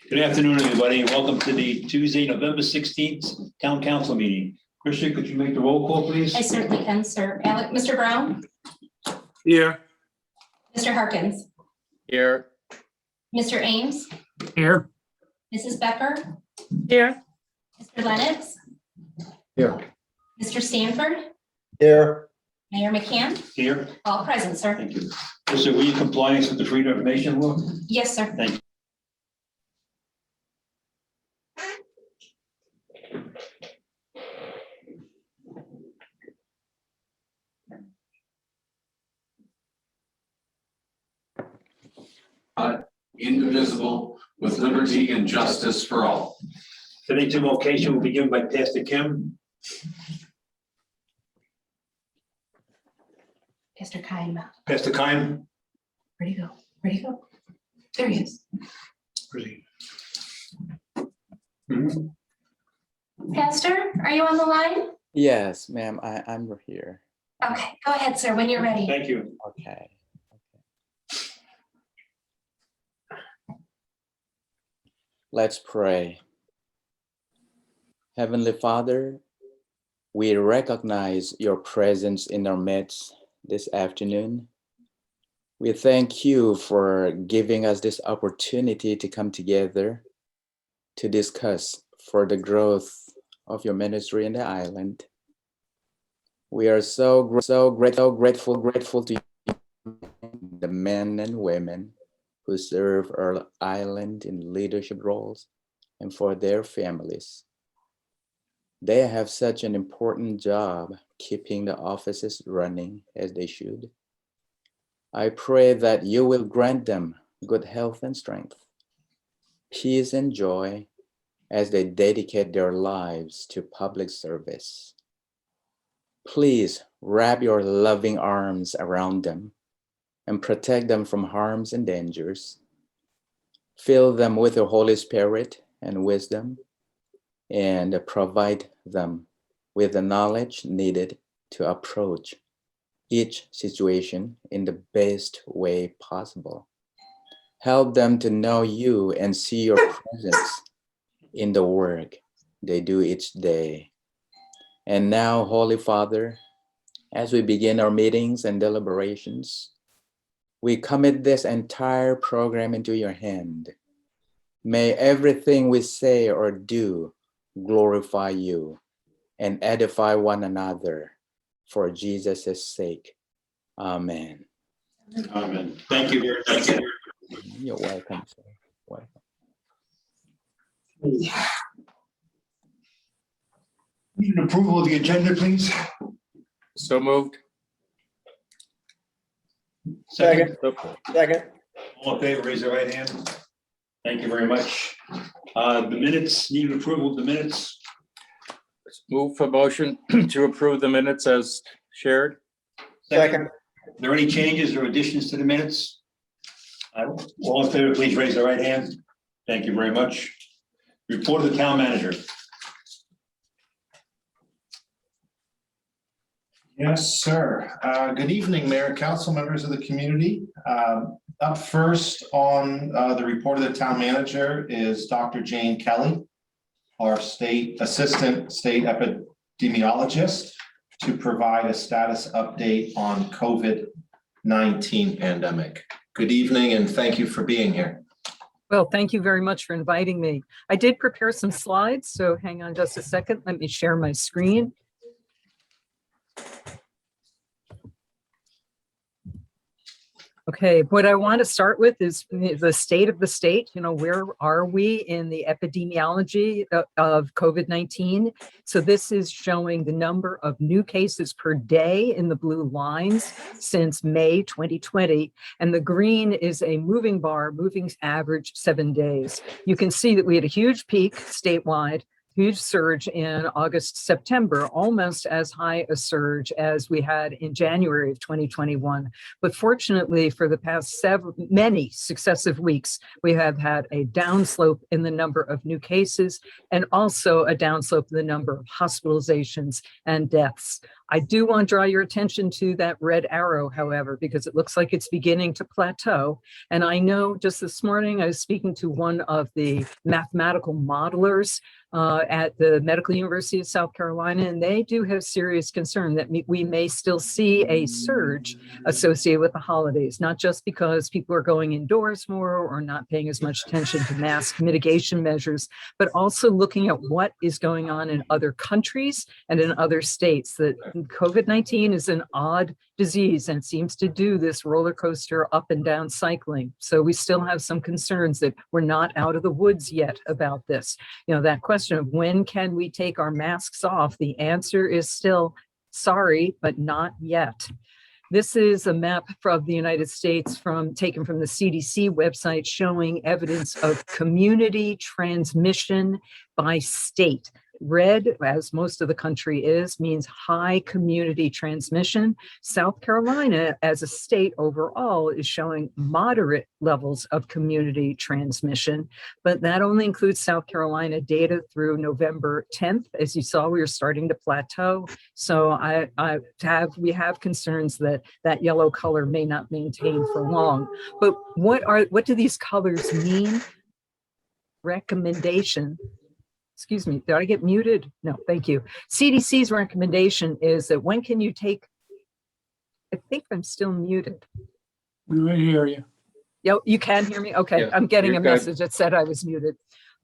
Good afternoon, everybody, and welcome to the Tuesday, November 16th Town Council meeting. Christian, could you make the roll call, please? I certainly can, sir. Mr. Brown? Here. Mr. Harkins? Here. Mr. Ames? Here. Mrs. Becker? Here. Mr. Lennox? Here. Mr. Stanford? Here. Mayor McCann? Here. All present, sir. Thank you. Christian, were you in compliance with the freedom of information law? Yes, sir. Thank you. Indivisible, with liberty and justice for all. Today's invocation will be given by Pastor Kim. Pastor Kime, Pastor Kime. where'd he go? Where'd he go? There he is. Pastor, are you on the line? Yes, ma'am, I'm here. Okay, go ahead, sir, when you're ready. Thank you. Okay. Let's pray. Heavenly Father, we recognize your presence in our midst this afternoon. We thank you for giving us this opportunity to come together to discuss for the growth of your ministry in the island. We are so grateful to you, the men and women who serve our island in leadership roles and for their families. They have such an important job keeping the offices running as they should. I pray that you will grant them good health and strength, peace and joy as they dedicate their lives to public service. Please wrap your loving arms around them and protect them from harms and dangers. Fill them with your Holy Spirit and wisdom, and provide them with the knowledge needed to approach each situation in the best way possible. Help them to know you and see your presence in the work they do each day. And now, Holy Father, as we begin our meetings and deliberations, we commit this entire program into your hand. May everything we say or do glorify you and edify one another for Jesus' sake. Amen. Amen. Thank you very much. You're welcome, sir. Welcome. Need an approval of the agenda, please? So moved. Second. Second. All in favor, raise your right hand. Thank you very much. The minutes, need an approval of the minutes. Move for motion to approve the minutes as shared. Second. Are there any changes or additions to the minutes? All in favor, please raise the right hand. Thank you very much. Report of the town manager. Yes, sir. Good evening, Mayor, council members of the community. Up first on the report of the town manager is Dr. Jane Kelly, our assistant state epidemiologist, to provide a status update on COVID-19 pandemic. Good evening, and thank you for being here. Well, thank you very much for inviting me. I did prepare some slides, so hang on just a second. Let me share my screen. Okay, what I want to start with is the state of the state. You know, where are we in the epidemiology of COVID-19? So this is showing the number of new cases per day in the blue lines since May 2020. And the green is a moving bar, moving average 7 days. You can see that we had a huge peak statewide, huge surge in August, September, almost as high a surge as we had in January of 2021. But fortunately, for the past many successive weeks, we have had a downslope in the number of new cases and also a downslope in the number of hospitalizations and deaths. I do want to draw your attention to that red arrow, however, because it looks like it's beginning to plateau. And I know just this morning I was speaking to one of the mathematical modelers at the Medical University of South Carolina, and they do have serious concern that we may still see a surge associated with the holidays, not just because people are going indoors more or not paying as much attention to mask mitigation measures, but also looking at what is going on in other countries and in other states. That COVID-19 is an odd disease and seems to do this roller coaster up and down cycling. So we still have some concerns that we're not out of the woods yet about this. You know, that question of when can we take our masks off? The answer is still sorry, but not yet. This is a map from the United States taken from the CDC website showing evidence of community transmission by state. Red, as most of the country is, means high community transmission. South Carolina, as a state overall, is showing moderate levels of community transmission, but that only includes South Carolina data through November 10th. As you saw, we were starting to plateau. So we have concerns that that yellow color may not maintain for long. But what do these colors mean? Recommendation. Excuse me, did I get muted? No, thank you. CDC's recommendation is that when can you take, I think I'm still muted. We hear you. You can hear me? Okay, Yeah, I'm getting you're a good. message that said I was muted.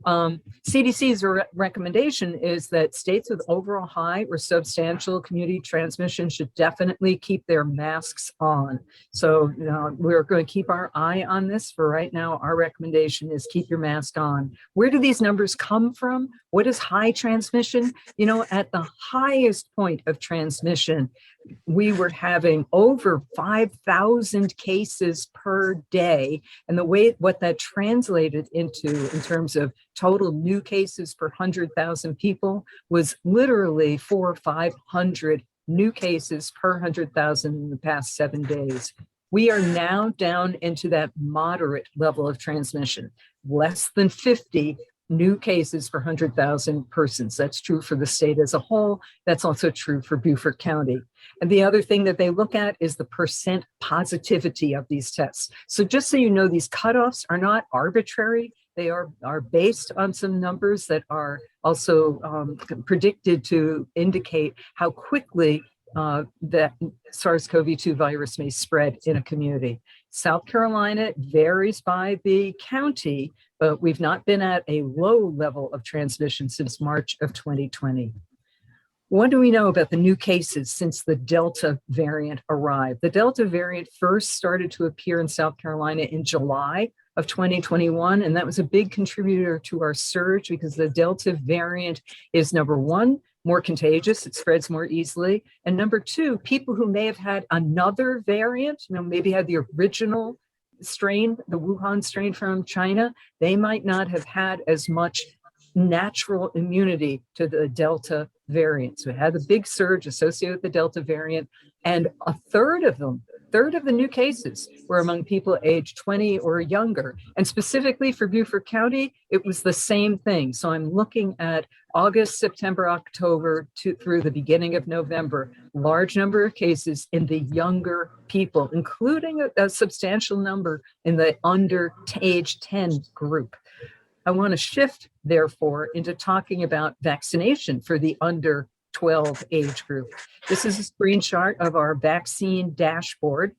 CDC's recommendation is that states with overall high or substantial community transmission should definitely keep their masks on. So we're going to keep our eye on this. For right now, our recommendation is keep your mask on. Where do these numbers come from? What is high transmission? You know, at the highest point of transmission, we were having over 5,000 cases per day. And what that translated into in terms of total new cases per 100,000 people was literally 400 or 500 new cases per 100,000 in the past 7 days. We are now down into that moderate level of transmission, less than 50 new cases per 100,000 persons. That's true for the state as a whole. That's also true for Beaufort County. And the other thing that they look at is the percent positivity of these tests. So just so you know, these cutoffs are not arbitrary. They are based on some numbers that are also predicted to indicate how quickly that SARS-CoV-2 virus may spread in a community. South Carolina varies by the county, but we've not been at a low level of transmission since March of 2020. What do we know about the new cases since the Delta variant arrived? The Delta variant first started to appear in South Carolina in July of 2021, and that was a big contributor to our surge because the Delta variant is, number one, more contagious, it spreads more easily. And number two, people who may have had another variant, maybe had the original strain, the Wuhan strain from China, they might not have had as much natural immunity to the Delta variant. So it had a big surge associated with the Delta variant, and a third of the new cases were among people aged 20 or younger. And specifically for Beaufort County, it was the same thing. So I'm looking at August, September, October through the beginning of November, large number of cases in the younger people, including a substantial number in the under age 10 group. I want to shift, therefore, into talking about vaccination for the under 12 age group. This is a screenshot of our vaccine dashboard.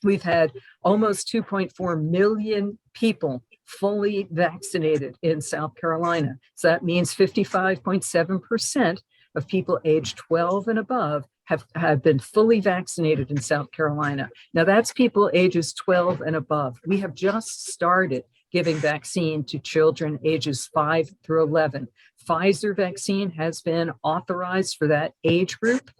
We've had almost 2.4 million people fully vaccinated in South Carolina. So that means 55.7% of people aged 12 and above have been fully vaccinated in South Carolina. Now that's people ages 12 and above. We have just started giving vaccine to children ages 5 through 11. Pfizer vaccine has been authorized for that age group.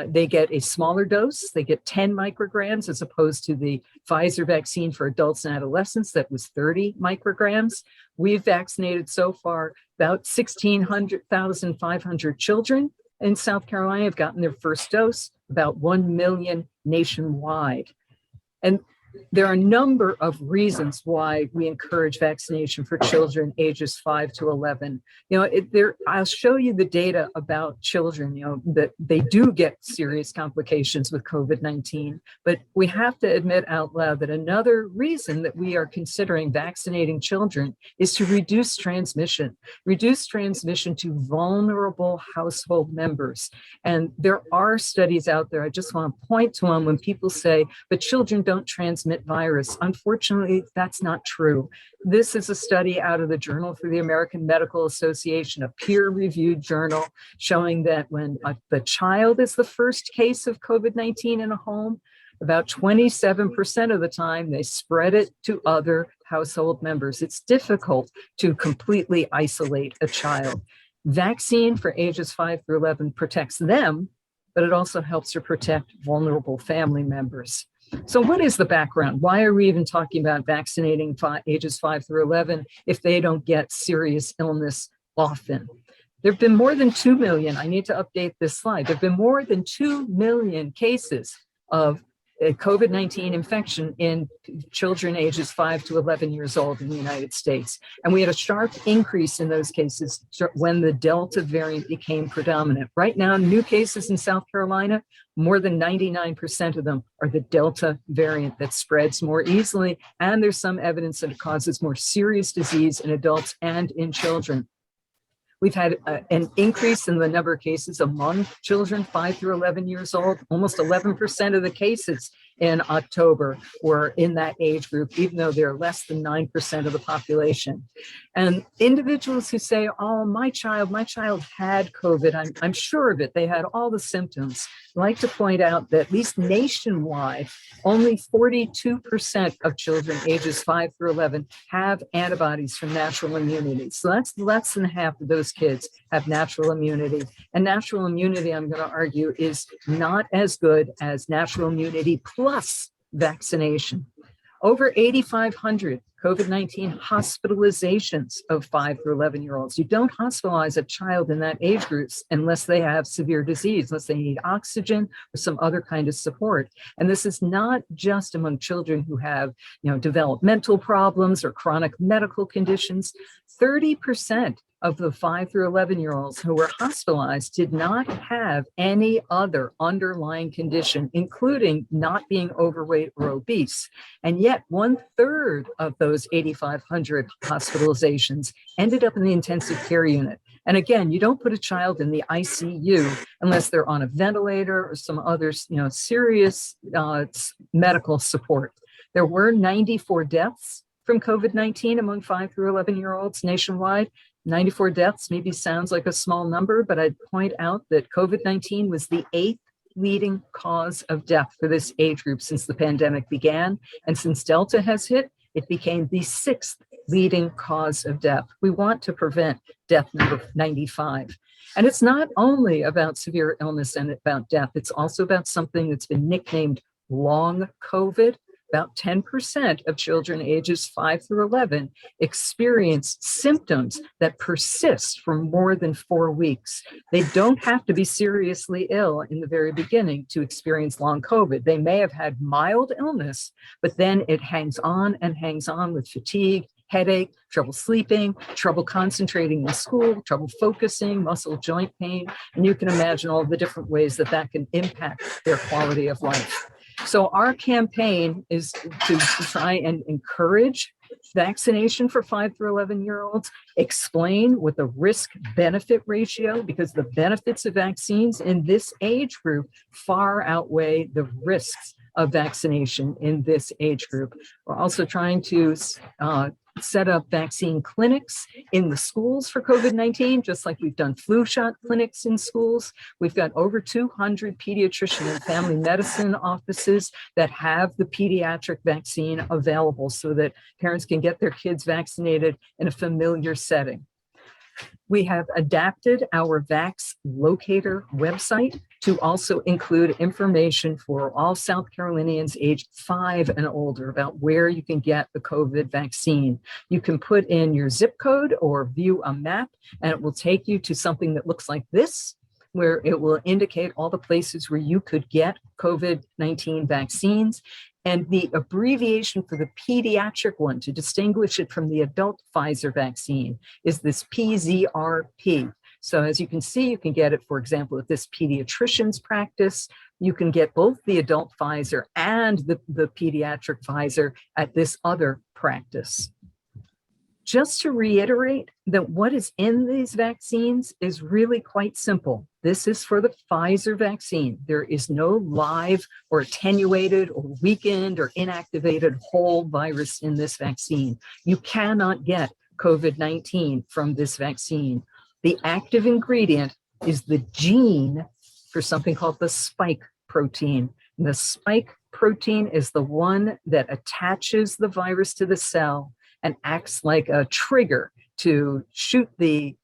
They get a smaller dose. They get 10 micrograms as opposed to the Pfizer vaccine for adults and adolescents that was 30 micrograms. We've vaccinated so far about 1,500 children in South Carolina have gotten their first dose, about 1 million nationwide. And There are a number of reasons why we encourage vaccination for children ages 5 to 11. I'll show you the data about children, that they do get serious complications with COVID-19, but we have to admit out loud that another reason that we are considering vaccinating children is to reduce transmission to vulnerable household members. And there are studies out there. I just want to point to them when people say, but children don't transmit virus. Unfortunately, that's not true. This is a study out of the Journal for the American Medical Association, a peer-reviewed journal, showing that when the child is the first case of COVID-19 in a home, about 27% of the time they spread it to other household members. It's difficult to completely isolate a child. Vaccine for ages 5 through 11 protects them, but it also helps to protect vulnerable family members. So what is the background? Why are we even talking about vaccinating ages 5 through 11 if they don't get serious illness often? There have been more than 2 million, I need to update this slide, there have been more than 2 million cases of COVID-19 infection in children ages 5 to 11 years old in the United States. And we had a sharp increase in those cases when the Delta variant became predominant. Right now, new cases in South Carolina, more than 99% of them are the Delta variant that spreads more easily. And there's some evidence that it causes more serious disease in adults and in children. We've had an increase in the number of cases among children 5 through 11 years old. Almost 11% of the cases in October were in that age group, even though they're less than 9% of the population. And individuals who say, oh, my child had COVID, I'm sure of it, they had all the symptoms. I'd like to point out that at least nationwide, only 42% of children ages 5 through 11 have antibodies from natural immunity. So that's less than half of those kids have natural immunity. And natural immunity, I'm going to argue, is not as good as natural immunity plus vaccination. Over 8,500 COVID-19 hospitalizations of 5 through 11-year-olds. You don't hospitalize a child in that age group unless they have severe disease, unless they need oxygen or some other kind of support. And this is not just among children who have, developmental problems or chronic medical conditions. 30% of the 5 through 11-year-olds who were hospitalized did not have any other underlying condition, including not being overweight or obese. And yet 1/3 of those 8,500 hospitalizations ended up in the intensive care unit. And again, you don't put a child in the ICU unless they're on a ventilator or some other, serious medical support. There were 94 deaths from COVID-19 among 5 through 11-year-olds nationwide. 94 deaths maybe sounds like a small number, but I'd point out that COVID-19 was the 8th leading cause of death for this age group since the pandemic began. And since Delta has hit, it became the 6th leading cause of death. We want to prevent death number 95. And it's not only about severe illness and about death, it's also about something that's been nicknamed long COVID. About 10% of children ages 5 through 11 experience symptoms that persist for more than 4 weeks. They don't have to be seriously ill in the very beginning to experience long COVID. They may have had mild illness, but then it hangs on with fatigue, headache, trouble sleeping, trouble concentrating in school, trouble focusing, muscle joint pain, and you can imagine all the different ways that can impact their quality of life. So our campaign is to try and encourage vaccination for 5 through 11-year-olds, explain what the risk-benefit ratio, because the benefits of vaccines in this age group far outweigh the risks of vaccination in this age group. We're also trying to set up vaccine clinics in the schools for COVID-19, just like we've done flu shot clinics in schools. We've got over 200 pediatrician and family medicine offices that have the pediatric vaccine available so that parents can get their kids vaccinated in a familiar setting. We have adapted our Vax Locator website to also include information for all South Carolinians aged 5 and older about where you can get the COVID vaccine. You can put in your zip code or view a map, and it will take you to something that looks like this, where it will indicate all the places where you could get COVID-19 vaccines. And the abbreviation for the pediatric one to distinguish it from the adult Pfizer vaccine is this PZRP. So as you can see, you can get it, for example, at this pediatrician's practice. You can get both the adult Pfizer and the pediatric Pfizer at this other practice. Just to reiterate that what is in these vaccines is really quite simple. This is for the Pfizer vaccine. There is no live or attenuated or weakened or inactivated whole virus in this vaccine. You cannot get COVID-19 from this vaccine. The active ingredient is the gene for something called the spike protein. And the spike protein is the one that attaches the virus to the cell and acts like a trigger to shoot the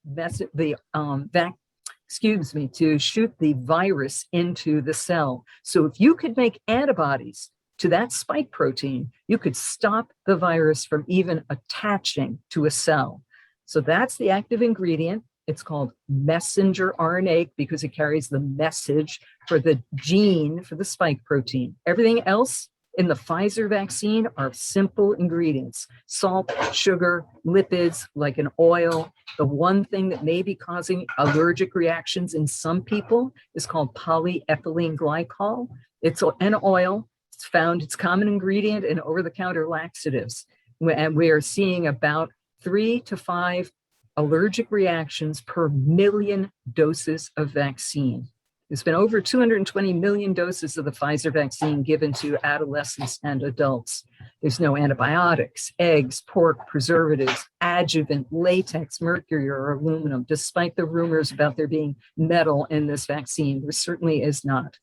virus into the cell. So if you could make antibodies to that spike protein, you could stop the virus from even attaching to a cell. So that's the active ingredient. It's called messenger RNA because it carries the message for the gene for the spike protein. Everything else in the Pfizer vaccine are simple ingredients: salt, sugar, lipids like an oil. The one thing that may be causing allergic reactions in some people is called polyethylene glycol. It's an oil. It's found, it's common ingredient in over-the-counter laxatives. And we are seeing about 3 to 5 allergic reactions per million doses of vaccine. There's been over 220 million doses of the Pfizer vaccine given to adolescents and adults. There's no antibiotics, eggs, pork, preservatives, adjuvant, latex, mercury, or aluminum. Despite the rumors about there being metal in this vaccine, there certainly is not.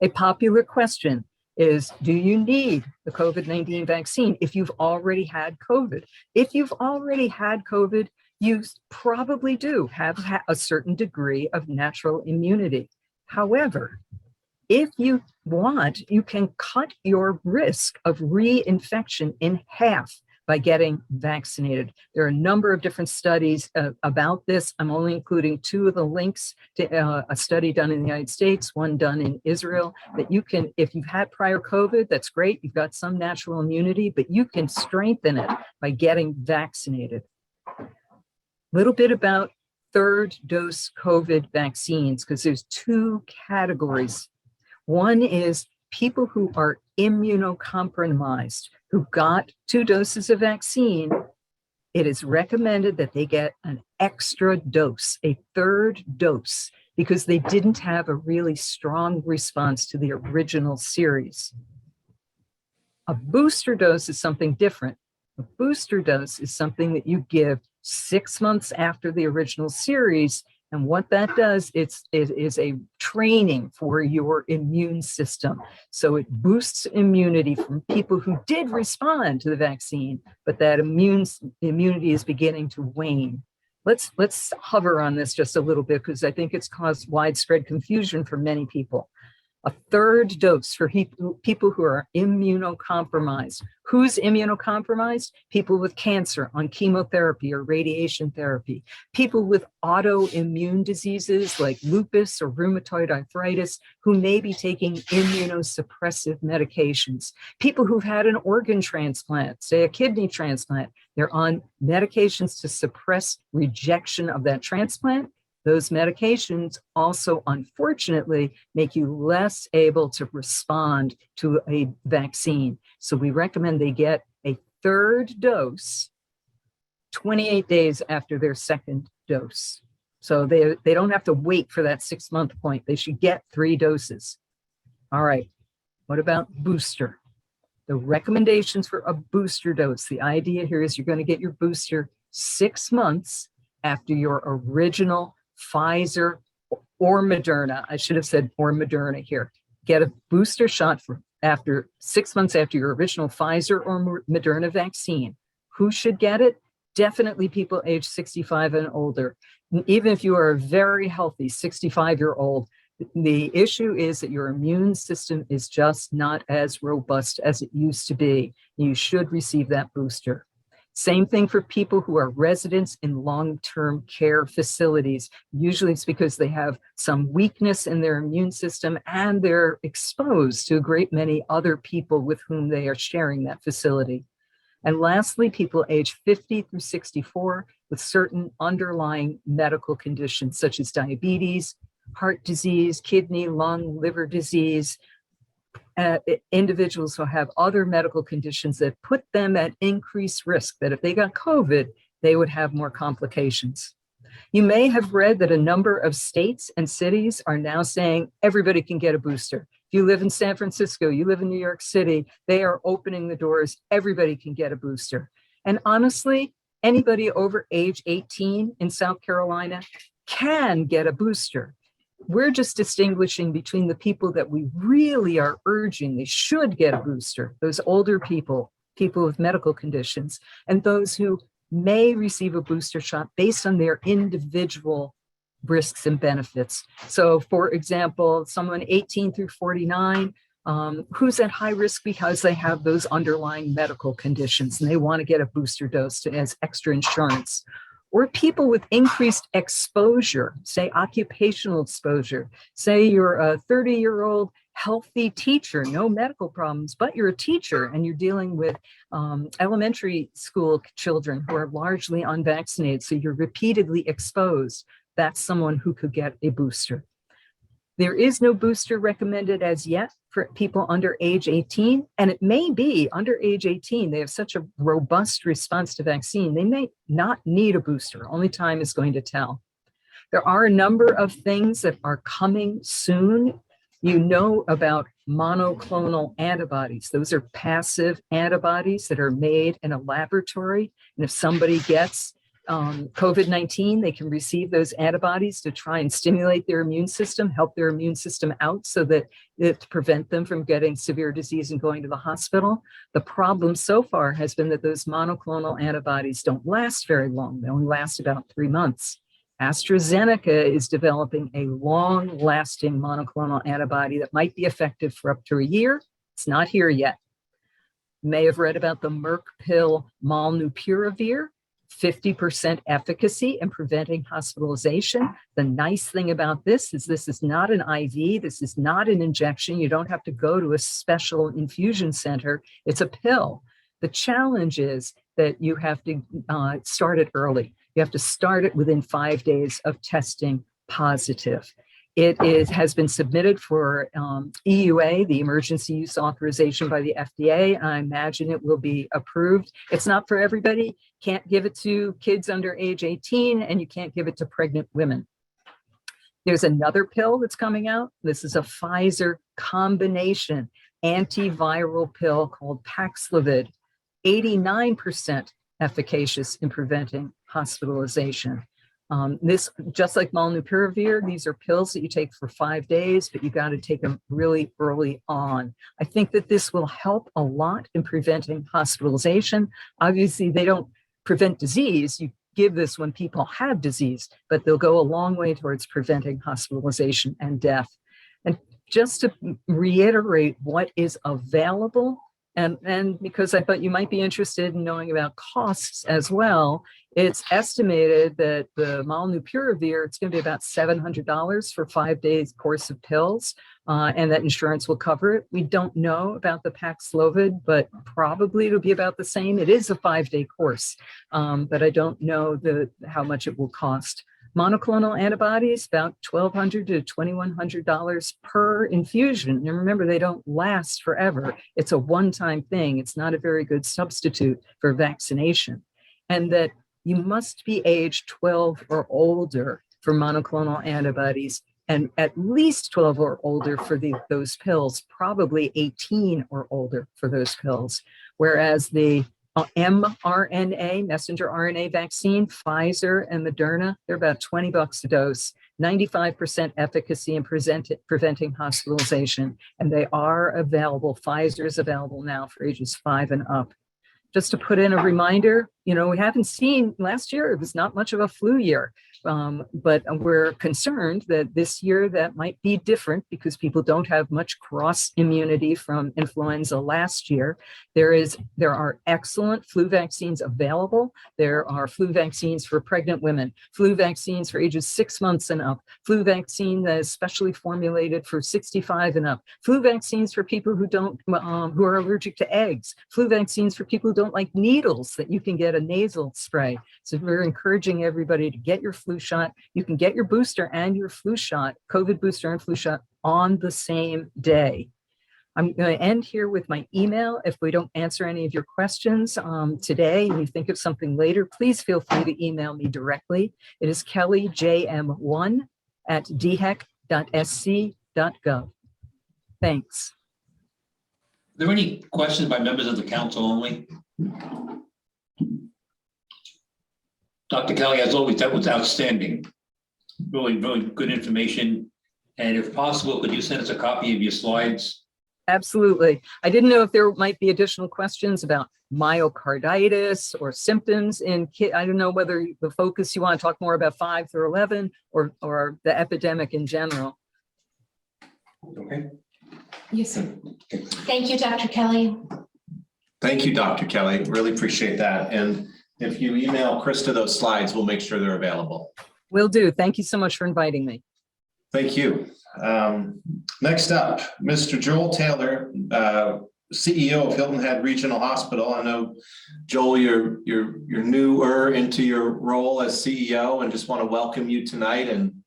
A popular question is, do you need the COVID-19 vaccine if you've already had COVID? If you've already had COVID, you probably do have a certain degree of natural immunity. However, if you want, you can cut your risk of reinfection in half by getting vaccinated. There are a number of different studies about this. I'm only including 2 of the links to a study done in the United States, one done in Israel, that you can, if you've had prior COVID, that's great. You've got some natural immunity, but you can strengthen it by getting vaccinated. Little bit about third dose COVID vaccines, because there's 2 categories. One is people who are immunocompromised, who got 2 doses of vaccine. It is recommended that they get an extra dose, a third dose, because they didn't have a really strong response to the original series. A booster dose is something different. A booster dose is something that you give 6 months after the original series. And what that does, it is a training for your immune system. So it boosts immunity from people who did respond to the vaccine, but that immunity is beginning to wane. Let's hover on this just a little bit, because I think it's caused widespread confusion for many people. A third dose for people who are immunocompromised. Who's immunocompromised? People with cancer on chemotherapy or radiation therapy. People with autoimmune diseases like lupus or rheumatoid arthritis who may be taking immunosuppressive medications. People who've had an organ transplant, say a kidney transplant, they're on medications to suppress rejection of that transplant. Those medications also, unfortunately, make you less able to respond to a vaccine. So we recommend they get a third dose 28 days after their second dose. So they don't have to wait for that 6-month point. They should get 3 doses. All right, what about booster? The recommendations for a booster dose, the idea here is you're going to get your booster 6 months after your original Pfizer or Moderna. I should have said or Moderna here. Get a booster shot for after 6 months after your original Pfizer or Moderna vaccine. Who should get it? Definitely people age 65 and older. Even if you are a very healthy 65-year-old, the issue is that your immune system is just not as robust as it used to be. You should receive that booster. Same thing for people who are residents in long-term care facilities. Usually it's because they have some weakness in their immune system and they're exposed to a great many other people with whom they are sharing that facility. And lastly, people age 50 through 64 with certain underlying medical conditions such as diabetes, heart disease, kidney, lung, liver disease, individuals who have other medical conditions that put them at increased risk, that if they got COVID, they would have more complications. You may have read that a number of states and cities are now saying everybody can get a booster. If you live in San Francisco, you live in New York City, they are opening the doors, everybody can get a booster. And honestly, anybody over age 18 in South Carolina can get a booster. We're just distinguishing between the people that we really are urging they should get a booster, those older people, people with medical conditions, and those who may receive a booster shot based on their individual risks and benefits. So for example, someone 18 through 49, who's at high risk because they have those underlying medical conditions and they want to get a booster dose as extra insurance. Or people with increased exposure, say occupational exposure. Say you're a 30-year-old healthy teacher, no medical problems, but you're a teacher and you're dealing with elementary school children who are largely unvaccinated, so you're repeatedly exposed. That's someone who could get a booster. There is no booster recommended as yet for people under age 18, and it may be under age 18, they have such a robust response to vaccine, they may not need a booster. Only time is going to tell. There are a number of things that are coming soon. You know about monoclonal antibodies. Those are passive antibodies that are made in a laboratory. And if somebody gets COVID-19, they can receive those antibodies to try and stimulate their immune system, help their immune system out so that it prevent them from getting severe disease and going to the hospital. The problem so far has been that those monoclonal antibodies don't last very long. They only last about 3 months. AstraZeneca is developing a long-lasting monoclonal antibody that might be effective for up to a year. It's not here yet. You may have read about the Merck pill molnupiravir. 50% efficacy in preventing hospitalization. The nice thing about this is not an IV. This is not an injection. You don't have to go to a special infusion center. It's a pill. The challenge is that you have to start it early. You have to start it within 5 days of testing positive. It has been submitted for EUA, the emergency use authorization by the FDA. I imagine it will be approved. It's not for everybody. Can't give it to kids under age 18, and you can't give it to pregnant women. There's another pill that's coming out. This is a Pfizer combination antiviral pill called Paxlovid, 89% efficacious in preventing hospitalization. This, just like molnupiravir, these are pills that you take for 5 days, but you got to take them really early on. I think that this will help a lot in preventing hospitalization. Obviously, they don't prevent disease. You give this when people have disease, but they'll go a long way towards preventing hospitalization and death. And just to reiterate what is available, and because I thought you might be interested in knowing about costs as well, it's estimated that the molnupiravir, it's going to be about $700 for 5 days course of pills, and that insurance will cover it. We don't know about the Paxlovid, but probably it'll be about the same. It is a 5-day course, but I don't know how much it will cost. Monoclonal antibodies, about $1,200 to $2,100 per infusion. And remember, they don't last forever. It's a one-time thing. It's not a very good substitute for vaccination. And that you must be age 12 or older for monoclonal antibodies, and at least 12 or older for those pills, probably 18 or older for those pills. Whereas the mRNA, messenger RNA vaccine, Pfizer and Moderna, they're about $20 a dose, 95% efficacy in preventing hospitalization, and they are available. Pfizer is available now for ages 5 and up. Just to put in a reminder, You know, we haven't seen, last year, it was not much of a flu year. But we're concerned that this year that might be different because people don't have much cross immunity from influenza last year. There are excellent flu vaccines available. There are flu vaccines for pregnant women, flu vaccines for ages 6 months and up, flu vaccine that is specially formulated for 65 and up, flu vaccines for people who who are allergic to eggs, flu vaccines for people who don't like needles that you can get a nasal spray. So we're encouraging everybody to get your flu shot. You can get your booster and your flu shot, COVID booster and flu shot on the same day. I'm going to end here with my email. If we don't answer any of your questions today and you think of something later, please feel free to email me directly. It is kellyjm1@dhec.sc.gov. Thanks. Are there any questions by members of the council only? Dr. Kelly, as always, that was outstanding. Really, really good information. And if possible, could you send us a copy of your slides? Absolutely. I didn't know if there might be additional questions about myocarditis or symptoms in kids. I don't know whether the focus you want to talk more about 5 through 11 or the epidemic in general. Okay. Yes, sir. Thank you, Dr. Kelly. Thank you, Dr. Kelly. Really appreciate that. And if you email Krista those slides, we'll make sure they're available. Will do. Thank you so much for inviting me. Thank you. Next up, Mr. Joel Taylor, CEO of Hilton Head Regional Hospital. I know, Joel, you're newer into your role as CEO, and just want to welcome you tonight and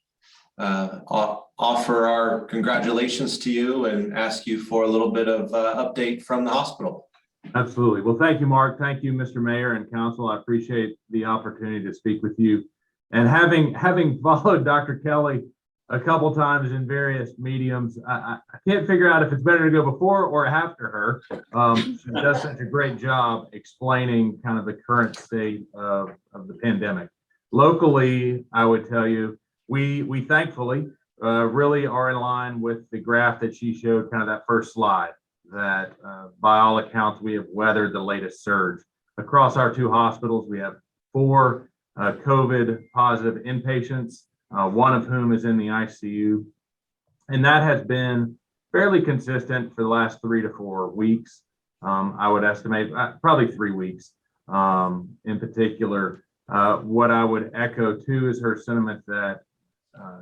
offer our congratulations to you and ask you for a little bit of update from the hospital. Absolutely. Well, thank you, Mark. Thank you, Mr. Mayor and Council. I appreciate the opportunity to speak with you. And having followed Dr. Kelly a couple times in various mediums, I can't figure out if it's better to go before or after her. She does such a great job explaining kind of the current state of the pandemic. Locally, I would tell you, we thankfully really are in line with the graph that she showed, kind of that first slide, that by all accounts, we have weathered the latest surge. Across our 2 hospitals, we have 4 COVID positive inpatients, one of whom is in the ICU. And that has been fairly consistent for the last 3 to 4 weeks. I would estimate probably 3 weeks in particular. What I would echo too is her sentiment that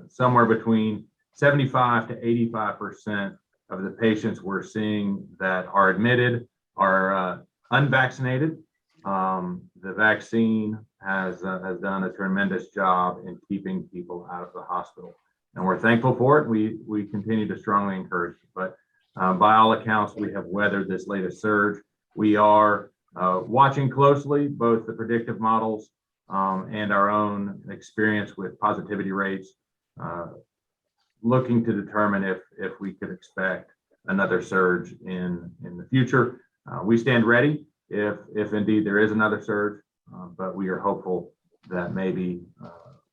somewhere between 75 to 85% of the patients we're seeing that are admitted are unvaccinated. The vaccine has done a tremendous job in keeping people out of the hospital, and we're thankful for it. We continue to strongly encourage it, but by all accounts, we have weathered this latest surge. We are watching closely both the predictive models and our own experience with positivity rates, looking to determine if we could expect another surge in the future. We stand ready if indeed there is another surge, but we are hopeful that maybe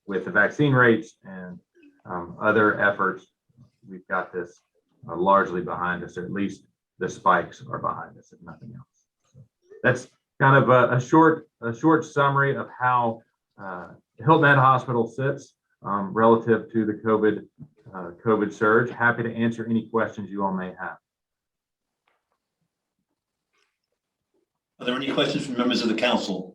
with the vaccine rates and other efforts, we've got this largely behind us, or at least the spikes are behind us, if nothing else. So that's kind of a short summary of how Hilton Head Hospital sits relative to the COVID surge. Happy to answer any questions you all may have. Are there any questions from members of the council?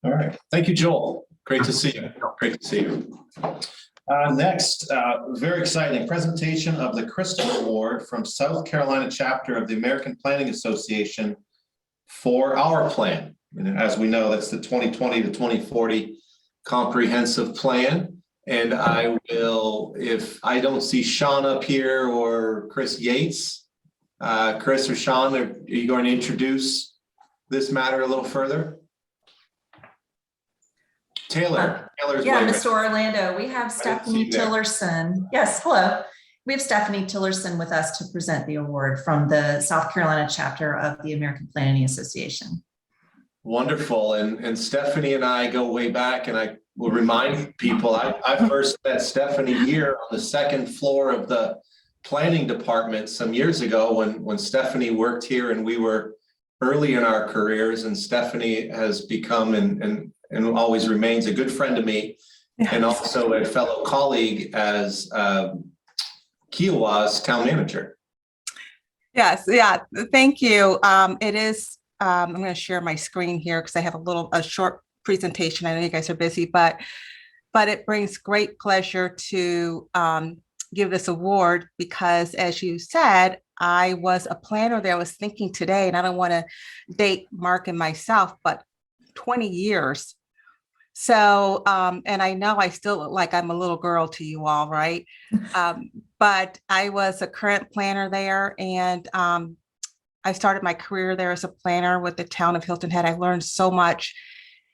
All right. Thank you, Joel. Great to see you. Great to see you. Next, very exciting presentation of the Crystal Award from South Carolina chapter of the American Planning Association for our plan. And as we know, that's the 2020 to 2040 comprehensive plan. And I will, if I don't see Sean up here or Chris Yates, Chris or Sean, are you going to introduce this matter a little further? Taylor's yeah, Mr. Orlando, we have Stephanie Tillerson. Yes, hello. We have Stephanie Tillerson with us to present the award from the South Carolina chapter of the American Planning Association. Wonderful. And Stephanie and I go way back, and I will remind people, I first met Stephanie here on the second floor of the planning department some years ago when Stephanie worked here and we were early in our careers, and Stephanie has become and always remains a good friend to me, and also a fellow colleague as Kiowa's town manager. Yes, yeah, thank you. It is, I'm going to share my screen here because I have a short presentation. I know you guys are busy, but it brings great pleasure to give this award because, as you said, I was a planner that I was thinking today, and I don't want to date Mark and myself, but 20 years. So, and I know I still look like I'm a little girl to you all, right? But I was a current planner there, and I started my career there as a planner with the town of Hilton Head. I learned so much,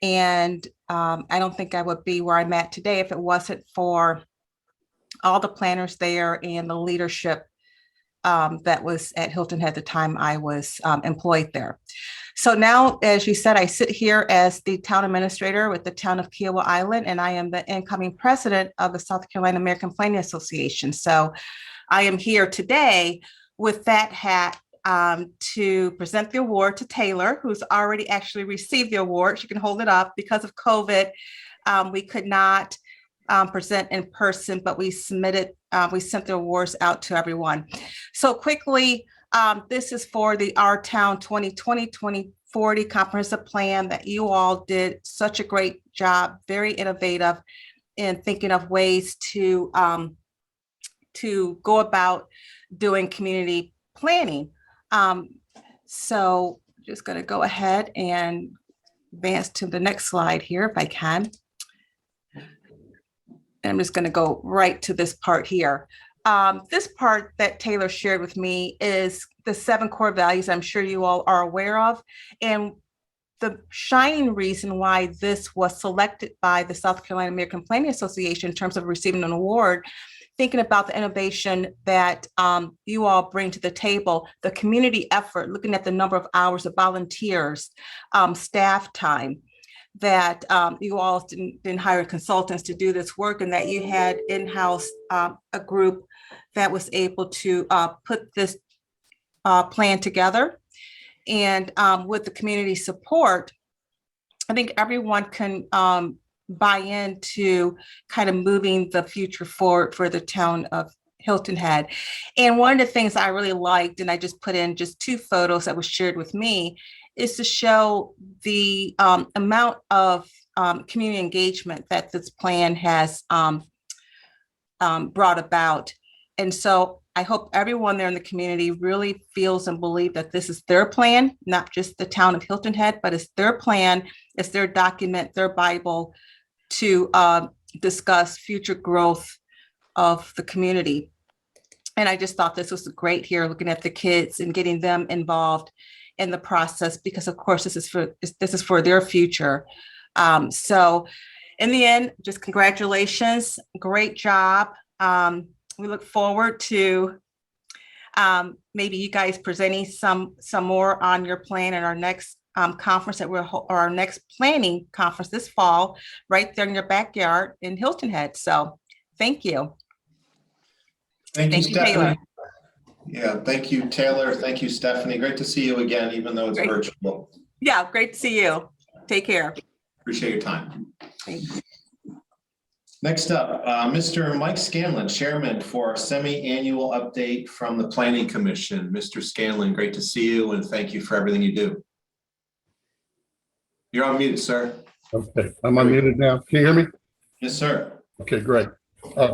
and I don't think I would be where I'm at today if it wasn't for all the planners there and the leadership that was at Hilton Head at the time I was employed there. So now, as you said, I sit here as the town administrator with the town of Kiowa Island, and I am the incoming president of the South Carolina American Planning Association. So I am here today with that hat to present the award to Taylor, who's already actually received the award. She can hold it up. Because of COVID, we could not present in person, but we sent the awards out to everyone. So quickly, this is for the Our Town 2020-2040 comprehensive plan that you all did such a great job, very innovative in thinking of ways to go about doing community planning. So just going to go ahead and advance to the next slide here if I can. And I'm just going to go right to this part here. This part that Taylor shared with me is the 7 core values I'm sure you all are aware of. And the shining reason why this was selected by the South Carolina American Planning Association in terms of receiving an award, thinking about the innovation that you all bring to the table, the community effort, looking at the number of hours of volunteers, staff time, that you all didn't hire consultants to do this work, and that you had in-house a group that was able to put this plan together. And with the community support, I think everyone can buy into kind of moving the future forward for the town of Hilton Head. And one of the things I really liked, and I just put in just 2 photos that was shared with me, is to show the amount of community engagement that this plan has brought about. And so I hope everyone there in the community really feels and believes that this is their plan, not just the town of Hilton Head, but it's their plan, it's their document, their Bible to discuss future growth of the community. And I just thought this was great here, looking at the kids and getting them involved in the process, because of course this is for their future. So in the end, just congratulations, great job. We look forward to maybe you guys presenting some more on your plan at our next conference or our next planning conference this fall, right there in your backyard in Hilton Head. So thank you. Thank you, Stephanie. Taylor. Yeah, thank you, Taylor. Thank you, Stephanie. Great to see you again, even though it's Great. virtual. Yeah, great to see you. Take care. Appreciate your time. Thank you. Next up, Mr. Mike Scanlon, Chairman for our semi-annual update from the Planning Commission. Mr. Scanlon, great to see you and thank you for everything you do. You're on mute, sir. Okay, I'm unmuted now. Can you hear me? Yes, sir. Okay, great.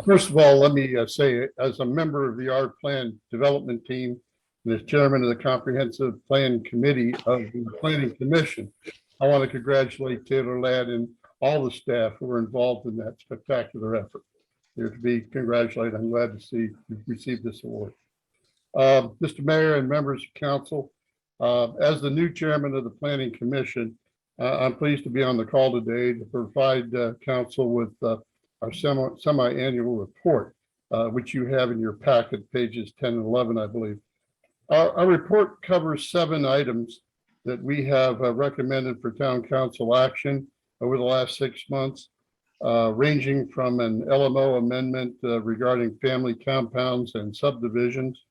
First of all, let me say, as a member of the Art Plan Development Team and as Chairman of the Comprehensive Plan Committee of the Planning Commission, I want to congratulate Taylor Ladd and all the staff who were involved in that spectacular effort. You're to be congratulated. I'm glad to see you received this award. Mr. Mayor and members of council, as the new chairman of the Planning Commission, I'm pleased to be on the call today to provide council with our semi-annual report, which you have in your packet, pages 10 and 11, I believe. Our report covers 7 items that we have recommended for town council action over the last 6 months, ranging from an LMO amendment regarding family compounds and subdivisions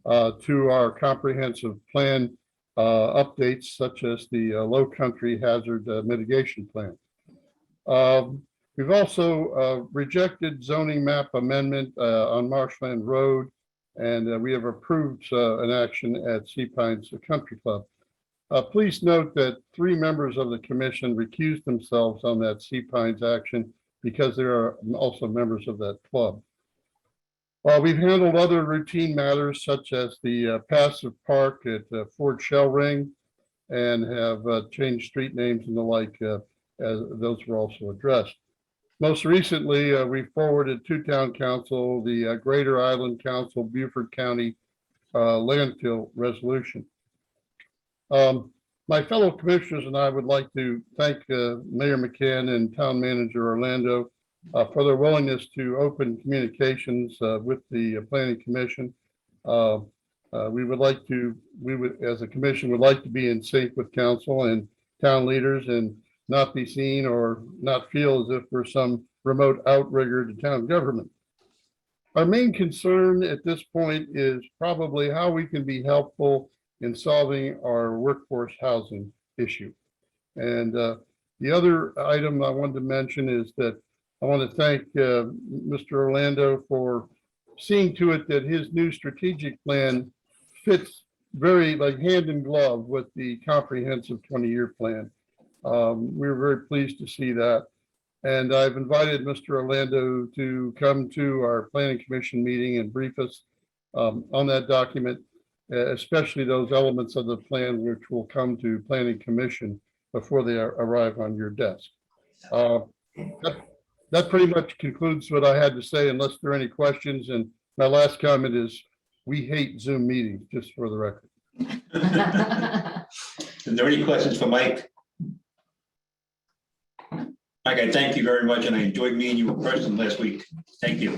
to our comprehensive plan updates such as the low country hazard mitigation plan. We've also rejected zoning map amendment on Marshland Road, and we have approved an action at Sea Pines Country Club. Please note that 3 members of the commission recused themselves on that Sea Pines action because they are also members of that club. We've handled other routine matters such as the passive park at Fort Shell Ring, and have changed street names and the like, as those were also addressed. Most recently, we forwarded to Town Council the Greater Island Council Beaufort County landfill resolution. My fellow commissioners and I would like to thank Mayor McCann and Town Manager Orlando for their willingness to open communications with the Planning Commission. We would, as a commission, would like to be in sync with council and town leaders and not be seen or not feel as if we're some remote outrigger to town government. Our main concern at this point is probably how we can be helpful in solving our workforce housing issue. And the other item I wanted to mention is that I want to thank Mr. Orlando for seeing to it that his new strategic plan fits very like hand in glove with the comprehensive 20-year plan. We're very pleased to see that. And I've invited Mr. Orlando to come to our Planning Commission meeting and brief us on that document, especially those elements of the plan which will come to Planning Commission before they arrive on your desk. That pretty much concludes what I had to say, unless there are any questions. And my last comment is, we hate Zoom meetings, just for the record. Are there any questions for Mike? Mike, I thank you very much, and I enjoyed meeting you in person last week. Thank you.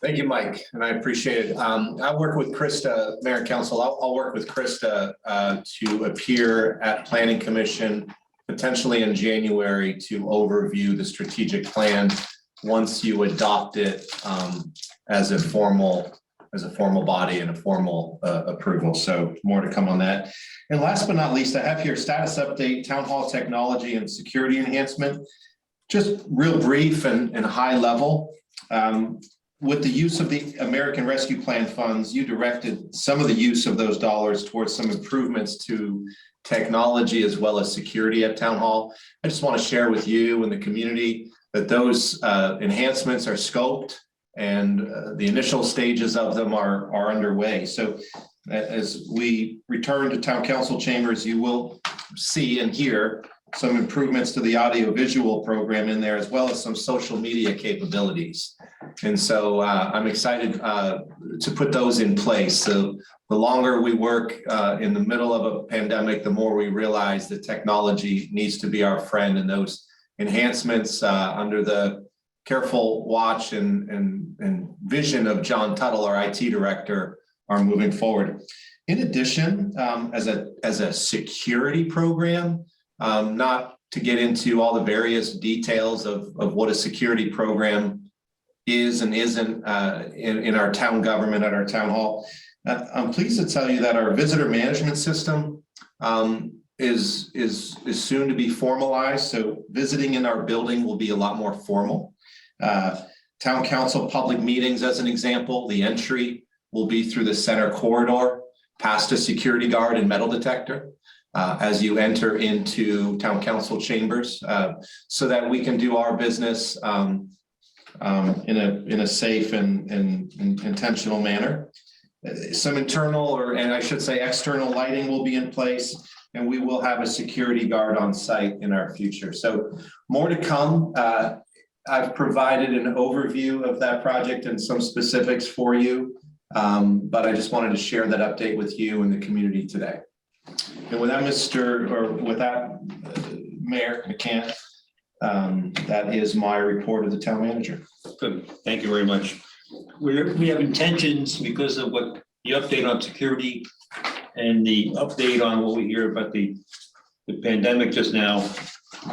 Thank you, Mike, and I appreciate it. I work with Krista, Mayor and Council. I'll work with Krista to appear at Planning Commission potentially in January to overview the strategic plan once you adopt it as a formal body and a formal approval. So more to come on that. And last but not least, I have here status update, town hall technology and security enhancement. Just real brief and high level. With the use of the American Rescue Plan funds, you directed some of the use of those dollars towards some improvements to technology as well as security at town hall. I just want to share with you and the community that those enhancements are scoped, and the initial stages of them are underway. So as we return to town council chambers, you will see and hear some improvements to the audio-visual program in there, as well as some social media capabilities. And so I'm excited to put those in place. So the longer we work in the middle of a pandemic, the more we realize that technology needs to be our friend, and those enhancements under the careful watch and vision of John Tuttle, our IT director, are moving forward. In addition, as a security program, not to get into all the various details of what a security program is and isn't in our town government at our town hall, I'm pleased to tell you that our visitor management system is soon to be formalized. So visiting in our building will be a lot more formal. Town council public meetings, as an example, the entry will be through the center corridor, past a security guard and metal detector, as you enter into town council chambers, so that we can do our business in a safe and intentional manner. Some internal and I should say external lighting will be in place, and we will have a security guard on site in our future. So more to come. I've provided an overview of that project and some specifics for you, but I just wanted to share that update with you and the community today. And with that, Mayor McCann, that is my report of the town manager. Good, thank you very much. We have intentions, because of what the update on security and the update on what we hear about the pandemic just now,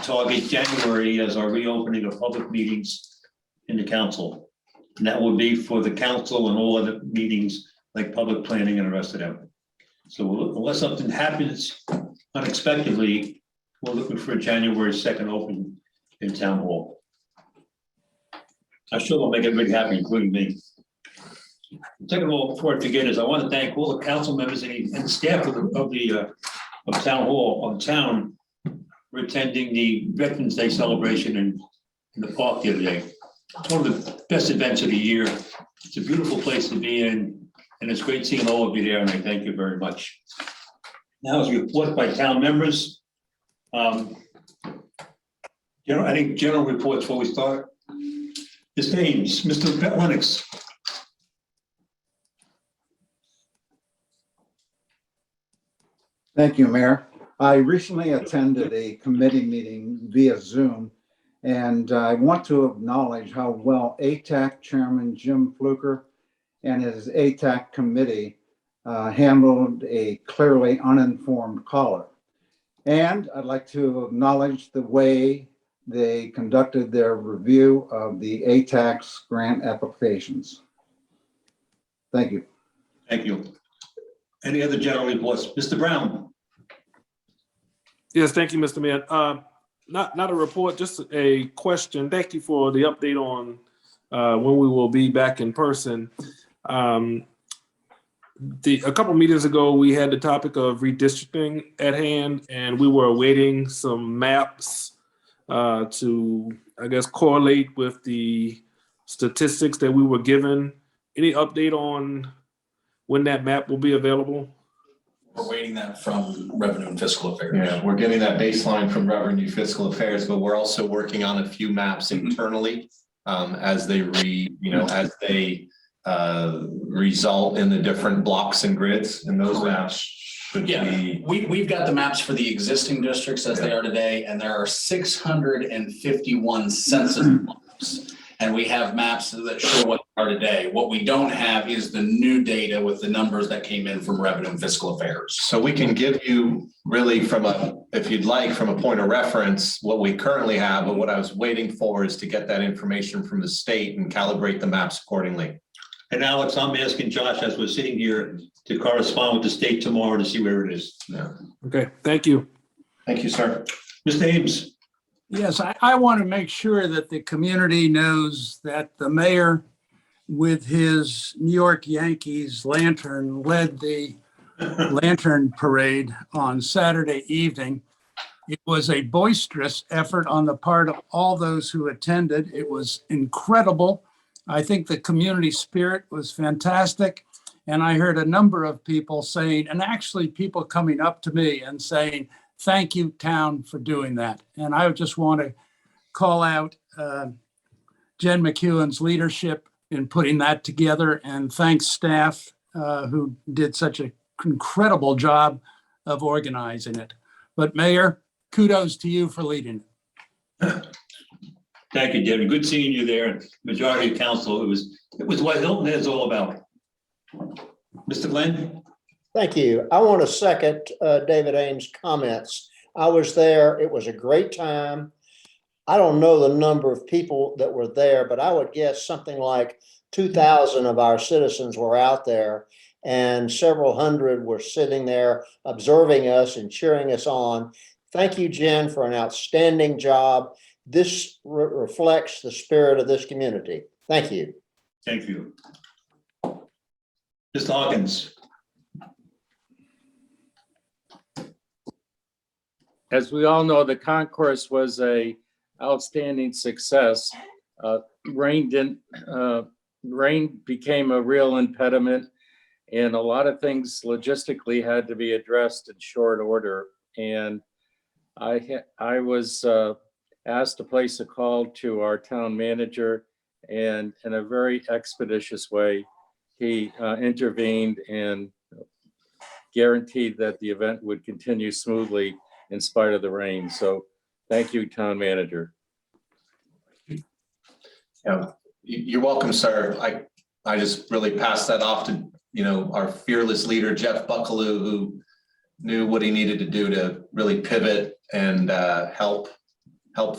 target January as our reopening of public meetings in the council. And that will be for the council and all other meetings like public planning and the rest of them. So unless something happens unexpectedly, we're looking for a January 2nd open in Town Hall. I'm sure they'll make everybody happy, including me. Second of all, before I forget, is I want to thank all the council members and the staff of Town Hall, of town, for attending the Veterans Day celebration in the park the other day. It's one of the best events of the year. It's a beautiful place to be in, and it's great seeing all of you there, and I thank you very much. Now, as reported by town members, I think general reports before we start. Ms. Ames, Mr. Lennox. Thank you, Mayor. I recently attended a committee meeting via Zoom, and I want to acknowledge how well ATAC Chairman Jim Fluker and his ATAC committee handled a clearly uninformed caller. And I'd like to acknowledge the way they conducted their review of the ATAC's grant applications. Thank you. Thank you. Any other general reports? Mr. Brown? Yes, thank you, Mr. Mayor. Not a report, just a question. Thank you for the update on when we will be back in person. A couple meetings ago, we had the topic of redistricting at hand, and we were awaiting some maps to, I guess, correlate with the statistics that we were given. Any update on when that map will be available? We're waiting that from Revenue and Fiscal Affairs. Yeah, we're getting that baseline from Revenue Fiscal Affairs, but we're also working on a few maps internally as they result in the different blocks and grids, and those maps should be. We've got the maps for the existing districts as they are today, and there are 651 census blocks. And we have maps that show what they are today. What we don't have is the new data with the numbers that came in from Revenue and Fiscal Affairs. So we can give you really if you'd like, from a point of reference, what we currently have, but what I was waiting for is to get that information from the state and calibrate the maps accordingly. And Alex, I'm asking Josh, as we're sitting here, to correspond with the state tomorrow to see where it is. Yeah. Okay, thank you. Thank you, sir. Mr. Ames? Yes, I want to make sure that the community knows that the mayor, with his New York Yankees lantern, led the lantern parade on Saturday evening. It was a boisterous effort on the part of all those who attended. It was incredible. I think the community spirit was fantastic. And I heard a number of people saying, and actually people coming up to me and saying, thank you, town, for doing that. And I just want to call out Jen McEwen's leadership in putting that together, and thanks staff who did such an incredible job of organizing it. But Mayor, kudos to you for leading it. Thank you, David. Good seeing you there. Majority of council, it was what Hilton is all about. Mr. Glenn? Thank you. I want to second David Ames' comments. I was there. It was a great time. I don't know the number of people that were there, but I would guess something like 2,000 of our citizens were out there, and several hundred were sitting there observing us and cheering us on. Thank you, Jen, for an outstanding job. This reflects the spirit of this community. Thank you. Thank you. Mr. Hawkins? As we all know, the concourse was a outstanding success. Rain became a real impediment, and a lot of things logistically had to be addressed in short order. And I was asked to place a call to our town manager, and in a very expeditious way, he intervened and guaranteed that the event would continue smoothly in spite of the rain. So thank you, town manager. Yeah, you're welcome, sir. I just really passed that off to, our fearless leader, Jeff Buckaloo, who knew what he needed to do to really pivot and help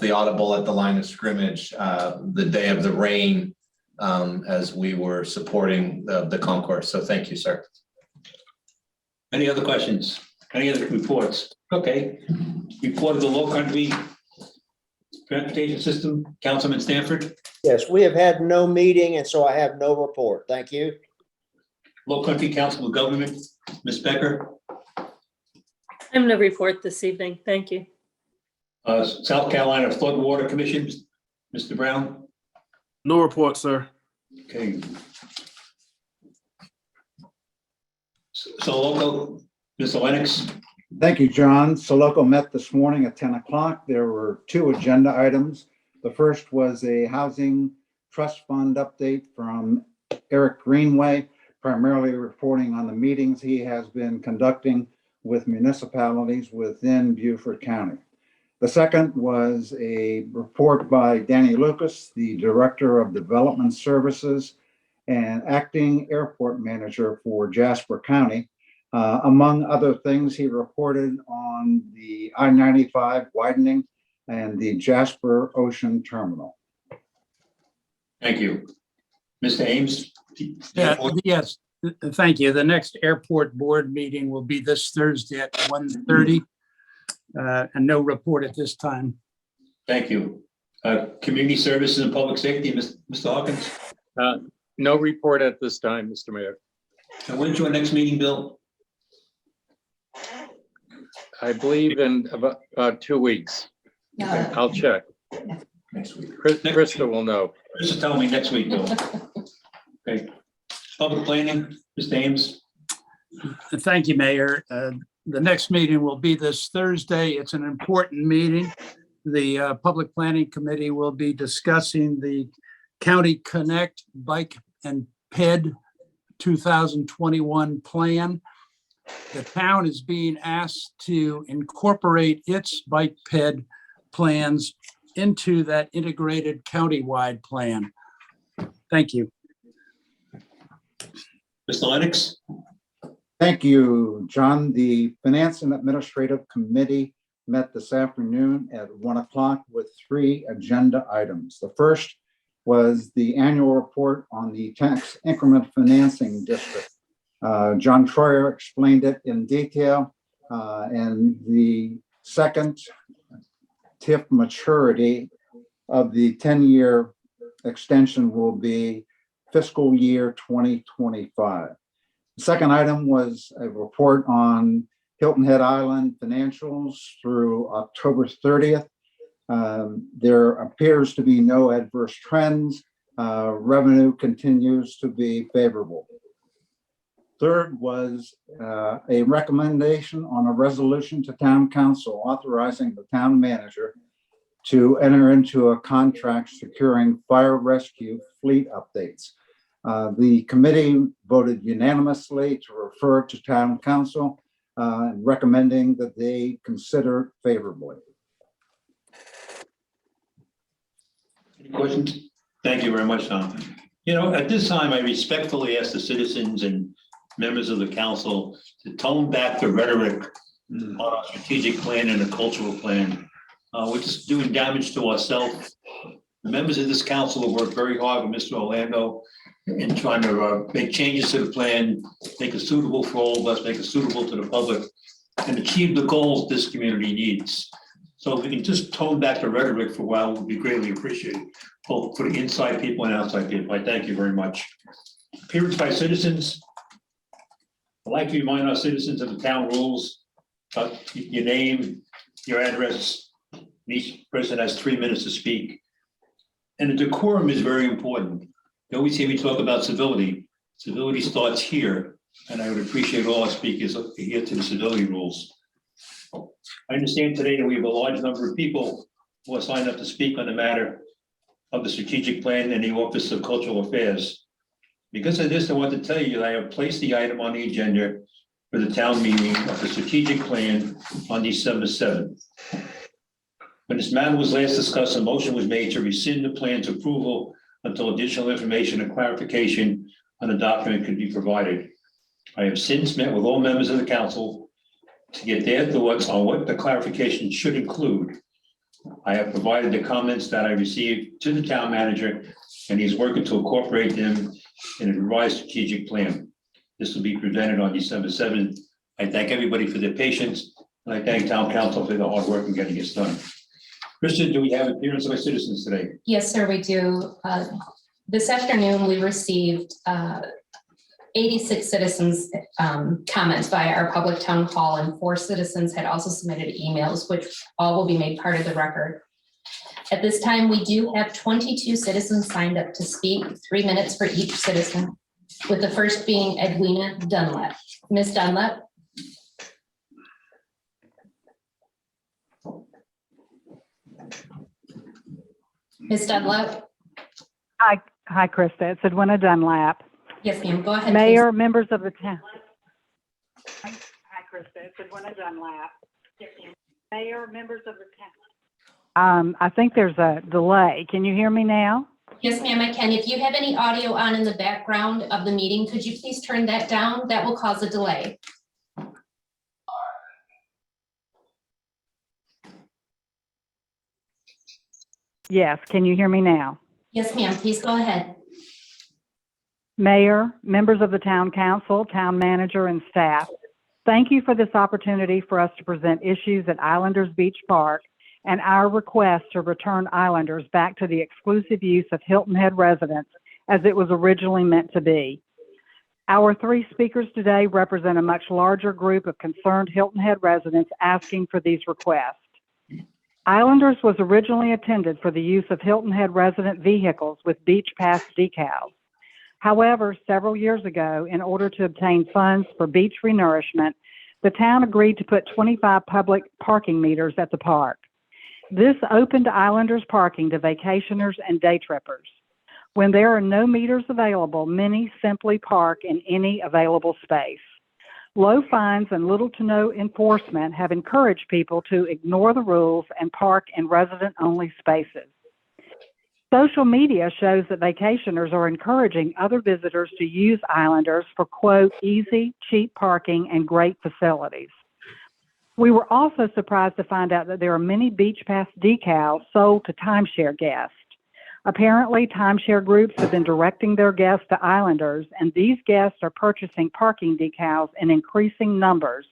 the audible at the line of scrimmage the day of the rain as we were supporting the concourse. So thank you, sir. Any other questions? Any other reports? Okay. Report of the Low Country Transportation System, Councilman Stanford. Yes, we have had no meeting, and so I have no report. Thank you. Low Country Council of Government, Ms. Becker. I have no report this evening. Thank you. South Carolina Floodwater Commission, Mr. Brown. No report, sir. Okay. So local, Mr. Lennox. Thank you, John. Soloco met this morning at 10 o'clock. There were two agenda items. The first was a housing trust fund update from Eric Greenway, primarily reporting on the meetings he has been conducting with municipalities within Beaufort County. The second was a report by Danny Lucas, the Director of Development Services and acting airport manager for Jasper County. Among other things, he reported on the I-95 widening and the Jasper Ocean Terminal. Thank you. Mr. Ames? Yes, thank you. The next airport board meeting will be this Thursday at 1:30. And no report at this time. Thank you. Community Services and Public Safety, Mr. Hawkins? No report at this time, Mr. Mayor. And when's your next meeting, Bill? I believe in about 2 weeks. Yeah. I'll check. Next week. Krista will know. Just tell me next week, Bill. Okay. Public Planning, Mr. Ames? Thank you, Mayor. The next meeting will be this Thursday. It's an important meeting. The Public Planning Committee will be discussing the County Connect Bike and Ped 2021 plan. The town is being asked to incorporate its bike ped plans into that integrated countywide plan. Thank you. Mr. Lennox? Thank you, John. The Finance and Administrative Committee met this afternoon at 1 o'clock with 3 agenda items. The first was the annual report on the tax increment financing district. John Troyer explained it in detail. And the second, TIF maturity of the 10-year extension will be fiscal year 2025. The second item was a report on Hilton Head Island financials through October 30th. There appears to be no adverse trends. Revenue continues to be favorable. Third was a recommendation on a resolution to Town Council authorizing the town manager to enter into a contract securing fire rescue fleet updates. The committee voted unanimously to refer to Town Council, recommending that they consider favorably. Any questions? Thank you very much, Tom. You know, at this time, I respectfully ask the citizens and members of the council to tone back the rhetoric on our strategic plan and a cultural plan. We're just doing damage to ourselves. The members of this council have worked very hard with Mr. Orlando in trying to make changes to the plan, make it suitable for all of us, make it suitable to the public, and achieve the goals this community needs. So if we can just tone back the rhetoric for a while, it would be greatly appreciated, both for the inside people and outside people. I thank you very much. Appearance by citizens. I'd like to remind our citizens of the town rules. Your name, your address. Each person has 3 minutes to speak. And the decorum is very important. You always hear me talk about civility. Civility starts here, and I would appreciate all our speakers adhere to the civility rules. I understand today that we have a large number of people who are signed up to speak on the matter of the strategic plan and the Office of Cultural Affairs. Because of this, I want to tell you that I have placed the item on the agenda for the town meeting of the strategic plan on December 7th. When this matter was last discussed, a motion was made to rescind the plan's approval until additional information and clarification on the document could be provided. I have since met with all members of the council to get their thoughts on what the clarification should include. I have provided the comments that I received to the town manager, and he's working to incorporate them in a revised strategic plan. This will be presented on December 7th I thank everybody for their patience, and I thank town council for the hard work in getting this done. Kristen, do we have appearance of our citizens today? Yes, sir, we do. This afternoon, we received 86 citizens' comments via our public town hall, and 4 citizens had also submitted emails, which all will be made part of the record. At this time, we do have 22 citizens signed up to speak, 3 minutes for each citizen, with the first being Edwina Dunlap. Ms. Dunlap. Ms. Dunlap. Hi, Krista. It's Edwina Dunlap. Yes, ma'am. Go ahead. Mayor, please. members of the town. Hi, Krista. It's Edwina Dunlap. Mayor, members of the town. I think there's a delay. Can you hear me now? Yes, ma'am, I can. If you have any audio on in the background of the meeting, could you please turn that down? That will cause a delay. Yes. Can you hear me now? Yes, ma'am. Please go ahead. Mayor, members of the town council, town manager, and staff, thank you for this opportunity for us to present issues at Islanders Beach Park and our request to return Islanders back to the exclusive use of Hilton Head residents as it was originally meant to be. Our 3 speakers today represent a much larger group of concerned Hilton Head residents asking for these requests. Islanders was originally intended for the use of Hilton Head resident vehicles with beach pass decals. However, several years ago, in order to obtain funds for beach renourishment, the town agreed to put 25 public parking meters at the park. This opened Islanders parking to vacationers and day trippers. When there are no meters available, many simply park in any available space. Low fines and little to no enforcement have encouraged people to ignore the rules and park in resident-only spaces. Social media shows that vacationers are encouraging other visitors to use Islanders for, quote, easy, cheap parking and great facilities. We were also surprised to find out that there are many beach pass decals sold to timeshare guests. Apparently, timeshare groups have been directing their guests to Islanders, and these guests are purchasing parking decals in increasing numbers,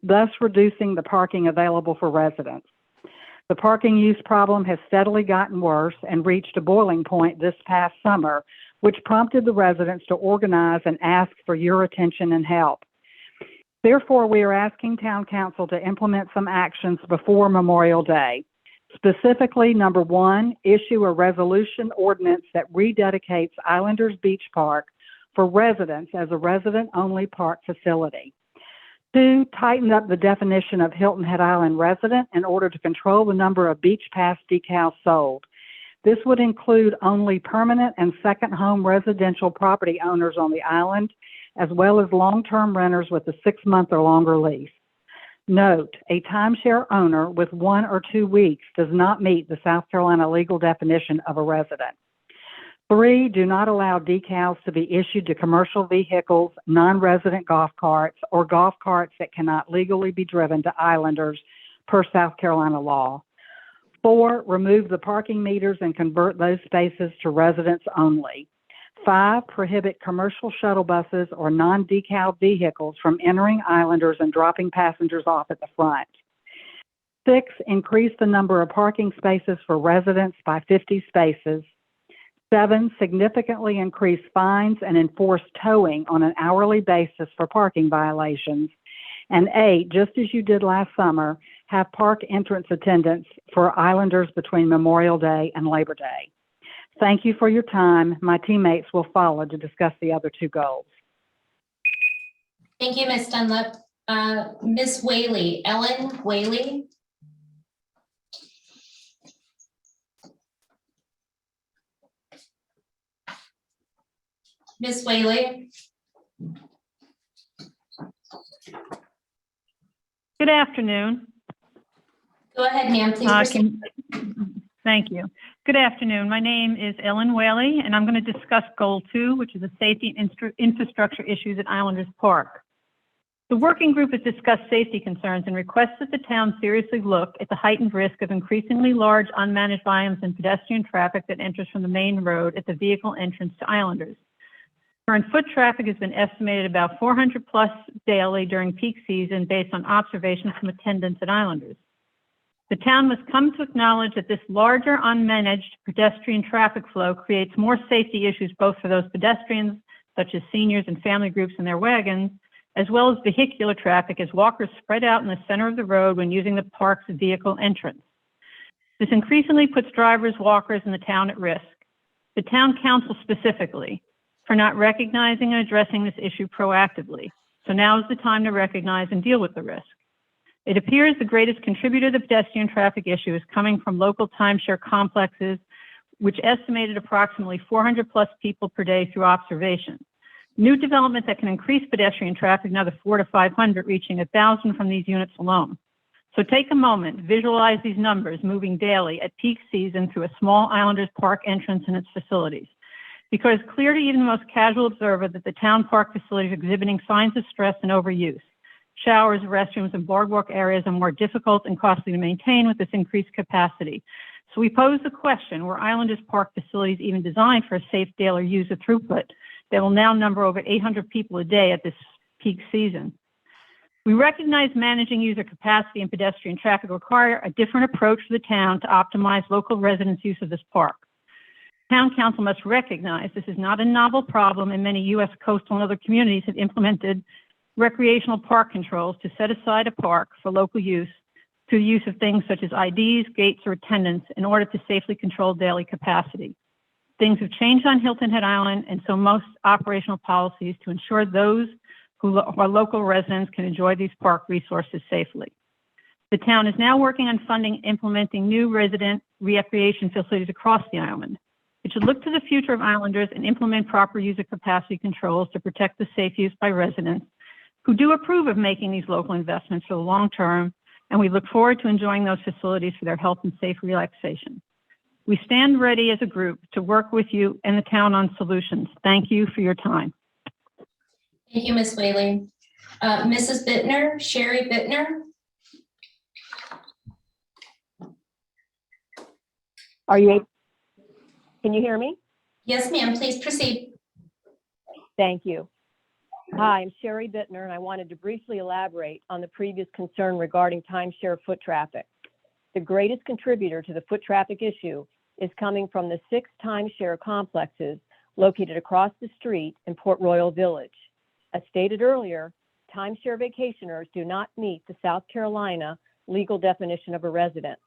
thus reducing the parking available for residents. The parking use problem has steadily gotten worse and reached a boiling point this past summer, which prompted the residents to organize and ask for your attention and help. Therefore, we are asking Town Council to implement some actions before Memorial Day. Specifically, number 1, issue a resolution ordinance that rededicates Islanders Beach Park for residents as a resident-only park facility. 2, tighten up the definition of Hilton Head Island resident in order to control the number of beach pass decals sold. This would include only permanent and second home residential property owners on the island, as well as long-term renters with a 6-month or longer lease. Note, a timeshare owner with 1 or 2 weeks does not meet the South Carolina legal definition of a resident. 3, do not allow decals to be issued to commercial vehicles, non-resident golf carts, or golf carts that cannot legally be driven to Islanders per South Carolina law. 4, remove the parking meters and convert those spaces to residents only. 5, prohibit commercial shuttle buses or non-decal vehicles from entering Islanders and dropping passengers off at the front. 6, increase the number of parking spaces for residents by 50 spaces. 7, significantly increase fines and enforce towing on an hourly basis for parking violations. And 8, just as you did last summer, have park entrance attendants for Islanders between Memorial Day and Labor Day. Thank you for your time. My teammates will follow to discuss the other 2 goals. Thank you, Ms. Dunlap. Ms. Whaley, Ellen Whaley. Ms. Whaley. Good afternoon. Go ahead, ma'am. Please proceed. Thank you. Good afternoon. My name is Ellen Whaley, and I'm going to discuss Goal 2, which is the safety and infrastructure issues at Islanders Park. The working group has discussed safety concerns and requests that the town seriously look at the heightened risk of increasingly large unmanaged volumes in pedestrian traffic that enters from the main road at the vehicle entrance to Islanders. Current foot traffic has been estimated about 400 plus daily during peak season based on observations from attendants at Islanders. The town must come to acknowledge that this larger unmanaged pedestrian traffic flow creates more safety issues both for those pedestrians, such as seniors and family groups in their wagons, as well as vehicular traffic as walkers spread out in the center of the road when using the park's vehicle entrance. This increasingly puts drivers, walkers, and the town at risk. The town council specifically for not recognizing and addressing this issue proactively. So now is the time to recognize and deal with the risk. It appears the greatest contributor to the pedestrian traffic issue is coming from local timeshare complexes, which estimated approximately 400 plus people per day through observation. New development that can increase pedestrian traffic, another 400 to 500, reaching 1,000 from these units alone. So take a moment, visualize these numbers moving daily at peak season through a small Islanders Park entrance and its facilities. Because it's clear to even the most casual observer that the town park facilities are exhibiting signs of stress and overuse. Showers, restrooms, and boardwalk areas are more difficult and costly to maintain with this increased capacity. So we pose the question, were Islanders Park facilities even designed for a safe daily user throughput that will now number over 800 people a day at this peak season? We recognize managing user capacity and pedestrian traffic require a different approach for the town to optimize local residents' use of this park. Town council must recognize this is not a novel problem, and many U.S. coastal and other communities have implemented recreational park controls to set aside a park for local use through the use of things such as IDs, gates, or attendants in order to safely control daily capacity. Things have changed on Hilton Head Island, and so most operational policies to ensure those who are local residents can enjoy these park resources safely. The town is now working on funding implementing new resident recreation facilities across the island. It should look to the future of Islanders and implement proper user capacity controls to protect the safe use by residents who do approve of making these local investments for the long term, and we look forward to enjoying those facilities for their health and safe relaxation. We stand ready as a group to work with you and the town on solutions. Thank you for your time. Thank you, Ms. Whaley. Mrs. Bittner, Sherry Bittner. Can you hear me? Yes, ma'am, please proceed. Thank you. Hi, I'm Sherry Bittner, and I wanted to briefly elaborate on the previous concern regarding timeshare foot traffic. The greatest contributor to the foot traffic issue is coming from the 6 timeshare complexes located across the street in Port Royal Village. As stated earlier, timeshare vacationers do not meet the South Carolina legal definition of a resident.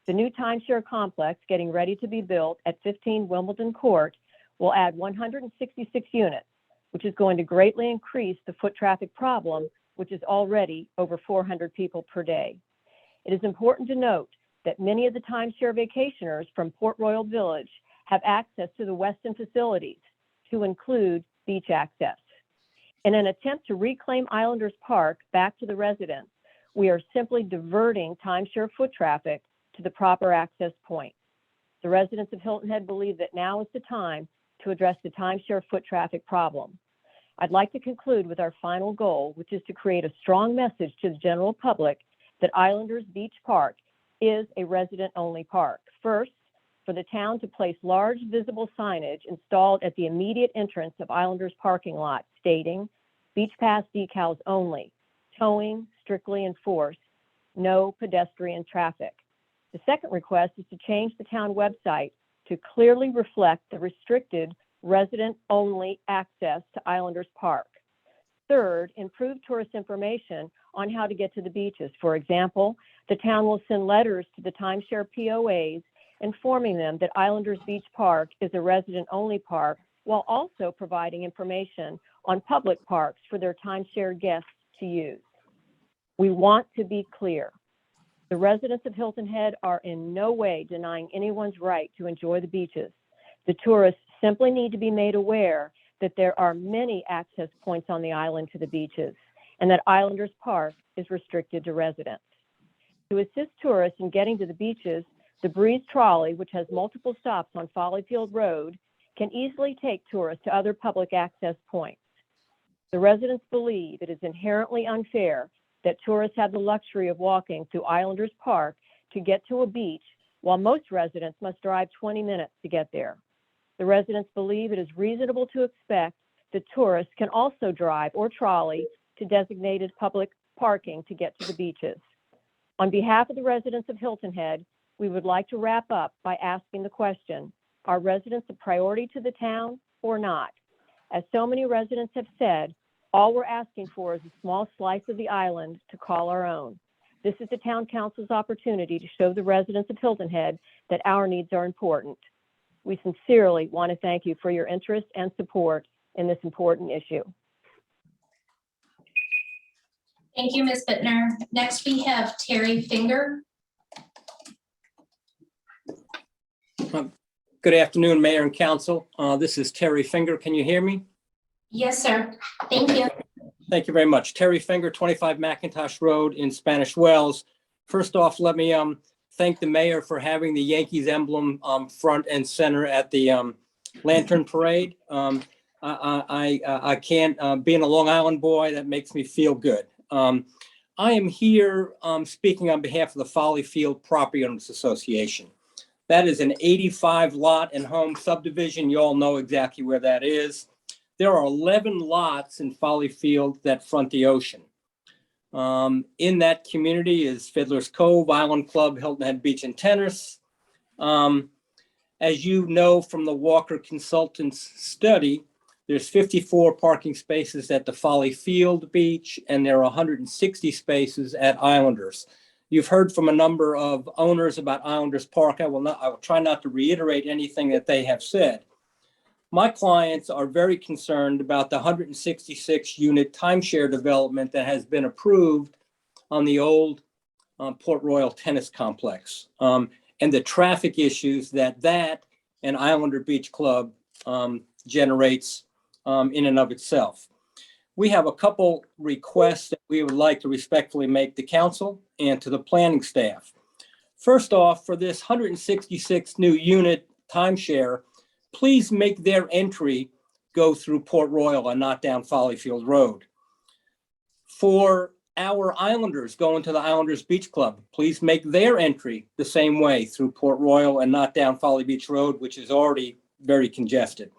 The new timeshare complex getting ready to be built at 15 Wimbledon Court will add 166 units, which is going to greatly increase the foot traffic problem, which is already over 400 people per day. It is important to note that many of the timeshare vacationers from Port Royal Village have access to the Westin facilities, to include beach access. In an attempt to reclaim Islanders Park back to the residents, we are simply diverting timeshare foot traffic to the proper access point. The residents of Hilton Head believe that now is the time to address the timeshare foot traffic problem. I'd like to conclude with our final goal, which is to create a strong message to the general public that Islanders Beach Park is a resident-only park. First, for the town to place large visible signage installed at the immediate entrance of Islanders parking lot stating, "Beach Pass decals only, towing strictly enforced, no pedestrian traffic." The second request is to change the town website to clearly reflect the restricted resident-only access to Islanders Park. Third, improve tourist information on how to get to the beaches. For example, the town will send letters to the timeshare POAs informing them that Islanders Beach Park is a resident-only park, while also providing information on public parks for their timeshare guests to use. We want to be clear. The residents of Hilton Head are in no way denying anyone's right to enjoy the beaches. The tourists simply need to be made aware that there are many access points on the island to the beaches, and that Islanders Park is restricted to residents. To assist tourists in getting to the beaches, the Breeze Trolley, which has multiple stops on Follyfield Road, can easily take tourists to other public access points. The residents believe it is inherently unfair that tourists have the luxury of walking through Islanders Park to get to a beach, while most residents must drive 20 minutes to get there. The residents believe it is reasonable to expect The tourists can also drive or trolley to designated public parking to get to the beaches. On behalf of the residents of Hilton Head, we would like to wrap up by asking the question, are residents a priority to the town or not? As so many residents have said, all we're asking for is a small slice of the island to call our own. This is the town council's opportunity to show the residents of Hilton Head that our needs are important. We sincerely want to thank you for your interest and support in this important issue. Thank you, Ms. Bittner. Next, we have Terry Finger. Good afternoon, Mayor and Council. This is Terry Finger. Can you hear me? Yes, sir. Thank you. Thank you very much. Terry Finger, 25 McIntosh Road in Spanish Wells. First off, let me thank the mayor for having the Yankees emblem front and center at the Lantern Parade. I can't, being a Long Island boy, that makes me feel good. I am here speaking on behalf of the Folly Field Property Owners Association. That is an 85 lot and home subdivision. You all know exactly where that is. There are 11 lots in Folly Field that front the ocean. In that community is Fiddler's Cove, Island Club, Hilton Head Beach and Tennis. As you know from the Walker Consultants study, there's 54 parking spaces at the Folly Field Beach, and there are 160 spaces at Islanders. You've heard from a number of owners about Islanders Park. I will try not to reiterate anything that they have said. My clients are very concerned about the 166 unit timeshare development that has been approved on the old Port Royal Tennis Complex, and the traffic issues that and Islander Beach Club generates in and of itself. We have a couple requests that we would like to respectfully make to council and to the planning staff. First off, for this 166 new unit timeshare, please make their entry go through Port Royal and not down Follyfield Road. For our Islanders going to the Islanders Beach Club, please make their entry the same way through Port Royal and not down Folly Beach Road, which is already very congested.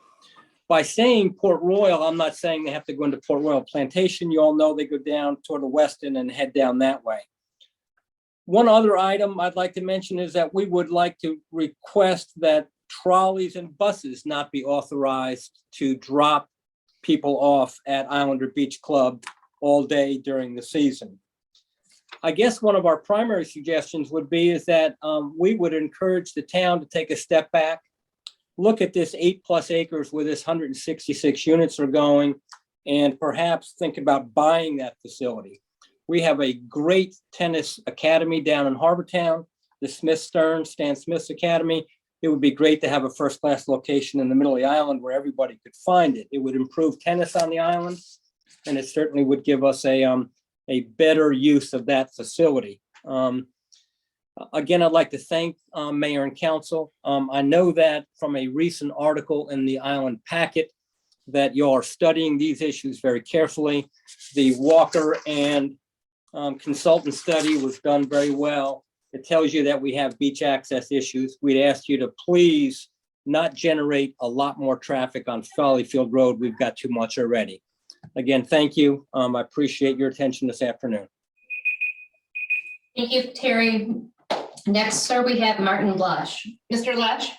By saying Port Royal, I'm not saying they have to go into Port Royal Plantation. You all know they go down toward the west end and head down that way. One other item I'd like to mention is that we would like to request that trolleys and buses not be authorized to drop people off at Islander Beach Club all day during the season. I guess one of our primary suggestions would be is that we would encourage the town to take a step back, look at this 8+ acres where this 166 units are going, and perhaps think about buying that facility. We have a great tennis academy down in Harbortown, the Stan Smith's Academy. It would be great to have a first-class location in the middle of the island where everybody could find it. It would improve tennis on the island, and it certainly would give us a better use of that facility. Again, I'd like to thank Mayor and Council. I know that from a recent article in the Island Packet that you are studying these issues very carefully. The Walker and consultant study was done very well. It tells you that we have beach access issues. We'd ask you to please not generate a lot more traffic on Follyfield Road. We've got too much already. Again, thank you. I appreciate your attention this afternoon. Thank you, Terry. Next, sir, we have Martin Lush. Mr. Lush?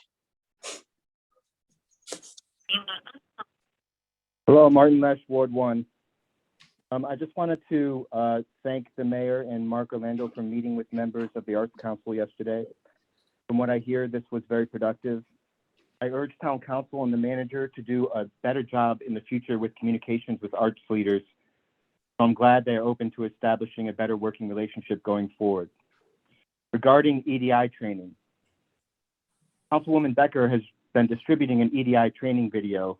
Hello, Martin Lush, Ward 1. I just wanted to thank the mayor and Mark Orlando for meeting with members of the Arts Council yesterday. From what I hear, this was very productive. I urge town council and the manager to do a better job in the future with communications with arts leaders. So I'm glad they are open to establishing a better working relationship going forward. Regarding EDI training, Councilwoman Becker has been distributing an EDI training video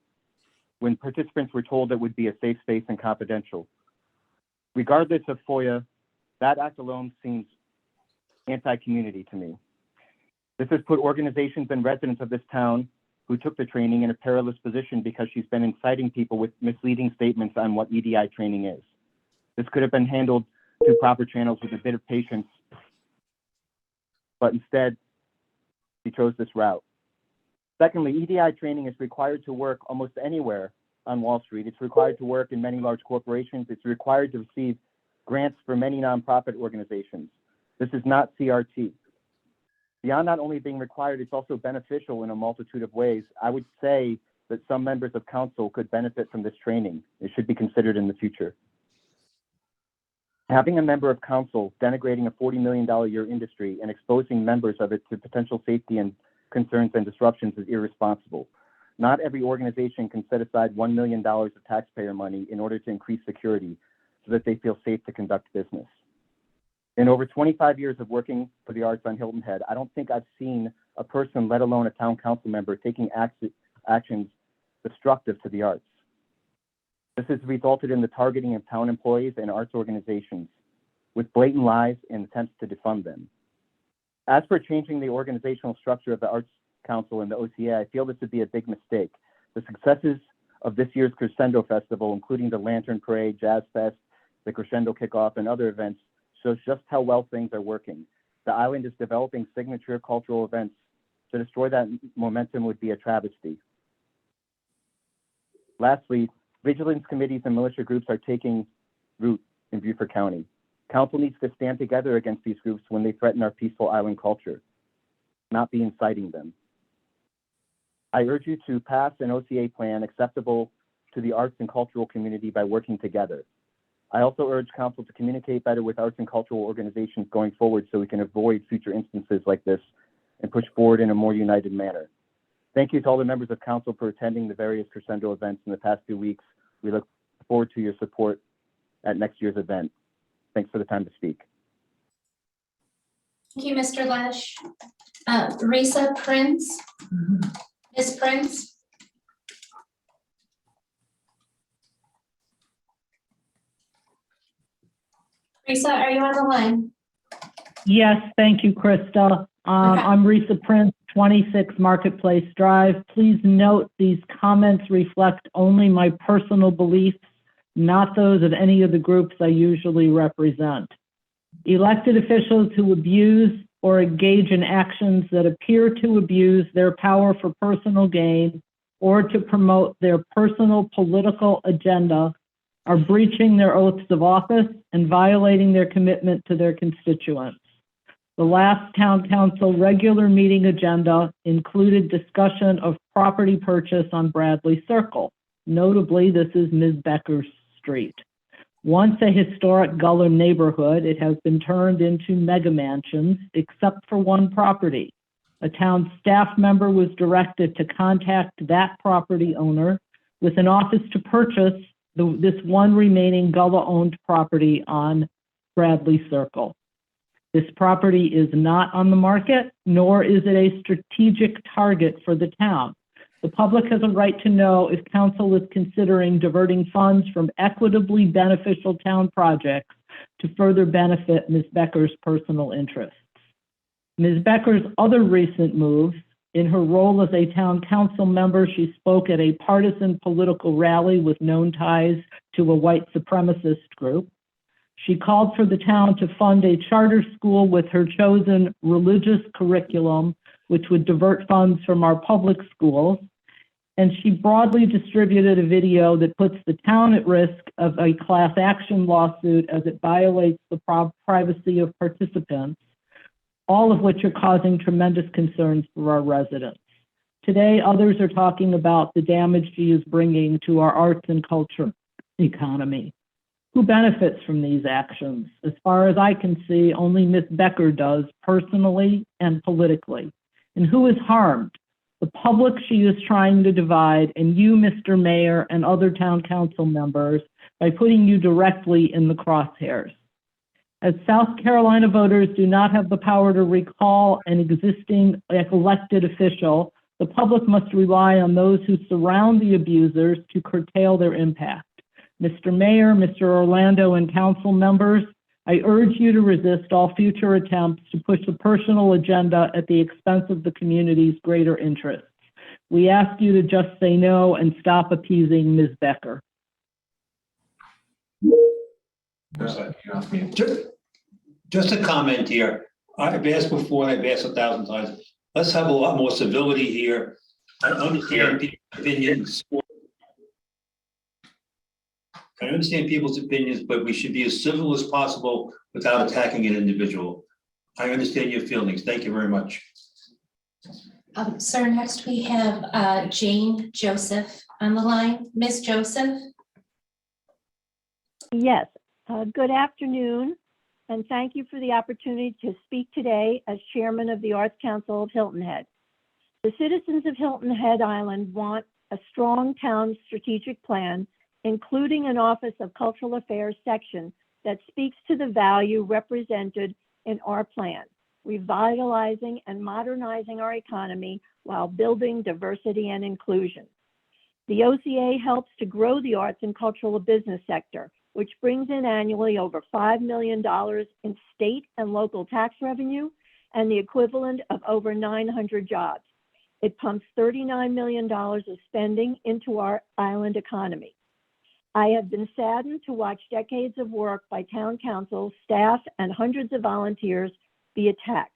when participants were told it would be a safe space and confidential. Regardless of FOIA, that act alone seems anti-community to me. This has put organizations and residents of this town who took the training in a perilous position because she's been inciting people with misleading statements on what EDI training is. This could have been handled through proper channels with a bit of patience, but instead, she chose this route. Secondly, EDI training is required to work almost anywhere on Wall Street. It's required to work in many large corporations. It's required to receive grants for many nonprofit organizations. This is not CRT. Beyond not only being required, it's also beneficial in a multitude of ways. I would say that some members of council could benefit from this training. It should be considered in the future. Having a member of council denigrating a $40 million a year industry and exposing members of it to potential safety and concerns and disruptions is irresponsible. Not every organization can set aside $1 million of taxpayer money in order to increase security so that they feel safe to conduct business. In over 25 years of working for the arts on Hilton Head, I don't think I've seen a person, let alone a town council member, taking actions destructive to the arts. This has resulted in the targeting of town employees and arts organizations with blatant lies and attempts to defund them. As for changing the organizational structure of the Arts Council and the OCA, I feel this would be a big mistake. The successes of this year's Crescendo Festival, including the Lantern Parade, Jazz Fest, the Crescendo Kickoff, and other events, shows just how well things are working. The island is developing signature cultural events. To destroy that momentum would be a travesty. Lastly, vigilance committees and militia groups are taking root in Beaufort County. Council needs to stand together against these groups when they threaten our peaceful island culture, not be inciting them. I urge you to pass an OCA plan acceptable to the arts and cultural community by working together. I also urge council to communicate better with arts and cultural organizations going forward so we can avoid future instances like this and push forward in a more united manner. Thank you to all the members of council for attending the various Crescendo events in the past 2 weeks. We look forward to your support at next year's event. Thanks for the time to speak. Thank you, Mr. Lesh. Risa Prince. Ms. Prince. Risa, are you on the line? Yes, thank you, Krista. I'm Risa Prince, 26 Marketplace Drive. Please note these comments reflect only my personal beliefs, not those of any of the groups I usually represent. Elected officials who abuse or engage in actions that appear to abuse their power for personal gain or to promote their personal political agenda are breaching their oaths of office and violating their commitment to their constituents. The last town council regular meeting agenda included discussion of property purchase on Bradley Circle. Notably, this is Ms. Becker's street. Once a historic Gullah neighborhood, it has been turned into mega mansions, except for one property. A town staff member was directed to contact that property owner with an office to purchase this one remaining Gullah-owned property on Bradley Circle. This property is not on the market, nor is it a strategic target for the town. The public has a right to know if council is considering diverting funds from equitably beneficial town projects to further benefit Ms. Becker's personal interests. Ms. Becker's other recent moves, in her role as a town council member, she spoke at a partisan political rally with known ties to a white supremacist group. She called for the town to fund a charter school with her chosen religious curriculum, which would divert funds from our public schools. And she broadly distributed a video that puts the town at risk of a class action lawsuit as it violates the privacy of participants, all of which are causing tremendous concerns for our residents. Today, others are talking about the damage she is bringing to our arts and culture economy. Who benefits from these actions? As far as I can see, only Ms. Becker does, personally and politically. And who is harmed? The public she is trying to divide, and you, Mr. Mayor, and other town council members, by putting you directly in the crosshairs. As South Carolina voters do not have the power to recall an existing elected official, the public must rely on those who surround the abusers to curtail their impact. Mr. Mayor, Mr. Orlando, and council members, I urge you to resist all future attempts to push a personal agenda at the expense of the community's greater interests. We ask you to just say no and stop appeasing Ms. Becker. Just a comment here. I've asked before, and I've asked 1,000 times. Let's have a lot more civility here. I understand people's opinions. I understand people's opinions, but we should be as civil as possible without attacking an individual. I understand your feelings. Thank you very much. Sir, next we have Jane Joseph on the line. Ms. Joseph? Yes, good afternoon, and thank you for the opportunity to speak today as chairman of the Arts Council of Hilton Head. The citizens of Hilton Head Island want a strong town strategic plan, including an Office of Cultural Affairs section that speaks to the value represented in our plan, revitalizing and modernizing our economy while building diversity and inclusion. The OCA helps to grow the arts and cultural business sector, which brings in annually over $5 million in state and local tax revenue and the equivalent of over 900 jobs. It pumps $39 million of spending into our island economy. I have been saddened to watch decades of work by town council, staff, and hundreds of volunteers be attacked.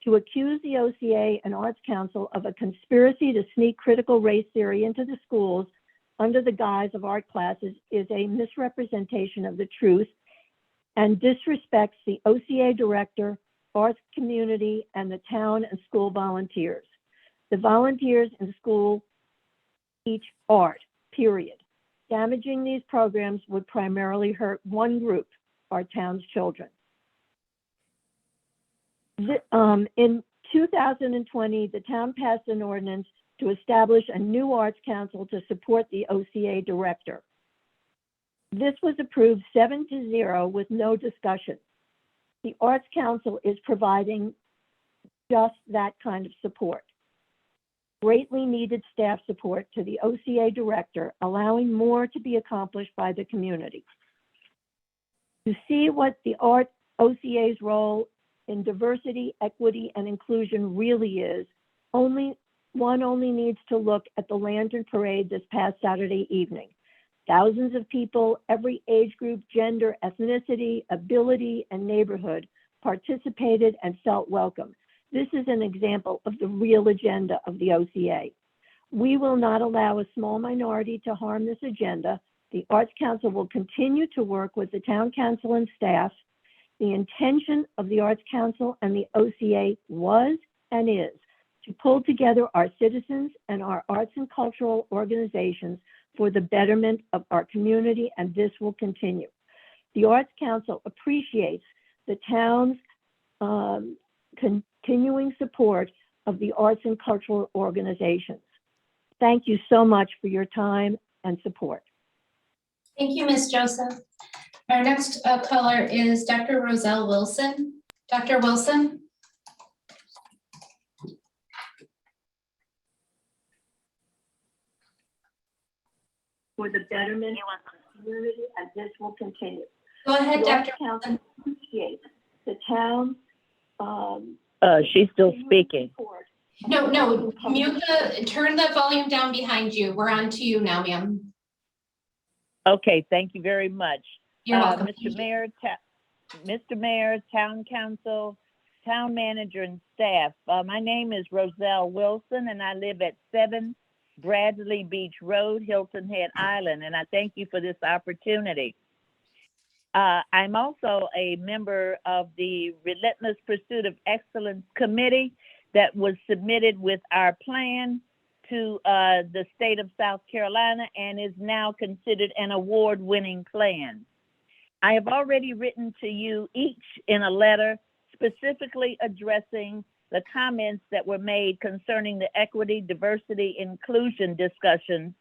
To accuse the OCA and Arts Council of a conspiracy to sneak critical race theory into the schools under the guise of art classes is a misrepresentation of the truth and disrespects the OCA director, arts community, and the town and school volunteers. The volunteers in school teach art, period. Damaging these programs would primarily hurt one group, our town's children. In 2020, the town passed an ordinance to establish a new arts council to support the OCA director. This was approved 7-0 with no discussion. The Arts Council is providing just that kind of support. Greatly needed staff support to the OCA director, allowing more to be accomplished by the community. To see what the OCA's role in diversity, equity, and inclusion really is, one only needs to look at the Lantern Parade this past Saturday evening. Thousands of people, every age group, gender, ethnicity, ability, and neighborhood participated and felt welcome. This is an example of the real agenda of the OCA. We will not allow a small minority to harm this agenda. The Arts Council will continue to work with the town council and staff. The intention of the Arts Council and the OCA was and is to pull together our citizens and our arts and cultural organizations for the betterment of our community, and this will continue. The Arts Council appreciates the town's continuing support of the arts and cultural organizations. Thank you so much for your time and support. Thank you, Ms. Joseph. Our next caller is Dr. Roselle Wilson. Dr. Wilson? For the betterment of the community, and this will continue. Go ahead, The Arts Dr. Council appreciates the town. She's still speaking. No, turn the volume down behind you. We're on to you now, ma'am. Okay, thank you very much. You're welcome. Mr. Mayor, Town Council, Town Manager, and staff. My name is Roselle Wilson, and I live at 7 Bradley Beach Road, Hilton Head Island, and I thank you for this opportunity. I'm also a member of the Relentless Pursuit of Excellence Committee that was submitted with our plan to the state of South Carolina and is now considered an award-winning plan. I have already written to you each in a letter specifically addressing the comments that were made concerning the equity, diversity, inclusion discussions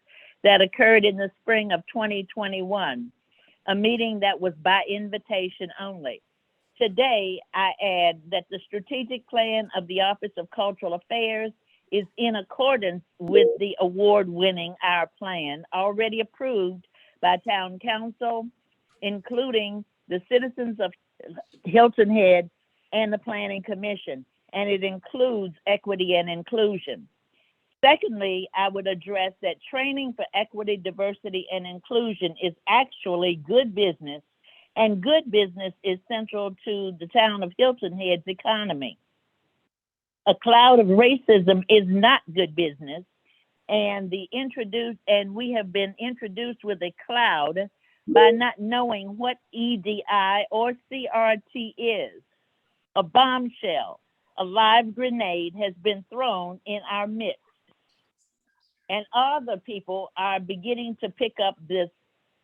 that occurred in the spring of 2021, a meeting that was by invitation only. Today, I add that the strategic plan of the Office of Cultural Affairs is in accordance with the award-winning Our Plan, already approved by Town Council, including the citizens of Hilton Head and the Planning Commission, and it includes equity and inclusion. Secondly, I would address that training for equity, diversity, and inclusion is actually good business, and good business is central to the town of Hilton Head's economy. A cloud of racism is not good business, and we have been introduced with a cloud by not knowing what EDI or CRT is. A bombshell, a live grenade has been thrown in our midst. And other people are beginning to pick up this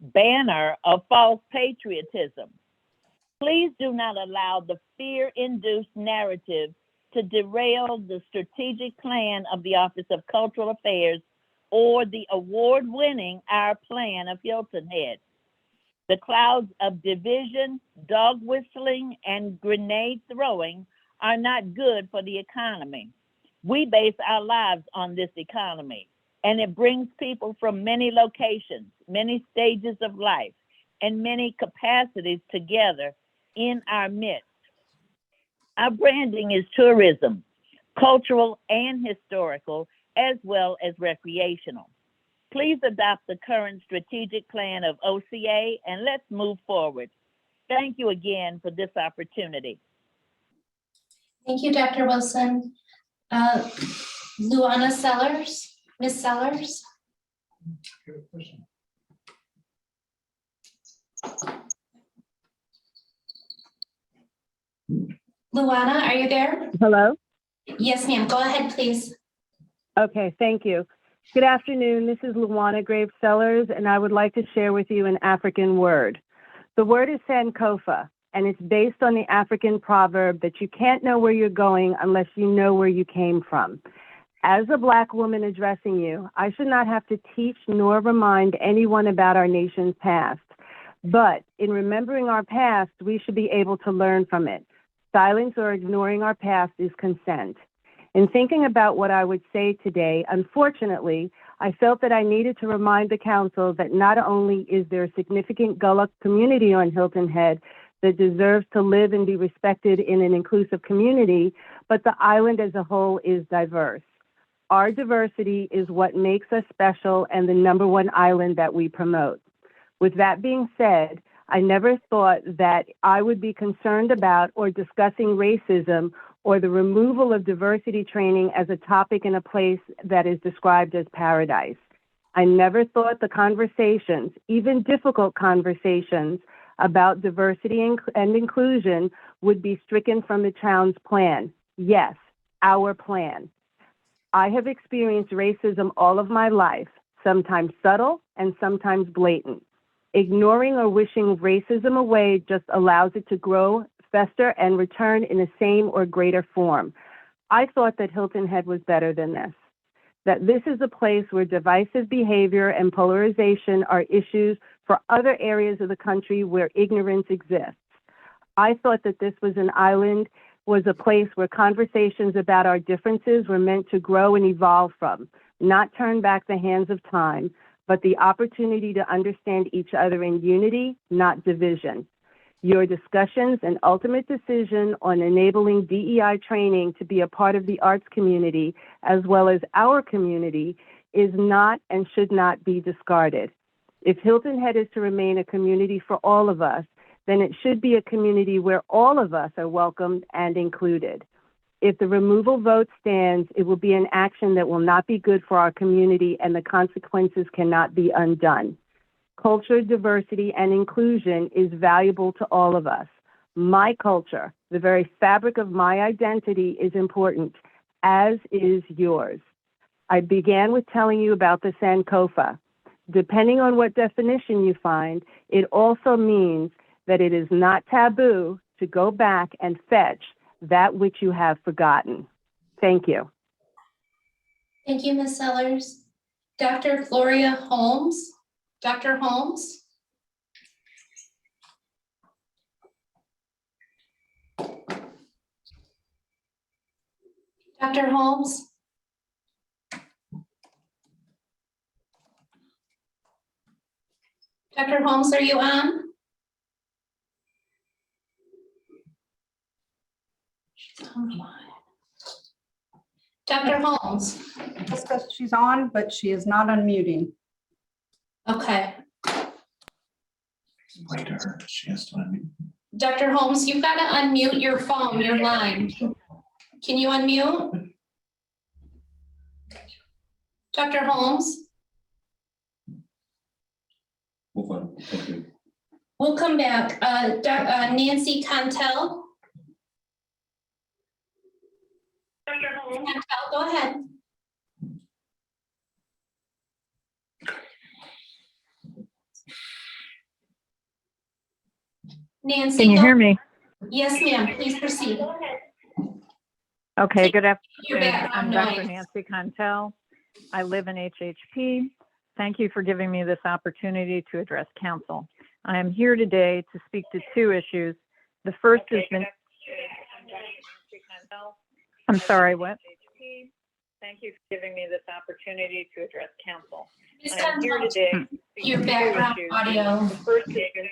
banner of false patriotism. Please do not allow the fear-induced narrative to derail the strategic plan of the Office of Cultural Affairs or the award-winning Our Plan of Hilton Head. The clouds of division, dog whistling, and grenade throwing are not good for the economy. We base our lives on this economy, and it brings people from many locations, many stages of life, and many capacities together in our midst. Our branding is tourism, cultural and historical, as well as recreational. Please adopt the current strategic plan of OCA and let's move forward. Thank you again for this opportunity. Thank you, Dr. Wilson. Luana Sellers, Ms. Sellers. Luana, are you there? Hello? Yes, ma'am. Go ahead, please. Okay, thank you. Good afternoon. This is Luana Graves Sellers, and I would like to share with you an African word. The word is Sankofa, and it's based on the African proverb that you can't know where you're going unless you know where you came from. As a Black woman addressing you, I should not have to teach nor remind anyone about our nation's past. But in remembering our past, we should be able to learn from it. Silence or ignoring our past is consent. In thinking about what I would say today, unfortunately, I felt that I needed to remind the council that not only is there a significant Gullah community on Hilton Head that deserves to live and be respected in an inclusive community, but the island as a whole is diverse. Our diversity is what makes us special and the #1 island that we promote. With that being said, I never thought that I would be concerned about or discussing racism or the removal of diversity training as a topic in a place that is described as paradise. I never thought the conversations, even difficult conversations, about diversity and inclusion would be stricken from the town's plan. Yes, our plan. I have experienced racism all of my life, sometimes subtle and sometimes blatant. Ignoring or wishing racism away just allows it to grow, fester, and return in the same or greater form. I thought that Hilton Head was better than this, that this is a place where divisive behavior and polarization are issues for other areas of the country where ignorance exists. I thought that this was an island, was a place where conversations about our differences were meant to grow and evolve from, not turn back the hands of time, but the opportunity to understand each other in unity, not division. Your discussions and ultimate decision on enabling DEI training to be a part of the arts community, as well as our community, is not and should not be discarded. If Hilton Head is to remain a community for all of us, then it should be a community where all of us are welcomed and included. If the removal vote stands, it will be an action that will not be good for our community, and the consequences cannot be undone. Culture, diversity, and inclusion is valuable to all of us. My culture, the very fabric of my identity, is important, as is yours. I began with telling you about the Sankofa. Depending on what definition you find, it also means that it is not taboo to go back and fetch that which you have forgotten. Thank you. Thank you, Ms. Sellers. Dr. Gloria Holmes. Dr. Holmes? Dr. Holmes? Dr. Holmes, are you on? Dr. Holmes? She's on, but she is not unmuting. Okay. Explain to her, she has to unmute. Dr. Holmes, you've got to unmute your phone, your line. Can you unmute? Dr. Holmes? Move on. Thank you. We'll come back. Nancy Contel. Contel, go ahead. Nancy. Can you go- hear me? Yes, ma'am. Please proceed. Okay, good Your afternoon. I'm background Dr. noise. Nancy Contel. I live in HHP. Thank you for giving me this opportunity to address council. I am here today to speak to two issues. The first has been. I'm sorry, what? Thank you for giving me this opportunity to address council. Ms. I am here Contel, today. to speak your to two background issues. audio. The first has been.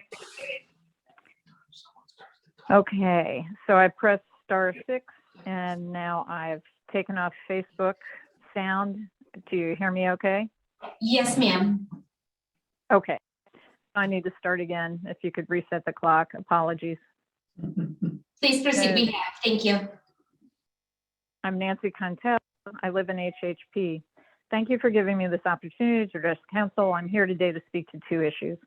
Okay, so I pressed *6 and now I've taken off Facebook sound. Do you hear me okay? Yes, ma'am. Okay. I need to start again. If you could reset the clock, apologies. Please proceed. We have. Thank you. I'm Nancy Contel. I live in HHP. Thank you for giving me this opportunity to address council. I'm here today to speak to two issues.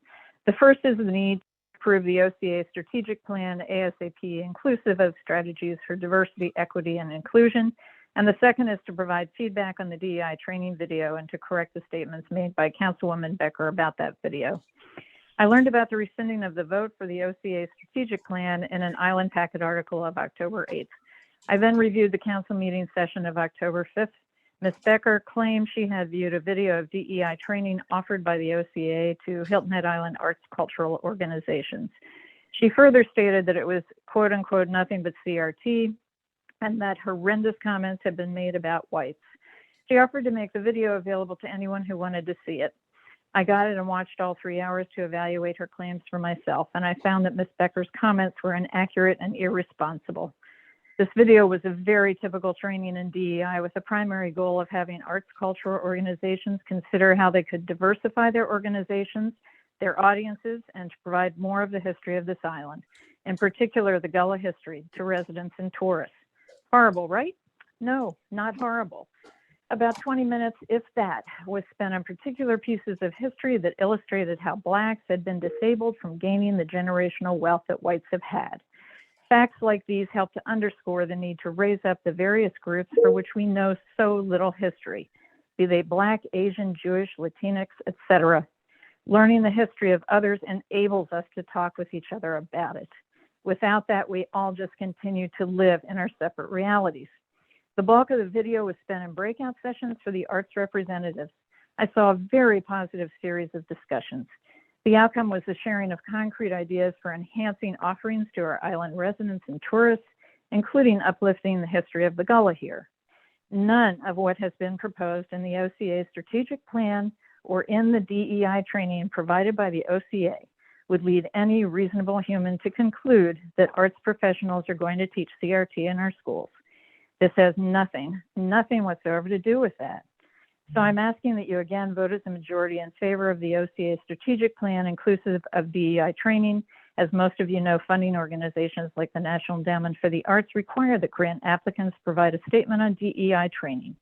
The first is the need to approve the OCA strategic plan ASAP, inclusive of strategies for diversity, equity, and inclusion. And the second is to provide feedback on the DEI training video and to correct the statements made by Councilwoman Becker about that video. I learned about the rescinding of the vote for the OCA strategic plan in an Island Packet article of October 8th. I then reviewed the council meeting session of October 5th. Ms. Becker claimed she had viewed a video of DEI training offered by the OCA to Hilton Head Island arts cultural organizations. She further stated that it was quote unquote nothing but CRT and that horrendous comments had been made about whites. She offered to make the video available to anyone who wanted to see it. I got it and watched all 3 hours to evaluate her claims for myself, and I found that Ms. Becker's comments were inaccurate and irresponsible. This video was a very typical training in DEI with the primary goal of having arts cultural organizations consider how they could diversify their organizations, their audiences, and to provide more of the history of this island, in particular the Gullah history, to residents and tourists. Horrible, right? No, not horrible. About 20 minutes, if that, was spent on particular pieces of history that illustrated how Blacks had been disabled from gaining the generational wealth that whites have had. Facts like these help to underscore the need to raise up the various groups for which we know so little history, be they Black, Asian, Jewish, Latinx, etc. Learning the history of others enables us to talk with each other about it. Without that, we all just continue to live in our separate realities. The bulk of the video was spent in breakout sessions for the arts representatives. I saw a very positive series of discussions. The outcome was the sharing of concrete ideas for enhancing offerings to our island residents and tourists, including uplifting the history of the Gullah here. None of what has been proposed in the OCA strategic plan or in the DEI training provided by the OCA would lead any reasonable human to conclude that arts professionals are going to teach CRT in our schools. This has nothing whatsoever to do with that. So I'm asking that you again vote as a majority in favor of the OCA strategic plan inclusive of DEI training. As most of you know, funding organizations like the National Endowment for the Arts require that grant applicants provide a statement on DEI training.